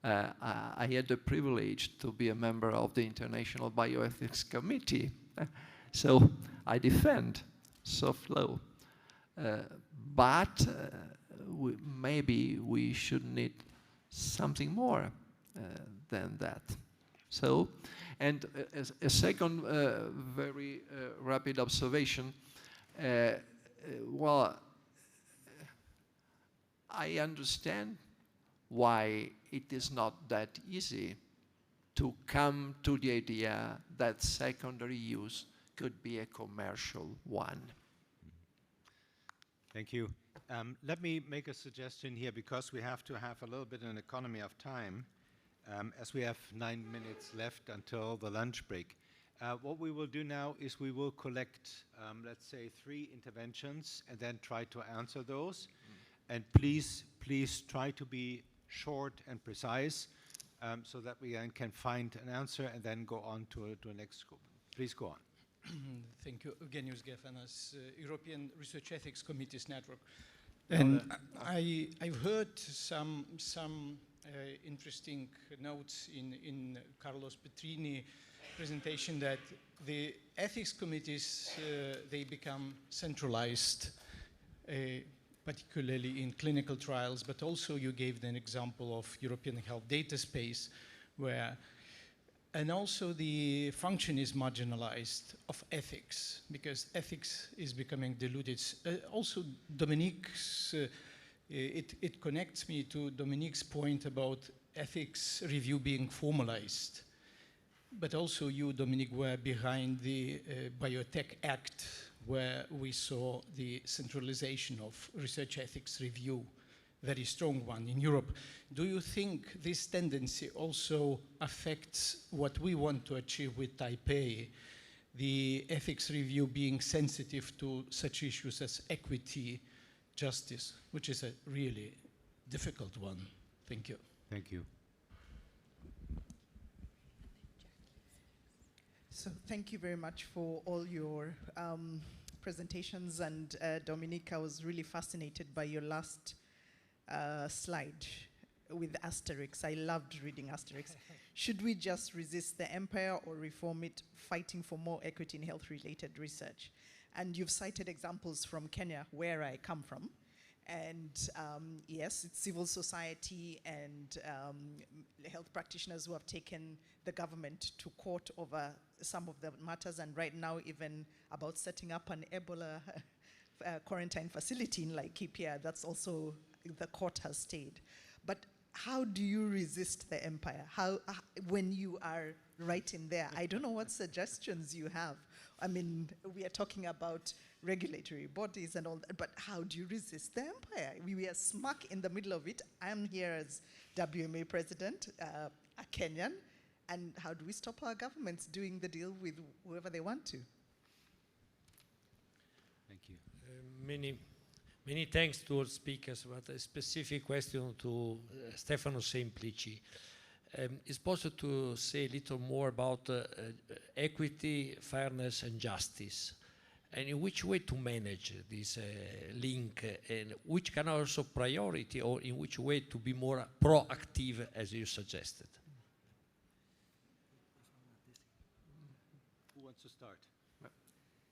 I had the privilege to be a member of the International Bioethics Committee, so I defend soft law. But maybe we should need something more than that. So, and a second very rapid observation. Well, I understand why it is not that easy to come to the idea that secondary use could be a commercial one. Thank you. Let me make a suggestion here, because we have to have a little bit of an economy of time, as we have 9 minutes left until the lunch break. What we will do now is we will collect, let's say, 3 interventions and then try to answer those. And please try to be short and precise, so that we then can find an answer and then go on to the next group. Please go on. Thank you. Eugenius Gefanas, European Research Ethics Committees Network. And I've heard some interesting notes in Carlos Petrini presentation that the ethics committees, they become centralized, particularly in clinical trials, but also you gave an example of European Health Database, where, and also the function is marginalized of ethics, because ethics is becoming diluted. Also Dominique's, it connects me to Dominique's point about ethics review being formalized. But also you, Dominique, were behind the Biotech Act, where we saw the centralization of research ethics review, very strong one in Europe. Do you think this tendency also affects what we want to achieve with Taipei, the ethics review being sensitive to such issues as equity, justice, which is a really difficult one? Thank you. Thank you. So thank you very much for all your presentations. And Dominique, I was really fascinated by your last slide with asterisks. I loved reading asterisks. Should we just resist the empire or reform it, fighting for more equity in health-related research? And you've cited examples from Kenya, where I come from. And yes, it's civil society and health practitioners who have taken the government to court over some of the matters, and right now even about setting up an Ebola quarantine facility in Laikipia. That's also, the court has stayed. But how do you resist the empire? How, when you are right in there? I don't know what suggestions you have. I mean, we are talking about regulatory bodies and all that, but how do you resist the empire? We are smack in the middle of it. I'm here as WMA president, a Kenyan, and how do we stop our governments doing the deal with whoever they want to? Thank you. Many thanks to all speakers, but a specific question to Stefano Semplici. Is possible to say a little more about equity, fairness, and justice, and in which way to manage this link, and which kind of also priority, or in which way to be more proactive, as you suggested? Who wants to start?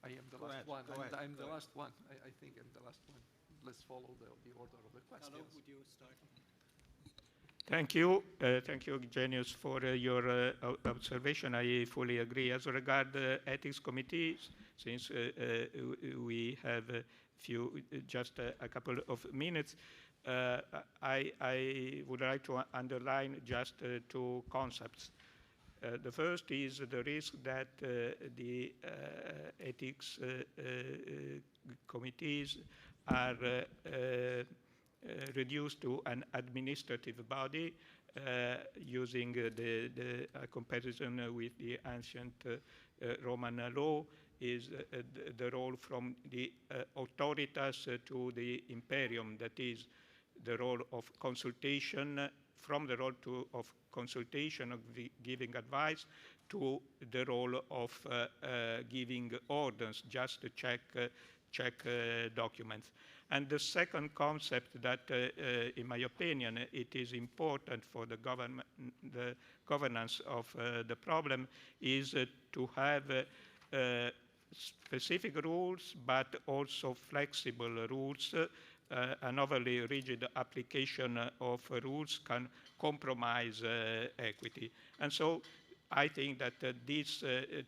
I am the last one. I'm the last one. I think I'm the last one. Let's follow the order of the questions. Carlo, would you start? Thank you. Thank you, Genius, for your observation. I fully agree. As regards the ethics committees, since we have just a couple of minutes, I would like to underline just two concepts. The first is the risk that the ethics committees are reduced to an administrative body, using the comparison with the ancient Roman law, is the role from the autoritas to the imperium, that is the role of consultation, from the role of consultation, of giving advice, to the role of giving orders, just to check documents. And the second concept that, in my opinion, it is important for the governance of the problem is to have specific rules, but also flexible rules. An overly rigid application of rules can compromise equity. And so I think that these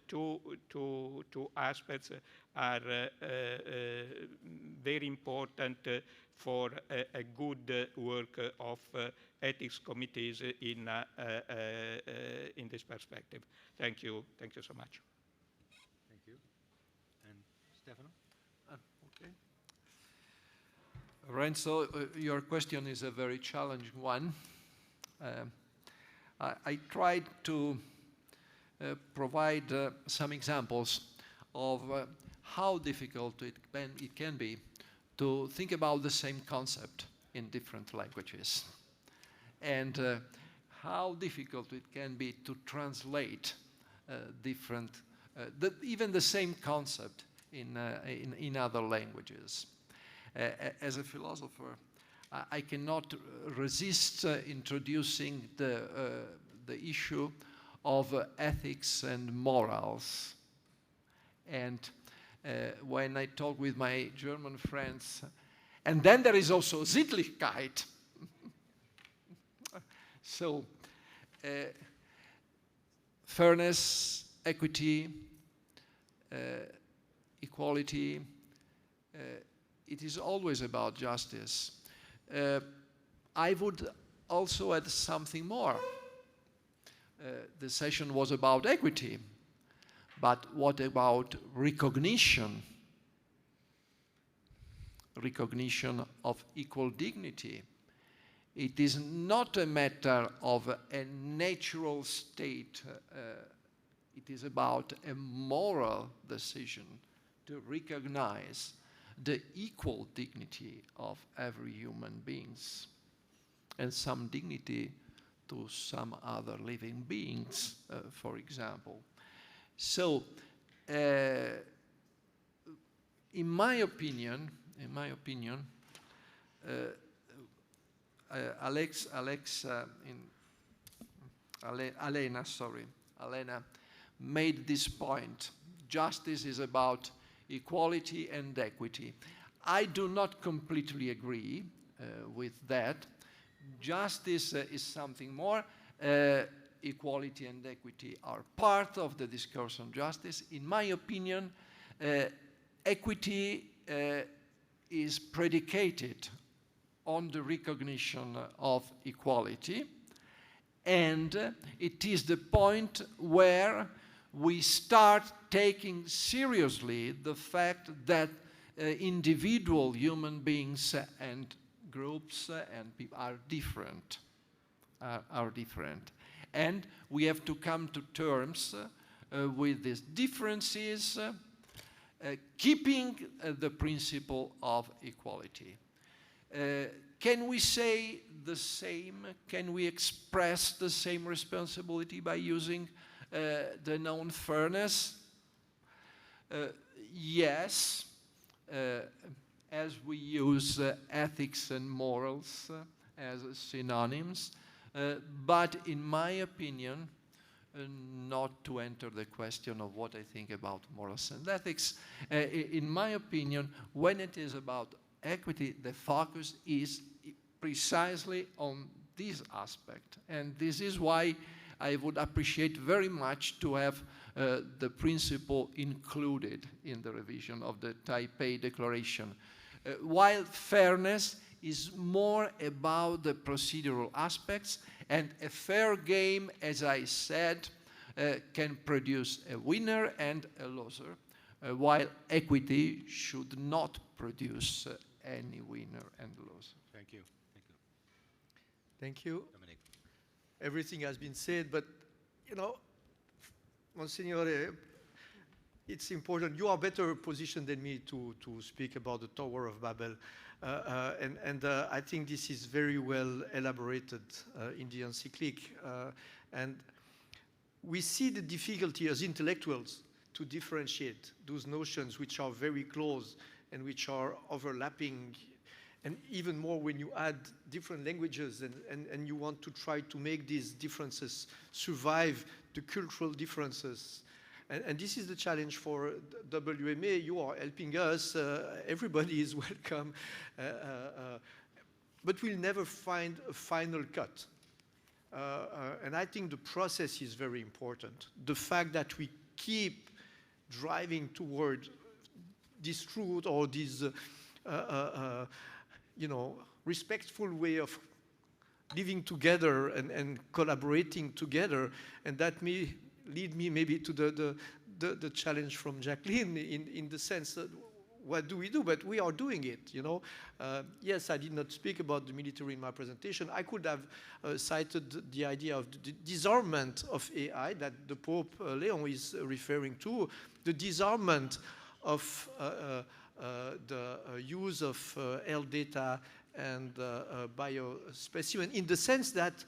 two aspects are very important for a good work of ethics committees in this perspective. Thank you. Thank you so much. Thank you. And Stefano? Okay. Renzo, your question is a very challenging one. I tried to provide some examples of how difficult it can be to think about the same concept in different languages, and how difficult it can be to translate even the same concept in other languages. As a philosopher, I cannot resist introducing the issue of ethics and morals. And when I talk with my German friends, and then there is also Sittlichkeit. So, fairness, equity, equality, it is always about justice. I would also add something more. The session was about equity, but what about recognition? Recognition of equal dignity. It is not a matter of a natural state. It is about a moral decision to recognize the equal dignity of every human beings, and some dignity to some other living beings, for example. So, in my opinion, Alena made this point. Justice is about equality and equity. I do not completely agree with that. Justice is something more. Equality and equity are part of the discourse on justice. In my opinion, equity is predicated on the recognition of equality, and it is the point where we start taking seriously the fact that individual human beings and groups and people are different. And we have to come to terms with these differences, keeping the principle of equality. Can we say the same? Can we express the same responsibility by using the noun fairness? Yes, as we use ethics and morals as synonyms, but in my opinion, not to enter the question of what I think about morals and ethics, in my opinion, when it is about equity, the focus is precisely on this aspect. And this is why I would appreciate very much to have the principle included in the revision of the Taipei Declaration. While fairness is more about the procedural aspects, and a fair game, as I said, can produce a winner and a loser, while equity should not produce any winner and loser. Thank you. Thank you. Dominic. Everything has been said, but, you know, Monsignore, it's important. You are better positioned than me to speak about the Tower of Babel. And I think this is very well elaborated in the encyclic. And we see the difficulty as intellectuals to differentiate those notions which are very close and which are overlapping, and even more when you add different languages and you want to try to make these differences survive the cultural differences. And this is the challenge for WMA. You are helping us. Everybody is welcome. But we'll never find a final cut. And I think the process is very important. The fact that we keep driving toward this truth or this, respectful way of living together and collaborating together, and that may lead me maybe to the challenge from Jacqueline in the sense that what do we do? But we are doing it, you know. Yes, I did not speak about the military in my presentation. I could have cited the idea of the disarmament of AI that the Pope Leon is referring to, the disarmament of the use of health data and biospecimen, in the sense that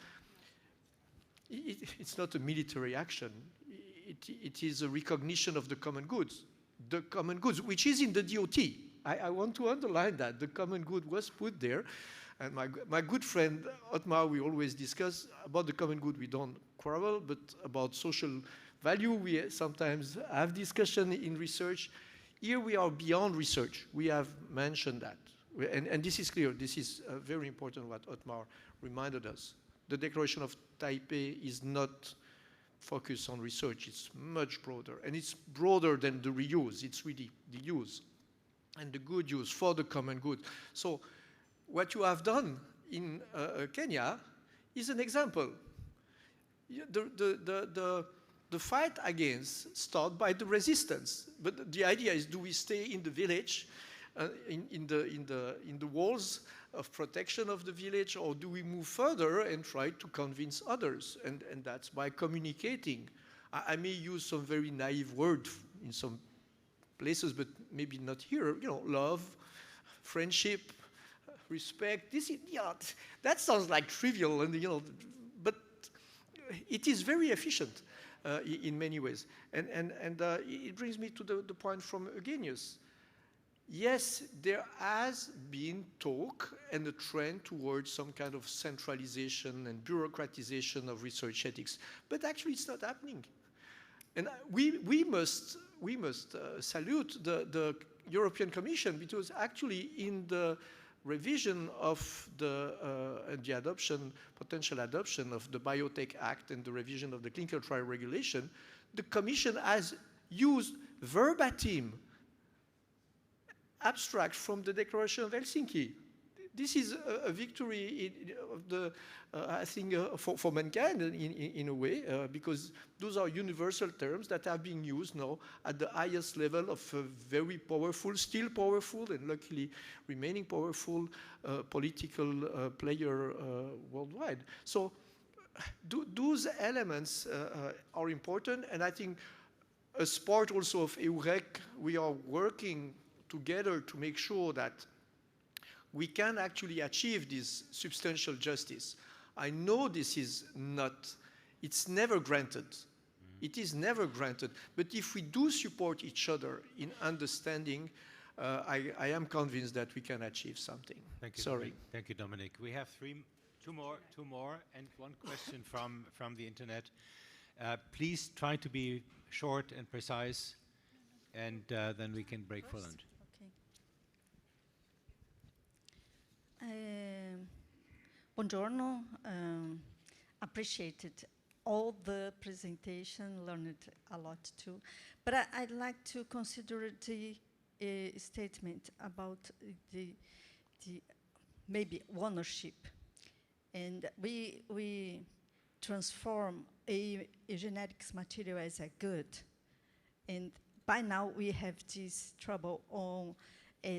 it's not a military action. It is a recognition of the common goods, which is in the DOT. I want to underline that. The common good was put there. And my good friend Otmar, we always discuss about the common good. We don't quarrel, but about social value, we sometimes have discussion in research. Here we are beyond research. We have mentioned that. And this is clear. This is very important what Otmar reminded us. The Declaration of Taipei is not focused on research. It's much broader. And it's broader than the reuse. It's really the use and the good use for the common good. So what you have done in Kenya is an example. The fight against starts by the resistance. But the idea is, do we stay in the village, in the walls of protection of the village, or do we move further and try to convince others? And that's by communicating. I may use some very naive word in some places, but maybe not here. You know, love, friendship, respect. That sounds like trivial, and but it is very efficient. in many ways. And it brings me to the point from Eugenius. Yes, there has been talk and a trend towards some kind of centralization and bureaucratization of research ethics, but actually it's not happening. And we must salute the European Commission, because actually in the revision of the potential adoption of the Biotech Act and the revision of the clinical trial regulation, the Commission has used verbatim abstract from the Declaration of Helsinki. This is a victory of the, I think, for mankind in a way, because those are universal terms that are being used now at the highest level of a very powerful, still powerful, and luckily remaining powerful political player worldwide. So those elements are important, and I think as part also of EUREC, we are working together to make sure that we can actually achieve this substantial justice. I know this is not, it's never granted. It is never granted. But if we do support each other in understanding, I am convinced that we can achieve something. Thank you. Sorry. Dominic. Thank you, Dominic. We have two more, and one question from the internet. Please try to be short and precise, and then we can break for lunch. Buongiorno. Appreciated all the presentation, learned a lot too. But I'd like to consider the statement about the maybe ownership. And we transform a genetics material as a good. And by now we have this trouble on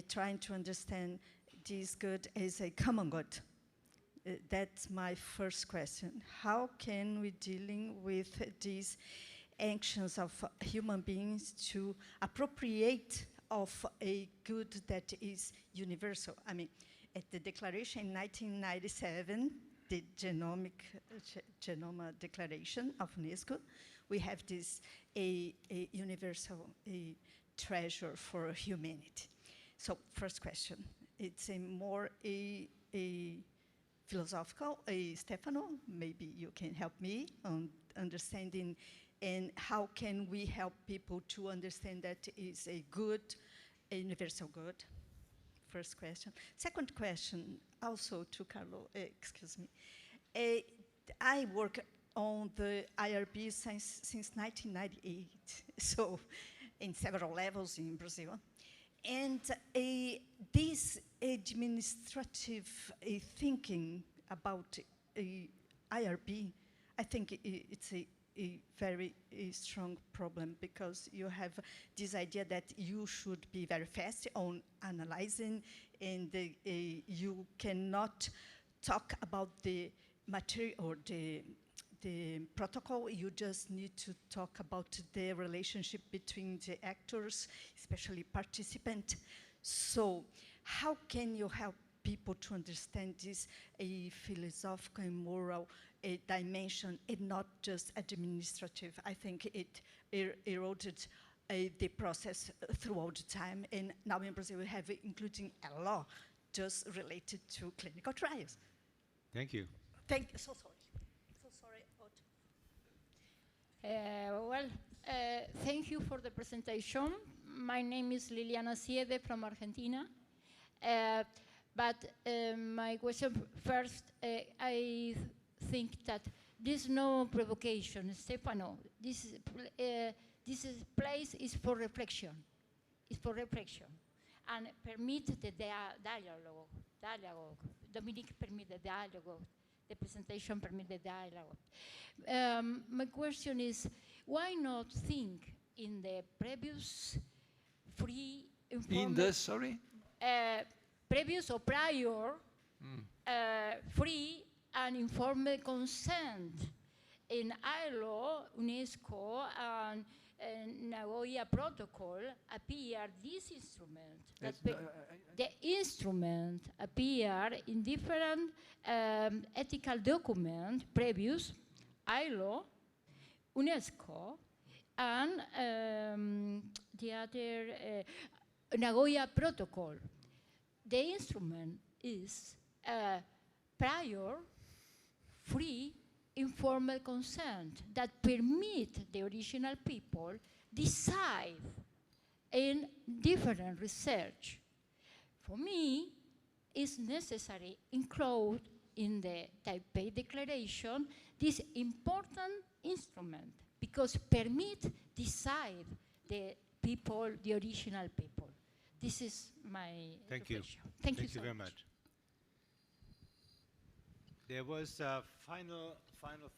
trying to understand this good as a common good. That's my first question. How can we dealing with these actions of human beings to appropriate of a good that is universal? I mean, at the declaration in 1997, the Genome Declaration of UNESCO, we have this a universal treasure for humanity. So first question, it's a more a philosophical, Stefano, maybe you can help me on understanding, and how can we help people to understand that is a good, a universal good? First question. Second question, also to Carlo, excuse me. I work on the IRB since 1998, so in several levels in Brazil. And this administrative thinking about IRB, I think it's a very strong problem, because you have this idea that you should be very fast on analyzing, and you cannot talk about the material or the protocol. You just need to talk about the relationship between the actors, especially participants. So how can you help people to understand this a philosophical and moral dimension, and not just administrative? I think it eroded the process throughout the time, and now in Brazil we have including a law just related to clinical trials. Thank you. Thank you. So sorry. Thank you for the presentation. My name is Liliana Siede from Argentina. But my question first, I think that there's no provocation, Stefano. This place is for reflection. It's for reflection. And permit the dialogue. Dominique permit the dialogue. The presentation permit the dialogue. My question is, why not think in the previous free informed... In the, sorry? Previous or prior free and informed consent in ILO, UNESCO, and Nagoya Protocol appear this instrument. The instrument appear in different ethical documents, previous ILO, UNESCO and the other Nagoya Protocol. The instrument is prior, free, informal consent that permit the original people decide in different research. For me, it's necessary include in the Taipei Declaration this important instrument because permit decide the people, the original people. This is my reflection. Thank you so very much. much. There was a final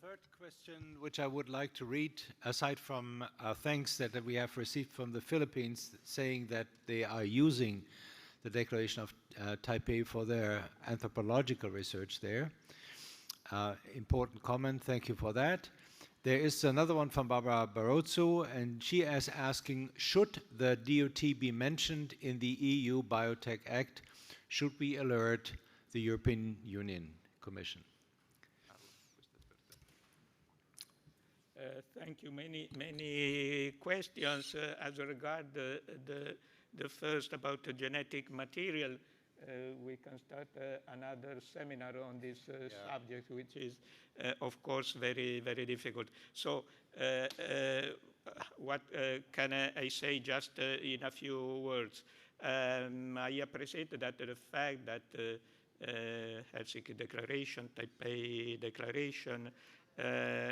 third question, which I would like to read, aside from thanks that we have received from the Philippines, saying that they are using the Declaration of Taipei for their anthropological research there. Important comment, thank you for that. There is another one from Barbara Barroso, and she is asking, should the DOT be mentioned in the EU Biotech Act? Should we alert the European Union Commission? Thank you. Many questions as regard the first about the genetic material. We can start another seminar on this subject, which is, of course, very, very difficult. So what can I say just in a few words? I appreciate that the fact that Helsinki Declaration, Taipei Declaration,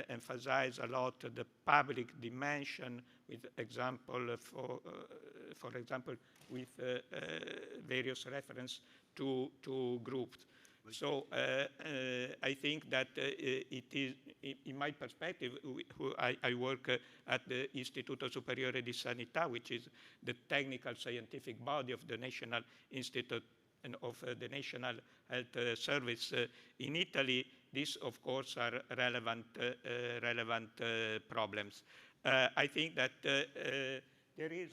emphasize a lot the public dimension with example, for example, with various reference to groups. So I think that it is, in my perspective, I work at the Istituto Superiore di Sanità, which is the technical scientific body of the National Institute and of the National Health Service in Italy. These, of course, are relevant problems. I think that there is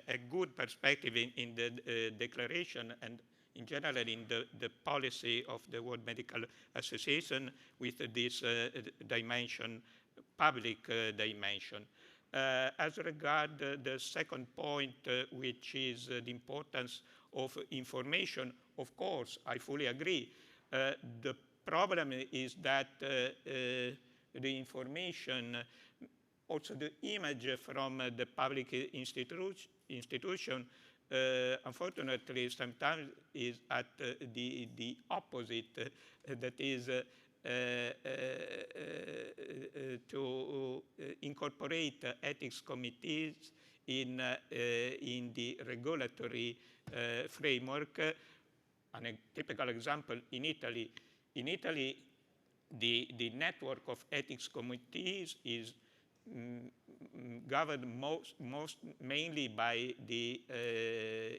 a good perspective in the declaration and in general in the policy of the World Medical Association with this dimension, public dimension. As regard the second point, which is the importance of information, of course, I fully agree. The problem is that the information, also the image from the public institution, unfortunately, sometimes is at the opposite, that is to incorporate ethics committees in the regulatory framework. And a typical example in Italy. In Italy, the network of ethics committees is governed mainly by the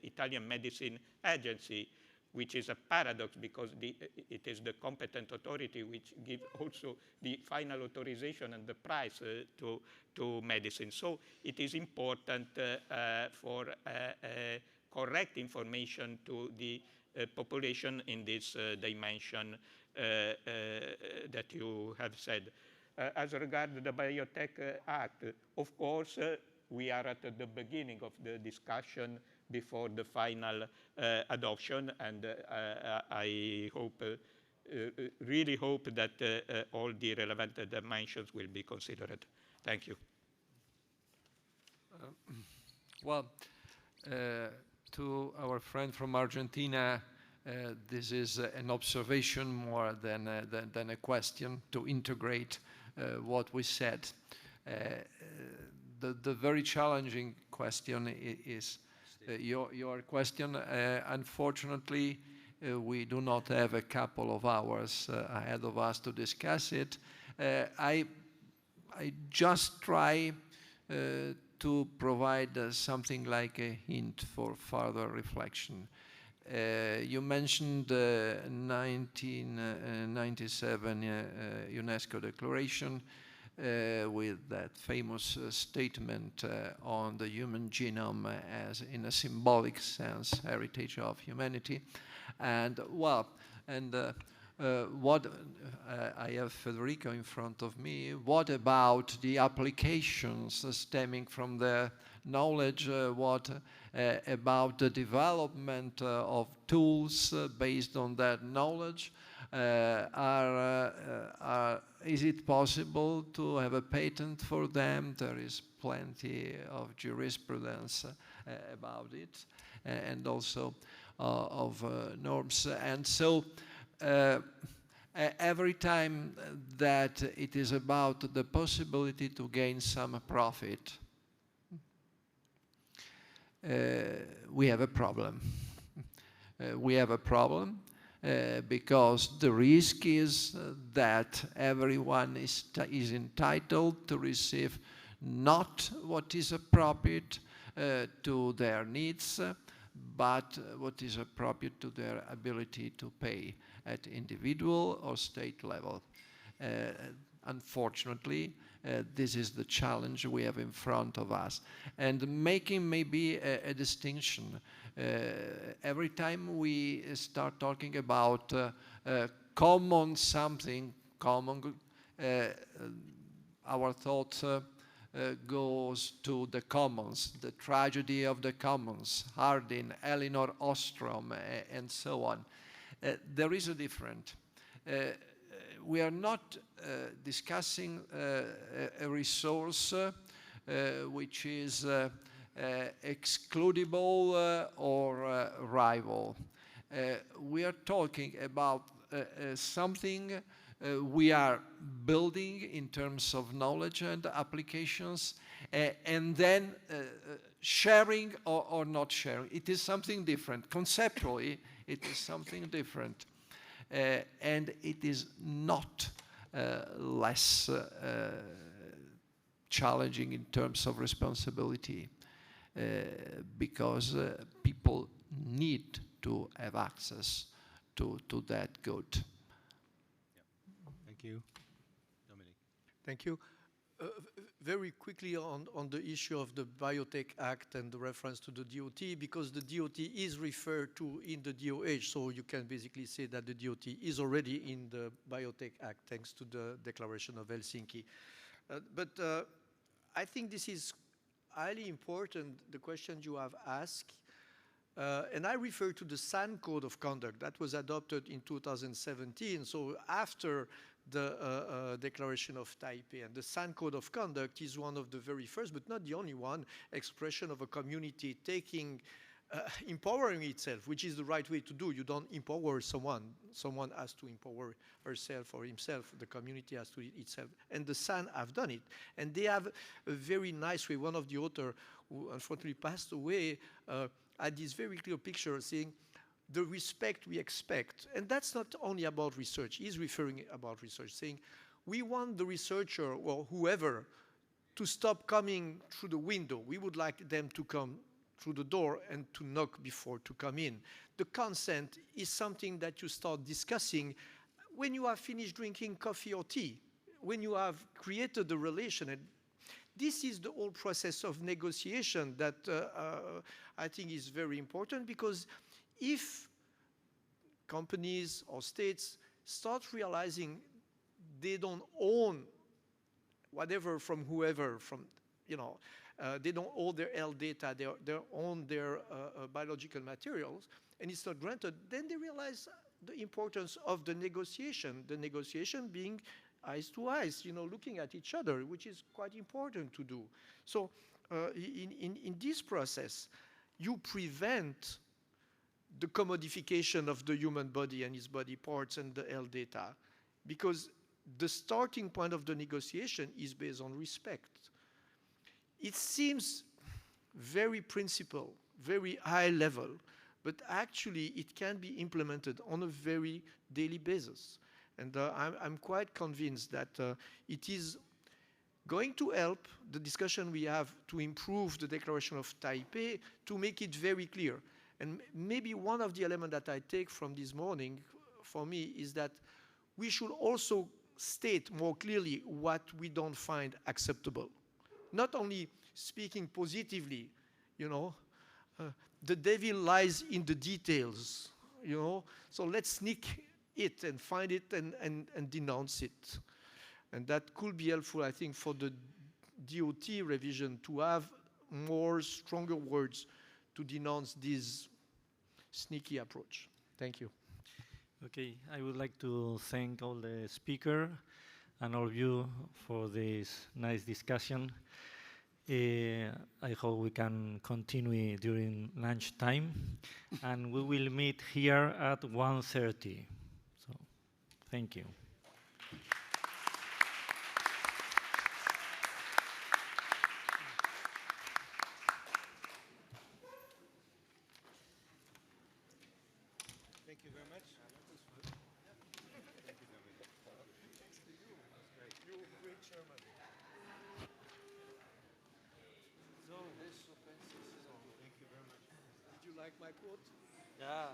Italian Medicine Agency, which is a paradox because it is the competent authority which gives also the final authorization and the price to medicine. So it is important for correct information to the population in this dimension that you have said. As regards the Biotech Act, of course, we are at the beginning of the discussion before the final adoption, and I hope, really hope that all the relevant dimensions will be considered. Thank you. Well, to our friend from Argentina, this is an observation more than a question to integrate what we said. The very challenging question is your question. Unfortunately, we do not have a couple of hours ahead of us to discuss it. I just try to provide something like a hint for further reflection. You mentioned the 1997 UNESCO Declaration with that famous statement on the human genome as, in a symbolic sense, heritage of humanity. And well, I have Federico in front of me. What about the applications stemming from the knowledge? What about the development of tools based on that knowledge? Is it possible to have a patent for them? There is plenty of jurisprudence about it, and also of norms. And so every time that it is about the possibility to gain some profit, we have a problem. We have a problem because the risk is that everyone is entitled to receive not what is appropriate to their needs, but what is appropriate to their ability to pay at individual or state level. Unfortunately, this is the challenge we have in front of us. And making maybe a distinction, every time we start talking about common something, common, our thought goes to the commons, the tragedy of the commons, Hardin, Elinor Ostrom, and so on. There is a difference. We are not discussing a resource which is excludable or rival. We are talking about something we are building in terms of knowledge and applications, and then sharing or not sharing. It is something different. Conceptually, it is something different. And it is not less challenging in terms of responsibility, because people need to have access to that good. Thank you. Dominic. Thank you. Very quickly on the issue of the Biotech Act and the reference to the DOT, because the DOT is referred to in the DOH, so you can basically say that the DOT is already in the Biotech Act thanks to the Declaration of Helsinki. But I think this is highly important, the question you have asked. And I refer to the SAN Code of Conduct that was adopted in 2017, so after the Declaration of Taipei. And the SAN Code of Conduct is one of the very first, but not the only one, expression of a community taking, empowering itself, which is the right way to do. You don't empower someone. Someone has to empower herself or himself. The community has to itself. And the SAN have done it. And they have a very nice way. One of the authors, who unfortunately passed away, had this very clear picture saying, the respect we expect, and that's not only about research, he's referring about research, saying we want the researcher or whoever to stop coming through the window. We would like them to come through the door and to knock before to come in. The consent is something that you start discussing when you have finished drinking coffee or tea, when you have created the relation. And this is the whole process of negotiation that I think is very important, because if companies or states start realizing they don't own whatever from whoever, from, you know, they don't own their health data, they own their biological materials, and it's not granted, then they realize the importance of the negotiation being eyes to eyes, you know, looking at each other, which is quite important to do. So in this process, you prevent the commodification of the human body and its body parts and the health data, because the starting point of the negotiation is based on respect. It seems very principled, very high level, but actually it can be implemented on a very daily basis. And I'm quite convinced that it is going to help the discussion we have to improve the Declaration of Taipei, to make it very clear. And maybe one of the elements that I take from this morning, for me, is that we should also state more clearly what we don't find acceptable. Not only speaking positively, you know, the devil lies in the details, you know, so let's sneak it and find it and denounce it. And that could be helpful, I think, for the DOT revision to have more stronger words to denounce this sneaky approach. Thank you. Okay, I would like to thank all the speakers and all of you for this nice discussion. I hope we can continue during lunchtime, and we will meet here at 1:30. So, thank you. Thank you very much. You're a great chairman. So, thank you very much. Did you like my quote? Yeah.